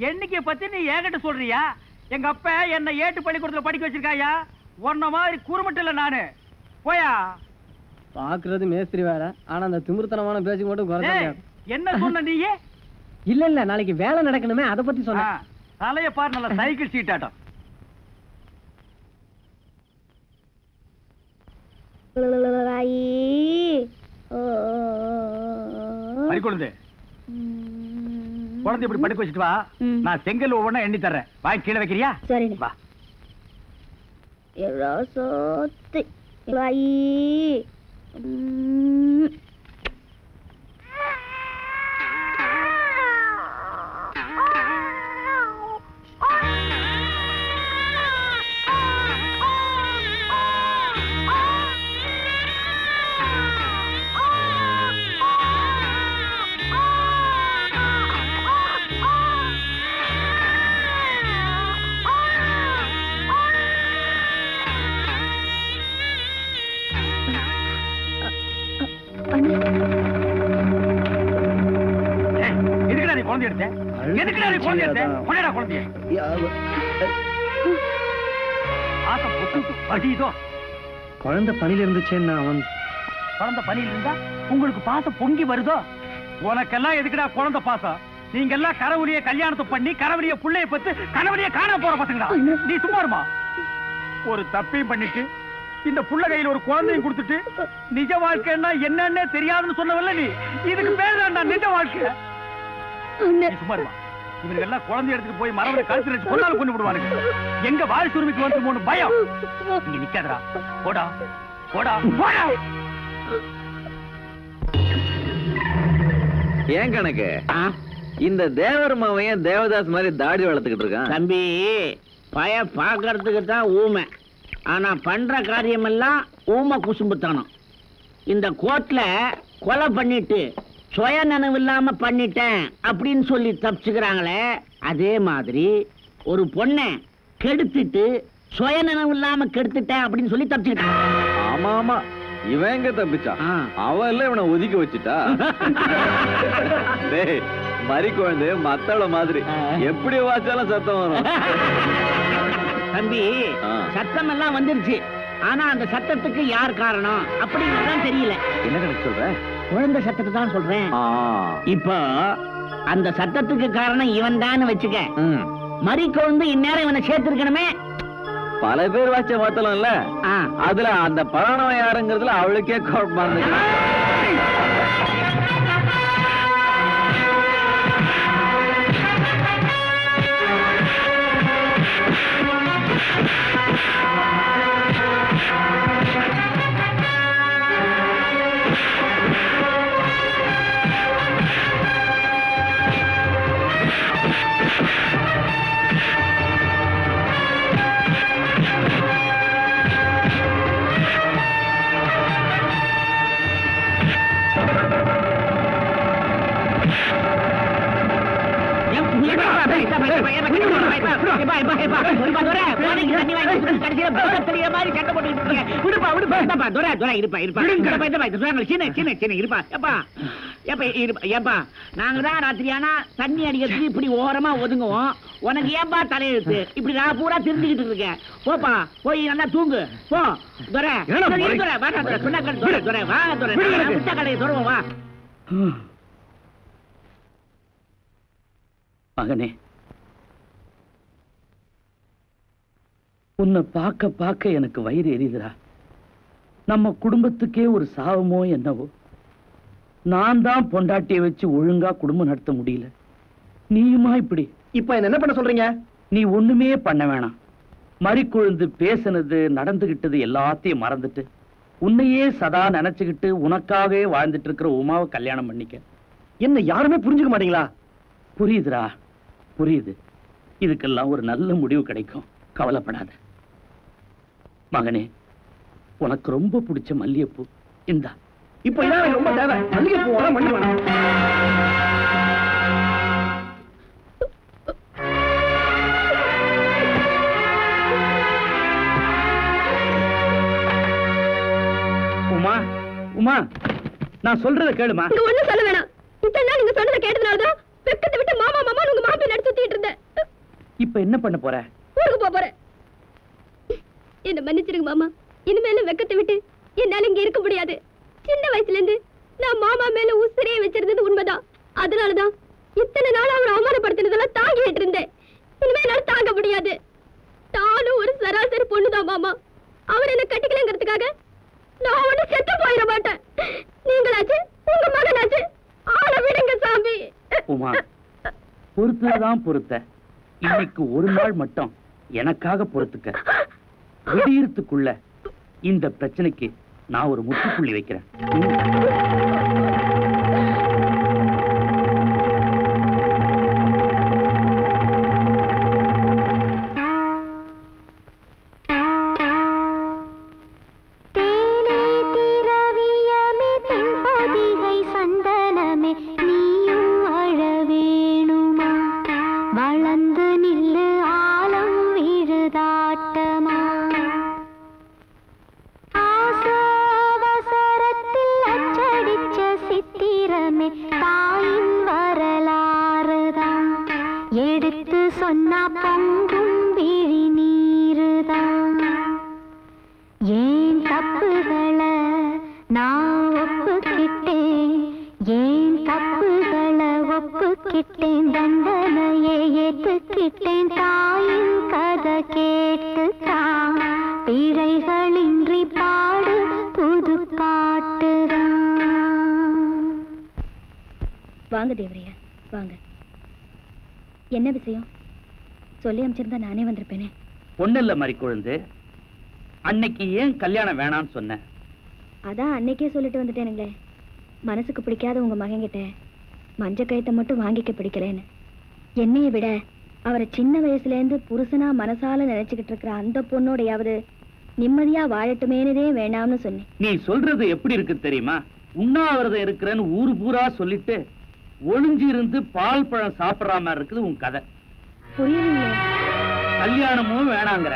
எண்ணிக்கை பத்தி நீ ஏகிட்ட சொல்றியா? எங்க அப்பா என்ன ஏட்டு பள்ளிக்கூடத்துல படிக்க வச்சிருக்காயா? உன்ன மாதிரி குறுமட்டு இல்ல நானு. போயா. பாக்குறது மேஸ்திரி வேற, ஆனா அந்த திமிர்த்தனமான பேச்சு மட்டும் குறைஞ்சாங்க. என்ன சொன்ன நீ? இல்ல நாளைக்கு வேலை நடக்கணுமே, அதை பத்தி சொன்ன. தலைய பாரு, நல்ல சைக்கிள் சீட் ஆட்டம். குழந்தை இப்படி படுக்க வச்சுட்டு வா. நான் செங்கல் ஒவ்வொன்னா எண்ணி தர்றேன். வாய் கீழே வைக்கிறியா? சரி வா. குழந்தை பணியில இருந்துச்சேன்னா அவன் குழந்தை பனியில் இருந்தா உங்களுக்கு பாசம் பொங்கி வருதோ? உனக்கெல்லாம் எதுக்குடா குழந்தை பாசம்? நீங்க எல்லாம் கரவழிய கல்யாணத்தை பண்ணி கரவழிய புள்ளைய பத்து கரவழிய காண போற பசங்கடா. நீ சும்மா இருமா. ஒரு தப்பையும் பண்ணிட்டு இந்த புள்ள கையில ஒரு குழந்தையும் கொடுத்துட்டு நிஜ வாழ்க்கைன்னா என்னன்னு தெரியாதுன்னு சொன்னவல்ல நீ. இதுக்கு பேர் தான் நிஜ வாழ்க்கை. நீ சும்மா இருமா. இவங்க எல்லாம் குழந்தை எடுத்துட்டு போய் மரவரை கழுத்து வச்சு கொண்டாலும் கொண்டு விடுவானுங்க. எங்க வாரிசு உரிமைக்கு வந்து பயம். இங்க நிக்காதடா. போடா போடா போடா. ஏன் கணக்கு இந்த தேவர் மாவையன் தேவதாஸ் மாதிரி தாடி வளர்த்துக்கிட்டு இருக்கான்? தம்பி பய பாக்கிறதுக்கு தான் ஊமை, ஆனா பண்ற காரியமெல்லாம் ஊமை குசும்புத்தானம். இந்த கோர்ட்ல கொலை பண்ணிட்டு சுய நினைவு இல்லாம பண்ணிட்டேன் அப்படின்னு சொல்லி தப்பிச்சுக்கிறாங்களே, அதே மாதிரி ஒரு பொண்ணை கெடுத்துட்டு சுய நினைவு இல்லாம கெடுத்துட்டேன் அப்படின்னு சொல்லி தப்பிச்சுக்கிட்டான். ஆமா ஆமா, இவன் எங்க தப்பிச்சான்? அவன் எல்லாம் இவனை ஒதுக்கி வச்சுட்டா. டேய் மறி குழந்தை மத்தள மாதிரி எப்படி வாச்சாலும் சத்தம் வரும். தம்பி சத்தம் எல்லாம் வந்துருச்சு, ஆனா அந்த சத்தத்துக்கு யார் காரணம் அப்படிங்கறதான் தெரியல. என்ன கணக்கு சொல்ற? குழந்தை சத்தத்தை தான் சொல்றேன். இப்போ அந்த சத்தத்துக்கு காரணம் இவன் தான் வச்சுக்க. மறி குழந்தை இந்நேரம் இவனை சேர்த்திருக்கணுமே. பல பேர் வாச்ச மாத்தலாம்ல, அதுல அந்த பராணவன் யாருங்கிறதுல அவளுக்கே குழப்பமா இருந்துச்சு. நாங்கதான் ராத்திரியானா தண்ணி அடிக்கிறதுக்கு இப்படி ஓரமா ஒதுங்குவோம். உனக்கு ஏன்பா தலையெழுத்து? இப்படி நான் பூரா தெரிஞ்சுக்கிட்டு இருக்கேன். போப்பா போய் நல்லா தூங்கு போ. துரை கடையை தொடரும் வா. மகனே, உன்னை பார்க்க பார்க்க எனக்கு வயிறு எரியுதுடா. நம்ம குடும்பத்துக்கே ஒரு சாவமோ என்னவோ. நான் தான் பொண்டாட்டியை வச்சு ஒழுங்கா குடும்பம் நடத்த முடியல, நீயுமா இப்படி? இப்ப என்ன பண்ண சொல்றீங்க? நீ ஒண்ணுமே பண்ண வேணாம். மறிக்குழுந்து பேசினது நடந்துகிட்டது எல்லாத்தையும் மறந்துட்டு உன்னையே சதா நினைச்சுக்கிட்டு உனக்காகவே வாழ்ந்துட்டு இருக்கிற உமாவை கல்யாணம் பண்ணிக்க. என்ன யாருமே புரிஞ்சுக்க மாட்டீங்களா? புரியுதுடா, புரியுது. இதுக்கெல்லாம் ஒரு நல்ல முடிவு கிடைக்கும், கவலைப்படாத. மகனே, உனக்கு ரொம்ப பிடிச்ச மல்லிகைப்பூ இந்தா. இப்ப இதான் ரொம்ப தேவை. மல்லிகைப்பூ மண்ணு வேணும். உமா, உமா, நான் சொல்றத கேளுமா. ஒண்ணும் சொல்ல வேணாம். இத்தனை நாள் நீங்க சொன்னதை கேட்டதுனாலதான் வெக்கத்தை விட்டு மாமா மாமா உங்க மாப்பிள்ளை நடிச்சு சுத்திட்டு இருந்தேன். இப்ப என்ன பண்ண போற? ஊருக்கு போறேன். என்ன மன்னிச்சிருங்க மாமா. இனிமேல வெக்கத்தை விட்டு என்னால இங்க இருக்க முடியாது. சின்ன வயசுல இருந்து நான் மாமா மேல உசிரியை வச்சிருந்தது உண்மைதான். அதனாலதான் இத்தனை நாள் அவர் அவமானப்படுத்தினதெல்லாம் தாங்கிட்டு இருந்தேன். இனிமேல தாங்க முடியாது. நானும் ஒரு சராசரி பொண்ணுதான் மாமா. அவர் என்ன கட்டிக்கலங்கிறதுக்காக நான் ஒண்ணு செத்து போயிட மாட்டேன். நீங்களாச்சு உங்க மகனாச்சு ஆள விடுங்க சாமி. உமா, பொறுத்ததான் பொறுத்த. இன்னைக்கு ஒரு நாள் மட்டும் எனக்காக பொறுத்துக்க. விடியறதுக்குள்ள இந்த பிரச்சனைக்கு நான் ஒரு முற்றுப்புள்ளி வைக்கிறேன். ஏன் தப்புகளை நான் என் தண்டனையை ஏற்றுக்கிட்டேன் தாயின் கதை கேட்டுத்தான் பிழைகளின்றி பாடு புது பாட்டுதான். வாங்க தேவரையா, வாங்க. என்ன விஷயம் சொல்லி அமைச்சிருந்தா நானே வந்திருப்பேனே. ஒண்ணு இல்ல மறிக்குழுந்து, அன்னைக்கு ஏன் கல்யாணம் வேணான்னு சொன்ன? அதான் அன்னைக்கே சொல்லிட்டு வந்துட்டேனுங்களே, மனசுக்கு பிடிக்காத உங்க மகன்கிட்ட மஞ்ச கயத்தை மட்டும் வாங்கிக்க பிடிக்கலன்னு. என்னைய விட அவரை சின்ன வயசுல இருந்து புருஷனா மனசால நினைச்சுக்கிட்டு இருக்கிற அந்த பொண்ணோடையாவது நிம்மதியா வாழட்டுமேனதே வேண்டாம்னு சொன்னேன். நீ சொல்றது எப்படி இருக்கு தெரியுமா? உண்ணாவிரதம் இருக்கிறேன்னு ஊரு பூரா சொல்லிட்டு ஒளிஞ்சு இருந்து பால் பழம் சாப்பிடுற மாதிரி இருக்குது உன் கதை. புரியலையே. கல்யாணமும் வேணாங்கிற,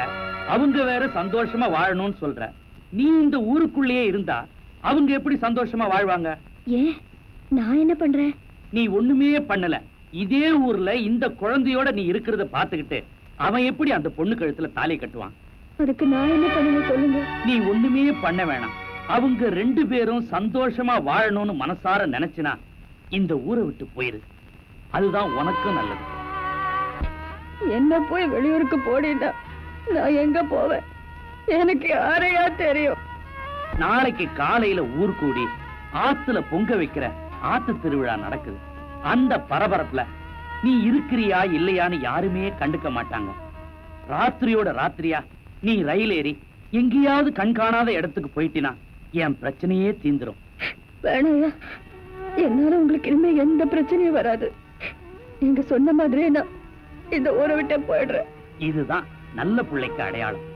அவங்க வேற சந்தோஷமா வாழணும்னு சொல்ற. நீ இந்த ஊருக்குள்ளேயே இருந்தா அவங்க எப்படி சந்தோஷமா வாழ்வாங்க? ஏன் நான் என்ன பண்றேன்? நீ ஒண்ணுமே பண்ணல. இதே ஊர்ல இந்த குழந்தையோட நீ இருக்கிறத பாத்துக்கிட்டு அவன் எப்படி அந்த பொண்ணு கழுத்துல தாலி கட்டுவான்? அதுக்கு நான் என்ன பண்ணுவேன் சொல்லுங்க. நீ ஒண்ணுமே பண்ண வேணாம். அவங்க 2 பேரும் சந்தோஷமா வாழணும்னு மனசார நினைச்சினா இந்த ஊரை விட்டு போயிரு. அதுதான் உனக்கும் நல்லது. என்ன போய் வெளியூருக்கு போடினா நான் எங்க போவேன்? எனக்கு யாரையா தெரியும்? நாளைக்கு காலையில ஊர் கூடி ஆத்துல பொங்க வைக்கிற ஆத்து திருவிழா நடக்குது. அந்த பரபரப்புல நீ இருக்கிறியா இல்லையான்னு யாருமே கண்டுக்க மாட்டாங்க. ராத்திரியோட ராத்திரியா நீ ரயில் ஏறி எங்கேயாவது கண்காணாத இடத்துக்கு போயிட்டினா என் பிரச்சனையே தீந்துரும். வேணாயா, என்னால உங்களுக்கு இனிமே எந்த பிரச்சனையும் வராது. நீங்க சொன்ன மாதிரியே நான் இந்த ஊரை விட்டே போயிடுறேன். இதுதான் நல்ல பிள்ளைக்கு அடையாளம்.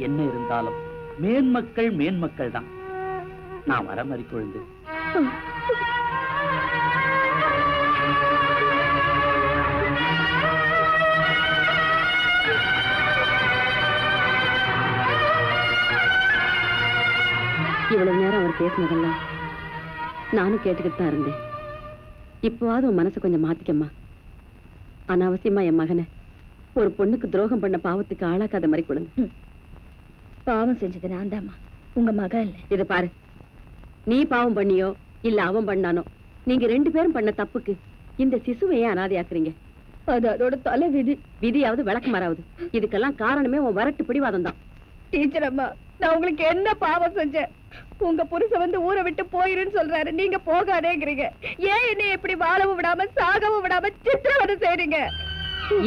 என்ன இருந்தாலும் மேன்மக்கள் மேன்மக்கள் தான். நான் வர மாதிரி கொழுந்து. இவ்வளவு நேரம் அவர் பேசினதெல்லாம் நானும் கேட்டுக்கிட்டு தான் இருந்தேன். இப்போவாது உன் மனசை கொஞ்சம் மாத்திக்கம்மா. அனாவசியமா என் மகனை ஒரு பொண்ணுக்கு துரோகம் பண்ண பாவத்துக்கு ஆளாக்காத மாதிரி கொடுங்க. பாவம் செஞ்சது நான் தாம்மா, உங்க மகன் இல்ல. இத பாரு, நீ பாவம் பண்ணியோ இல்ல அவன் பண்ணானோ, நீங்க 2 பேரும் பண்ண தப்புக்கு இந்த சிசுவை ஏன் அனாதையாக்குறீங்க? அது அதோட தலை விதி. விதியாவது விளக்கு மாறாவது. இதுக்கெல்லாம் காரணமே உன் வரட்டு பிடிவாதம் தான். டீச்சர் அம்மா, நான் உங்களுக்கு என்ன பாவம் செஞ்சேன்? உங்க புருஷன் வந்து ஊரை விட்டு போயிருன்னு சொல்றாரு, நீங்க போகாதேங்கிறீங்க. ஏன் என்ன இப்படி வாழவும் விடாம சாகவும் விடாம சித்திரவதை செய்றீங்க?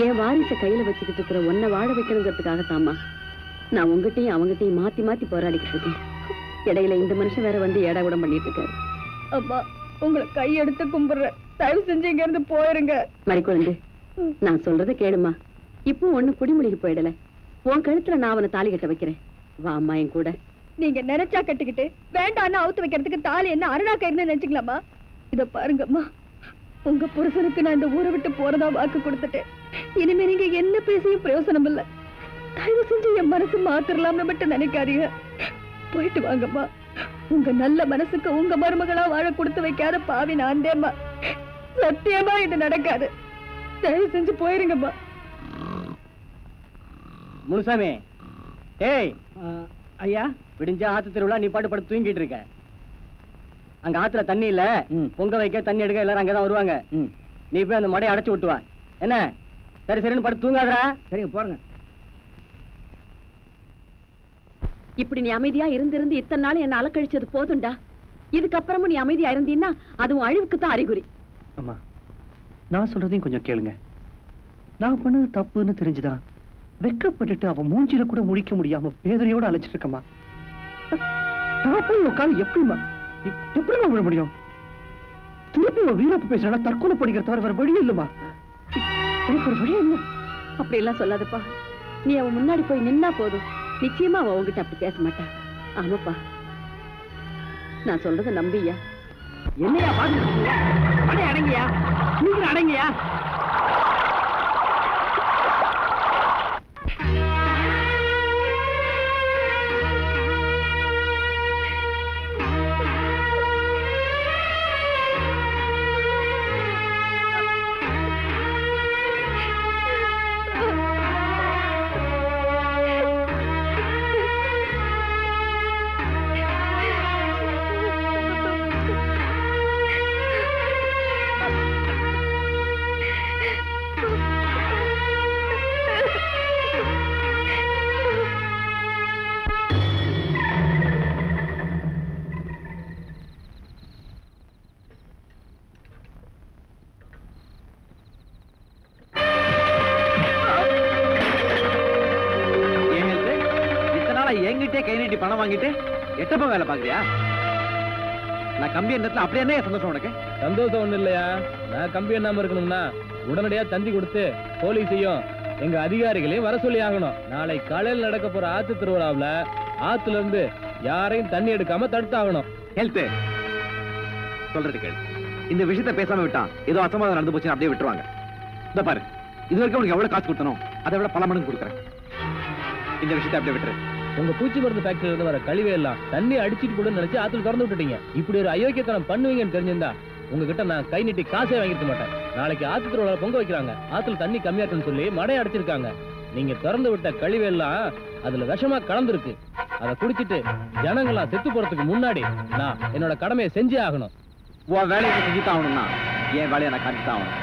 என் வாரிசை கையில வச்சுக்கிட்டு இருக்கிற உன்னை வாழ வைக்கணுங்கிறதுக்காகத்தாமா நான் உங்ககிட்டயும் அவங்ககிட்டயும் மாத்தி மாத்தி போராடிக்கிட்டு இருக்கேன். இடையில இந்த மனுஷன் வேற வந்து ஏடா கூட பண்ணிட்டு இருக்காரு. அம்மா, உங்களை கையெடுத்து கும்பிடுறேன், தயவு செஞ்சு இங்க இருந்து போயிருங்க. மறிக்குழந்து, நான் சொல்றதை கேளுமா. இப்போ ஒண்ணு குடிமொழிக்கு போயிடல. உன் கழுத்துல நான் அவனை தாலி கட்ட வைக்கிறேன். வா அம்மா என் கூட. நீங்க நினைச்சா கட்டிக்கிட்டு வேண்டான்னு அவுத்து வைக்கிறதுக்கு தாலி என்ன அருணா கயிறுன்னு நினைச்சுக்கலாமா? இத பாருங்கம்மா, உங்க புருஷனுக்கு நான் இந்த ஊரை விட்டு போறதா வாக்கு கொடுத்துட்டேன். இனிமே நீங்க என்ன பேசியும் பிரயோசனம் இல்ல. தயவு செஞ்சு என் மனசு மாத்திரலாம்னு மட்டும் நினைக்காதீங்க. போயிட்டு வாங்கம்மா. உங்க நல்ல மனசுக்கு உங்க மருமகளா வாழ கொடுத்து வைக்காத பாவி நான் தேம்மா. சத்தியமா இது நடக்காது. தயவு செஞ்சு போயிருங்கம்மா. முனுசாமி, ஏய் ஐயா, விடிஞ்ச ஆத்து திருவிழா நீ பாட்டு படுத்து தூங்கிட்டு இருக்க. அங்க ஆத்துல தண்ணி இல்ல, பொங்க வைக்க தண்ணி எடுக்க எல்லாரும் அங்கதான் வருவாங்க. நீ போய் அந்த மடையை அடைச்சு விட்டுவா. என்ன? சரி சரின்னு படுத்து தூங்காதரா. சரிங்க, போறங்க. இப்படி நீ அமைதியா இருந்து இத்தனை நாள் என்ன அலக்கழிச்சது போதும்டா. இதுக்கப்புறமும் நீ அமைதியா இருந்தீன்னா அதுவும் அழிவுக்கு தான் அறிகுறி. அம்மா, நான் சொல்றதையும் கொஞ்சம் கேளுங்க. நான் பண்ணது தப்புன்னு தெரிஞ்சுதான் வெக்கப்பட்டுட்டு அவன் மூஞ்சில கூட முடிக்க முடியாம பேதனையோட அழைச்சிட்டு இருக்கமா. நான் போய் உட்காந்து எப்படிமா விழ முடியும்? திருப்பி வீரப்பு பேசுறா தற்கொலை படிக்கிற தவிர வேற வழி இல்லம்மா. எனக்கு ஒரு வழி இல்ல. அப்படி எல்லாம் சொல்லாதப்பா. நீ அவன் முன்னாடி போய் நின்னா போதும், நிச்சயமா அவன் உங்ககிட்ட அப்படி பேச மாட்டான். ஆமாப்பா, நான் சொல்றதை நம்பியா. என்னையா பாத்து அடங்கியா, நீங்க அடங்கியா. அப்படியே கை நீட்டி பணம் வாங்கிட்டு எட்டப்ப வேலை பாக்குறியா? நான் கம்பி எண்ணத்துல அப்படியே என்ன சந்தோஷம் உனக்கு? சந்தோஷம் ஒண்ணு இல்லையா? நான் கம்பி எண்ணாம இருக்கணும்னா உடனடியா தந்தி கொடுத்து போலீஸையும் எங்க அதிகாரிகளையும் வர சொல்லி ஆகணும். நாளை காலையில் நடக்க போற ஆத்து திருவிழாவுல ஆத்துல இருந்து யாரையும் தண்ணி எடுக்காம தடுத்தாகணும். ஹெல்த் சொல்றது கேளு. இந்த விஷயத்த பேசாம விட்டான் ஏதோ அசமாதானம் நடந்து போச்சு அப்படியே விட்டுருவாங்க. இந்த பாரு, இது வரைக்கும் உனக்கு எவ்வளவு காசு கொடுத்தனும் அதை விட பல மடங்கு கொடுக்குறேன். இந்த விஷயத்தை அப்படியே விட்டுரு. உங்க பூச்சி மருந்து ஃபேக்டரியில இருந்து வர கழிவே எல்லாம் தண்ணி அடிச்சிட்டு கூட நினைச்சு ஆத்துல திறந்து விட்டுட்டீங்க. இப்படி ஒரு அயோக்கியத்தனம் பண்ணுவீங்கன்னு தெரிஞ்சிருந்தா உங்ககிட்ட நான் கை நீட்டி காசே வாங்கிருக்க மாட்டேன். நாளைக்கு ஆத்து திருவிழா பொங்க வைக்கிறாங்க. ஆத்துல தண்ணி கம்மியா இருக்குன்னு சொல்லி மடை அடைச்சிருக்காங்க. நீங்க திறந்து விட்ட கழிவு எல்லாம் அதுல விஷமா கலந்துருக்கு. அதை குடிச்சிட்டு ஜனங்களா செத்து போறதுக்கு முன்னாடி நான் என்னோட கடமையை செஞ்சே ஆகணும். உன் வேலையை செஞ்சுதான் ஆகணும்னா என் வேலையை நான் காட்டித்தான் ஆகணும்.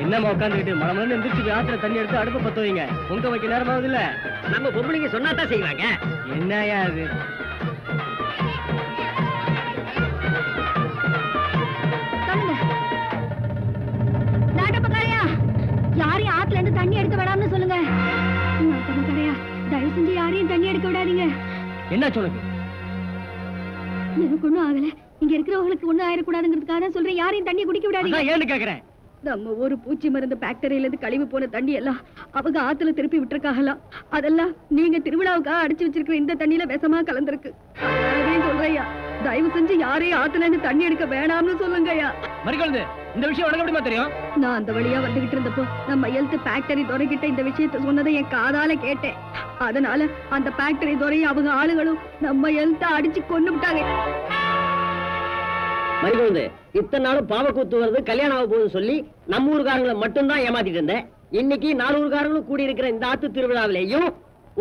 என்னமா உட்காந்துக்கிட்டு மனமனு எந்திரிச்சு ஆத்துல தண்ணி எடுத்து அடுப்பு பத்த வைங்க. பொங்க வைக்க நேரமாவது இல்ல. நம்ம பொம்பளைங்க சொன்னாதான் செய்வாங்க. என்னயா அது? நாட்டப்பக்காரையா, யாரையும் ஆத்துல இருந்து தண்ணி எடுக்க வேடாம்னு சொல்லுங்க. நாட்டப்பக்காரையா, தயவு செஞ்சு யாரையும் தண்ணி எடுக்க விடாதீங்க. என்ன சொல்லுங்க? எனக்கு ஒண்ணும் ஆகல. இங்க இருக்கிறவங்களுக்கு ஒண்ணும் ஆயிடக்கூடாதுங்கிறதுக்காக தான் சொல்றேன். யாரையும் தண்ணி குடிக்க விடாதீங்க. ஏன்னு கேக்குறேன். நம்ம ஒரு பூச்சி மருந்து ஃபேக்டரியில இருந்து கழிவு போன தண்ணி எல்லாம் அவங்க ஆத்துல திருப்பி விட்டுருக்காகலாம். அதெல்லாம் நீங்க திருவிழாவுக்காக அடிச்சு வச்சிருக்கிற இந்த தண்ணியில விஷமா கலந்துருக்கு. அதையும் சொல்றையா, தயவு செஞ்சு யாரையும் ஆத்துல இருந்து தண்ணி எடுக்க வேணாம்னு சொல்லுங்கய்யா. மறிக்கொழுந்து, இந்த விஷயம் உனக்கு எப்படிமா தெரியும்? நான் அந்த வழியா வந்துகிட்டு இருந்தப்போ நம்ம ஹெல்த் ஃபேக்டரி துறைக்கிட்ட இந்த விஷயத்த சொன்னதை என் காதால கேட்டேன். அதனால அந்த ஃபேக்டரி துறையும் அவங்க ஆளுகளும் நம்ம ஹெல்த்த அடிச்சு கொண்டு விட்டாங்க. மறிக்கொழுந்து, இத்தனை நாளும் பாவக்கூத்து வருது கல்யாணம் ஆக போகுதுன்னு சொல்லி நம்ம ஊருக்காரங்களை மட்டும்தான் ஏமாத்திட்டு இருந்தேன். இன்னைக்கு 4 ஊருக்காரங்களும் கூடி இருக்கிற இந்த ஆத்து திருவிழாவிலையும்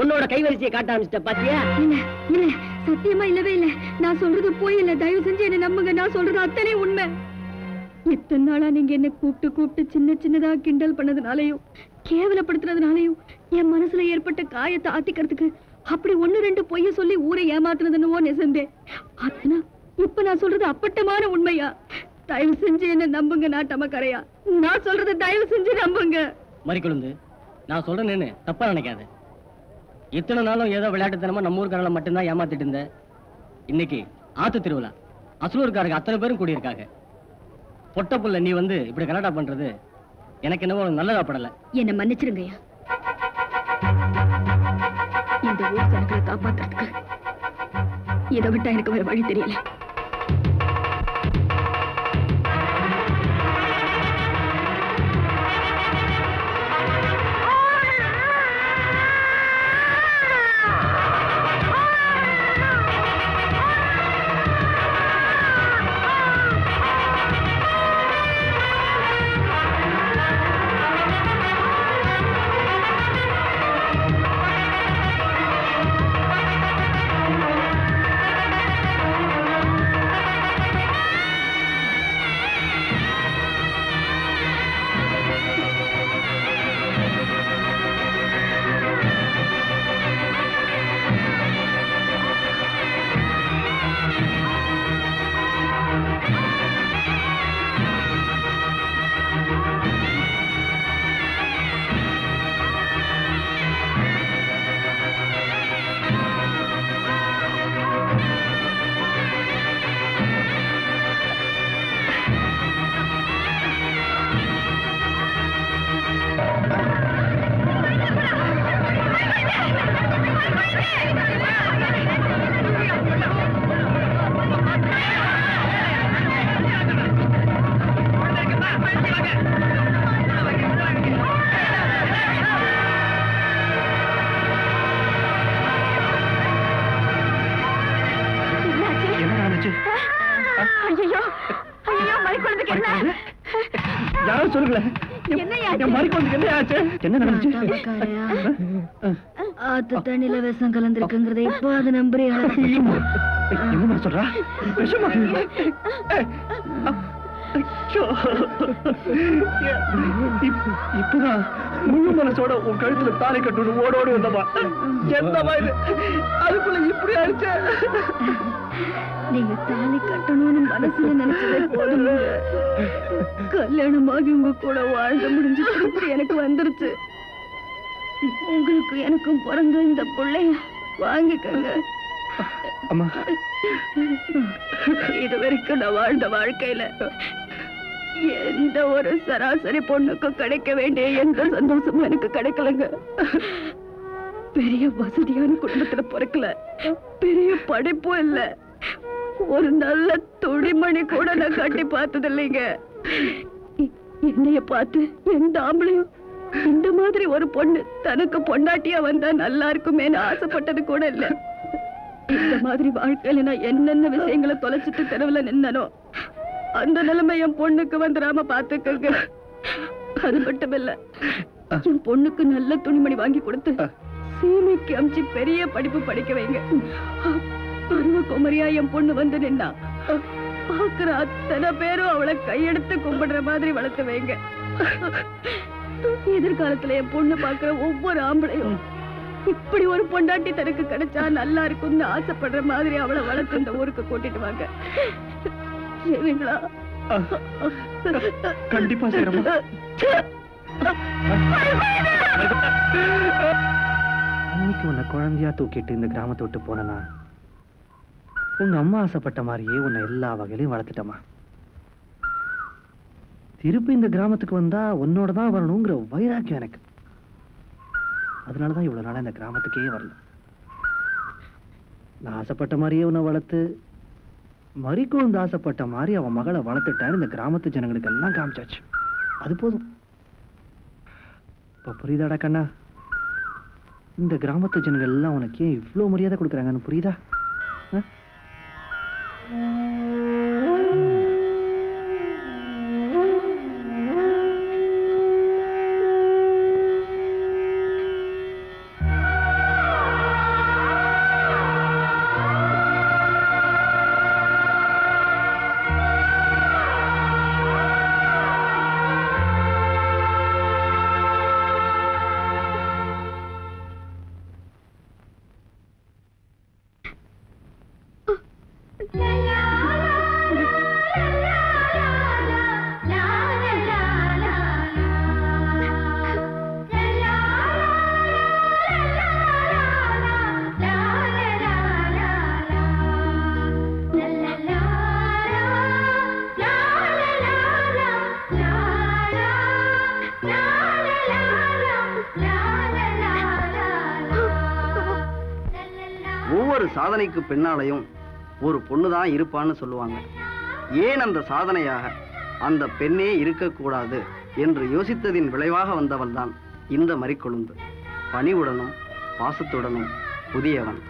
உன்னோட கைவரிசையை காட்ட ஆரம்பிச்சிட்ட பாத்தியா? இல்ல இல்ல, சத்தியமா இல்லவே இல்ல. நான் சொல்றது போய் இல்ல. தயவு செஞ்சு என்ன நம்புங்க. நான் சொல்றது அத்தனை உண்மை. இத்தனை நாளா நீங்க என்ன கூப்பிட்டு சின்ன சின்னதா கிண்டல் பண்ணதுனாலையும் கேவலப்படுத்துறதுனாலையும் என் மனசுல ஏற்பட்ட காயத்தை ஆத்திக்கிறதுக்கு அப்படி 1-2 பொய்ய சொல்லி ஊரை ஏமாத்துனதுன்னு நெசந்தேன். ஆனா இப்ப நான் சொல்றது அப்பட்டமான உண்மையா? தயவு செஞ்சு என்ன நம்புங்க நாட்டமக்காரையா. நான் சொல்றது தயவு செஞ்சு நம்புங்க. மறிக்கொழுந்து, நான் சொல்றேன்னு தப்பா நினைக்காத. இத்தனை நாளும் ஏதோ விளையாட்டுத்தனமா நம்ம ஊருக்காரங்களை மட்டும்தான் ஏமாத்திட்டு இருந்த. இன்னைக்கு ஆத்து திருவிழா, அசலூர்காரங்க அத்தனை பேரும் கூடியிருக்காங்க. பொட்ட புள்ள நீ வந்து இப்படி கலாட்டா பண்றது எனக்கு என்னவோ நல்லதா படல. என்ன மன்னிச்சிருங்கய்யா. இந்த ஊர் ஜனங்களை காப்பாத்துறதுக்கு இதை விட்டா எனக்கு வேற வழி தெரியல. ஐயோ ஐயோ மறிக்குழந்தைக்கு என்ன யாரும் சொல்லுங்களேன் என் மறிக்குழந்தைக்கு என்ன ஆச்சு? என்ன நடந்துச்சு? ஆத்து தண்ணியில விஷம் கலந்துருக்குங்கிறத இப்போ அது நம்புறியா? என்ன சொல்றா? விஷமா? இப்பதான் முழு மனசோட உன் கழுத்துல தாலி கட்டு ஓடோடி வந்தமா. என்னமா இது? அதுக்குள்ள இப்படி ஆயிடுச்சு. நீங்க தாலி கட்டணும்னு மனசுல நினைச்சதே போதும். கல்யாணமாகி உங்க கூட வாழ்ந்து முடிஞ்சு இப்படி எனக்கு வந்துருச்சு. உங்களுக்கு எனக்கும் பிறந்த இந்த பிள்ளைய வாங்கிக்கங்க. அம்மா, இது வரைக்கும் நான் வாழ்ந்த வாழ்க்கையில எந்த ஒரு சராசரி பொண்ணுக்கும் கிடைக்க வேண்டிய எந்த சந்தோஷமும் எனக்கு கிடைக்கலங்க. பெரிய வசதியான குடும்பத்துல பிறக்கல, பெரிய படிப்பும் இல்ல, ஒரு நல்ல துணிமணி கூட நான் கட்டி பார்த்தது இல்லைங்க. என்னைய பார்த்து எந்த ஆம்பளையும் இந்த மாதிரி ஒரு பொண்ணு தனக்கு பொண்டாட்டியா வந்தா நல்லா இருக்குமேன்னு ஆசைப்பட்டது கூட இல்ல. இந்த மாதிரி வாழ்க்கையில நான் என்னென்ன விஷயங்களை தொலைச்சிட்டு தெருவுல நின்னனோ அந்த நிலைமை என் பொண்ணுக்கு வந்துடாம பாத்துக்கங்க. அது மட்டும் இல்ல, என் பொண்ணுக்கு நல்ல துணிமணி வாங்கி கொடுத்து சீமைக்கு அமிச்சு பெரிய படிப்பு படிக்க வைங்க. பருவ குமரியா என் பொண்ணு வந்து நின்னா பாக்குற அத்தனை பேரும் அவளை கையெடுத்து கும்பிடுற மாதிரி வளர்த்து வைங்க. எதிர்காலத்துல என் பொண்ணு பாக்குற ஒவ்வொரு ஆம்பளையும் இப்படி ஒரு பொண்டாட்டி தனக்கு கிடைச்சா நல்லா இருக்கும்னு ஆசைப்படுற மாதிரி அவளை வளர்த்து இந்த ஊருக்கு கூட்டிட்டு வாங்க. சரிங்களா? கண்டிப்பா செய்யறோம். அன்னைக்கு உன்னை குழந்தையா தூக்கிட்டு இந்த கிராமத்தை விட்டு போனா உங்க அம்மா ஆசைப்பட்ட மாதிரியே உன்னை எல்லா வகையிலையும் வளர்த்துட்டமா. திருப்பி இந்த கிராமத்துக்கு வந்தா உன்னோட தான் வரணுங்கிற வைராக்கியம் எனக்கு. அதனாலதான் இவ்வளவு நாளா இந்த கிராமத்துக்கே வரல. நான் ஆசைப்பட்ட மாதிரியே உன்னை வளர்த்து மறிக்குழந்து ஆசைப்பட்ட மாதிரி அவன் மகளை வளர்த்துட்டாரு இந்த கிராமத்து ஜனங்களுக்கு எல்லாம் காமிச்சாச்சு. அது போதும். இப்ப புரியுதாடா கண்ணா? இந்த கிராமத்து ஜனங்கள் எல்லாம் உனக்கு ஏன் இவ்வளவு மரியாதை கொடுக்குறாங்கன்னு புரியுதா? ஒவ்வொரு சாதனைக்கு பின்னாலையும் ஒரு பொண்ணுதான் இருப்பான்னு சொல்லுவாங்க. ஏன் அந்த சாதனையாக அந்த பெண்ணே இருக்கக்கூடாது என்று யோசித்ததின் விளைவாக வந்தவள்தான் இந்த மறிக்கொழுந்து. பணிவுடனும் பாசத்துடனும் புதியவன்.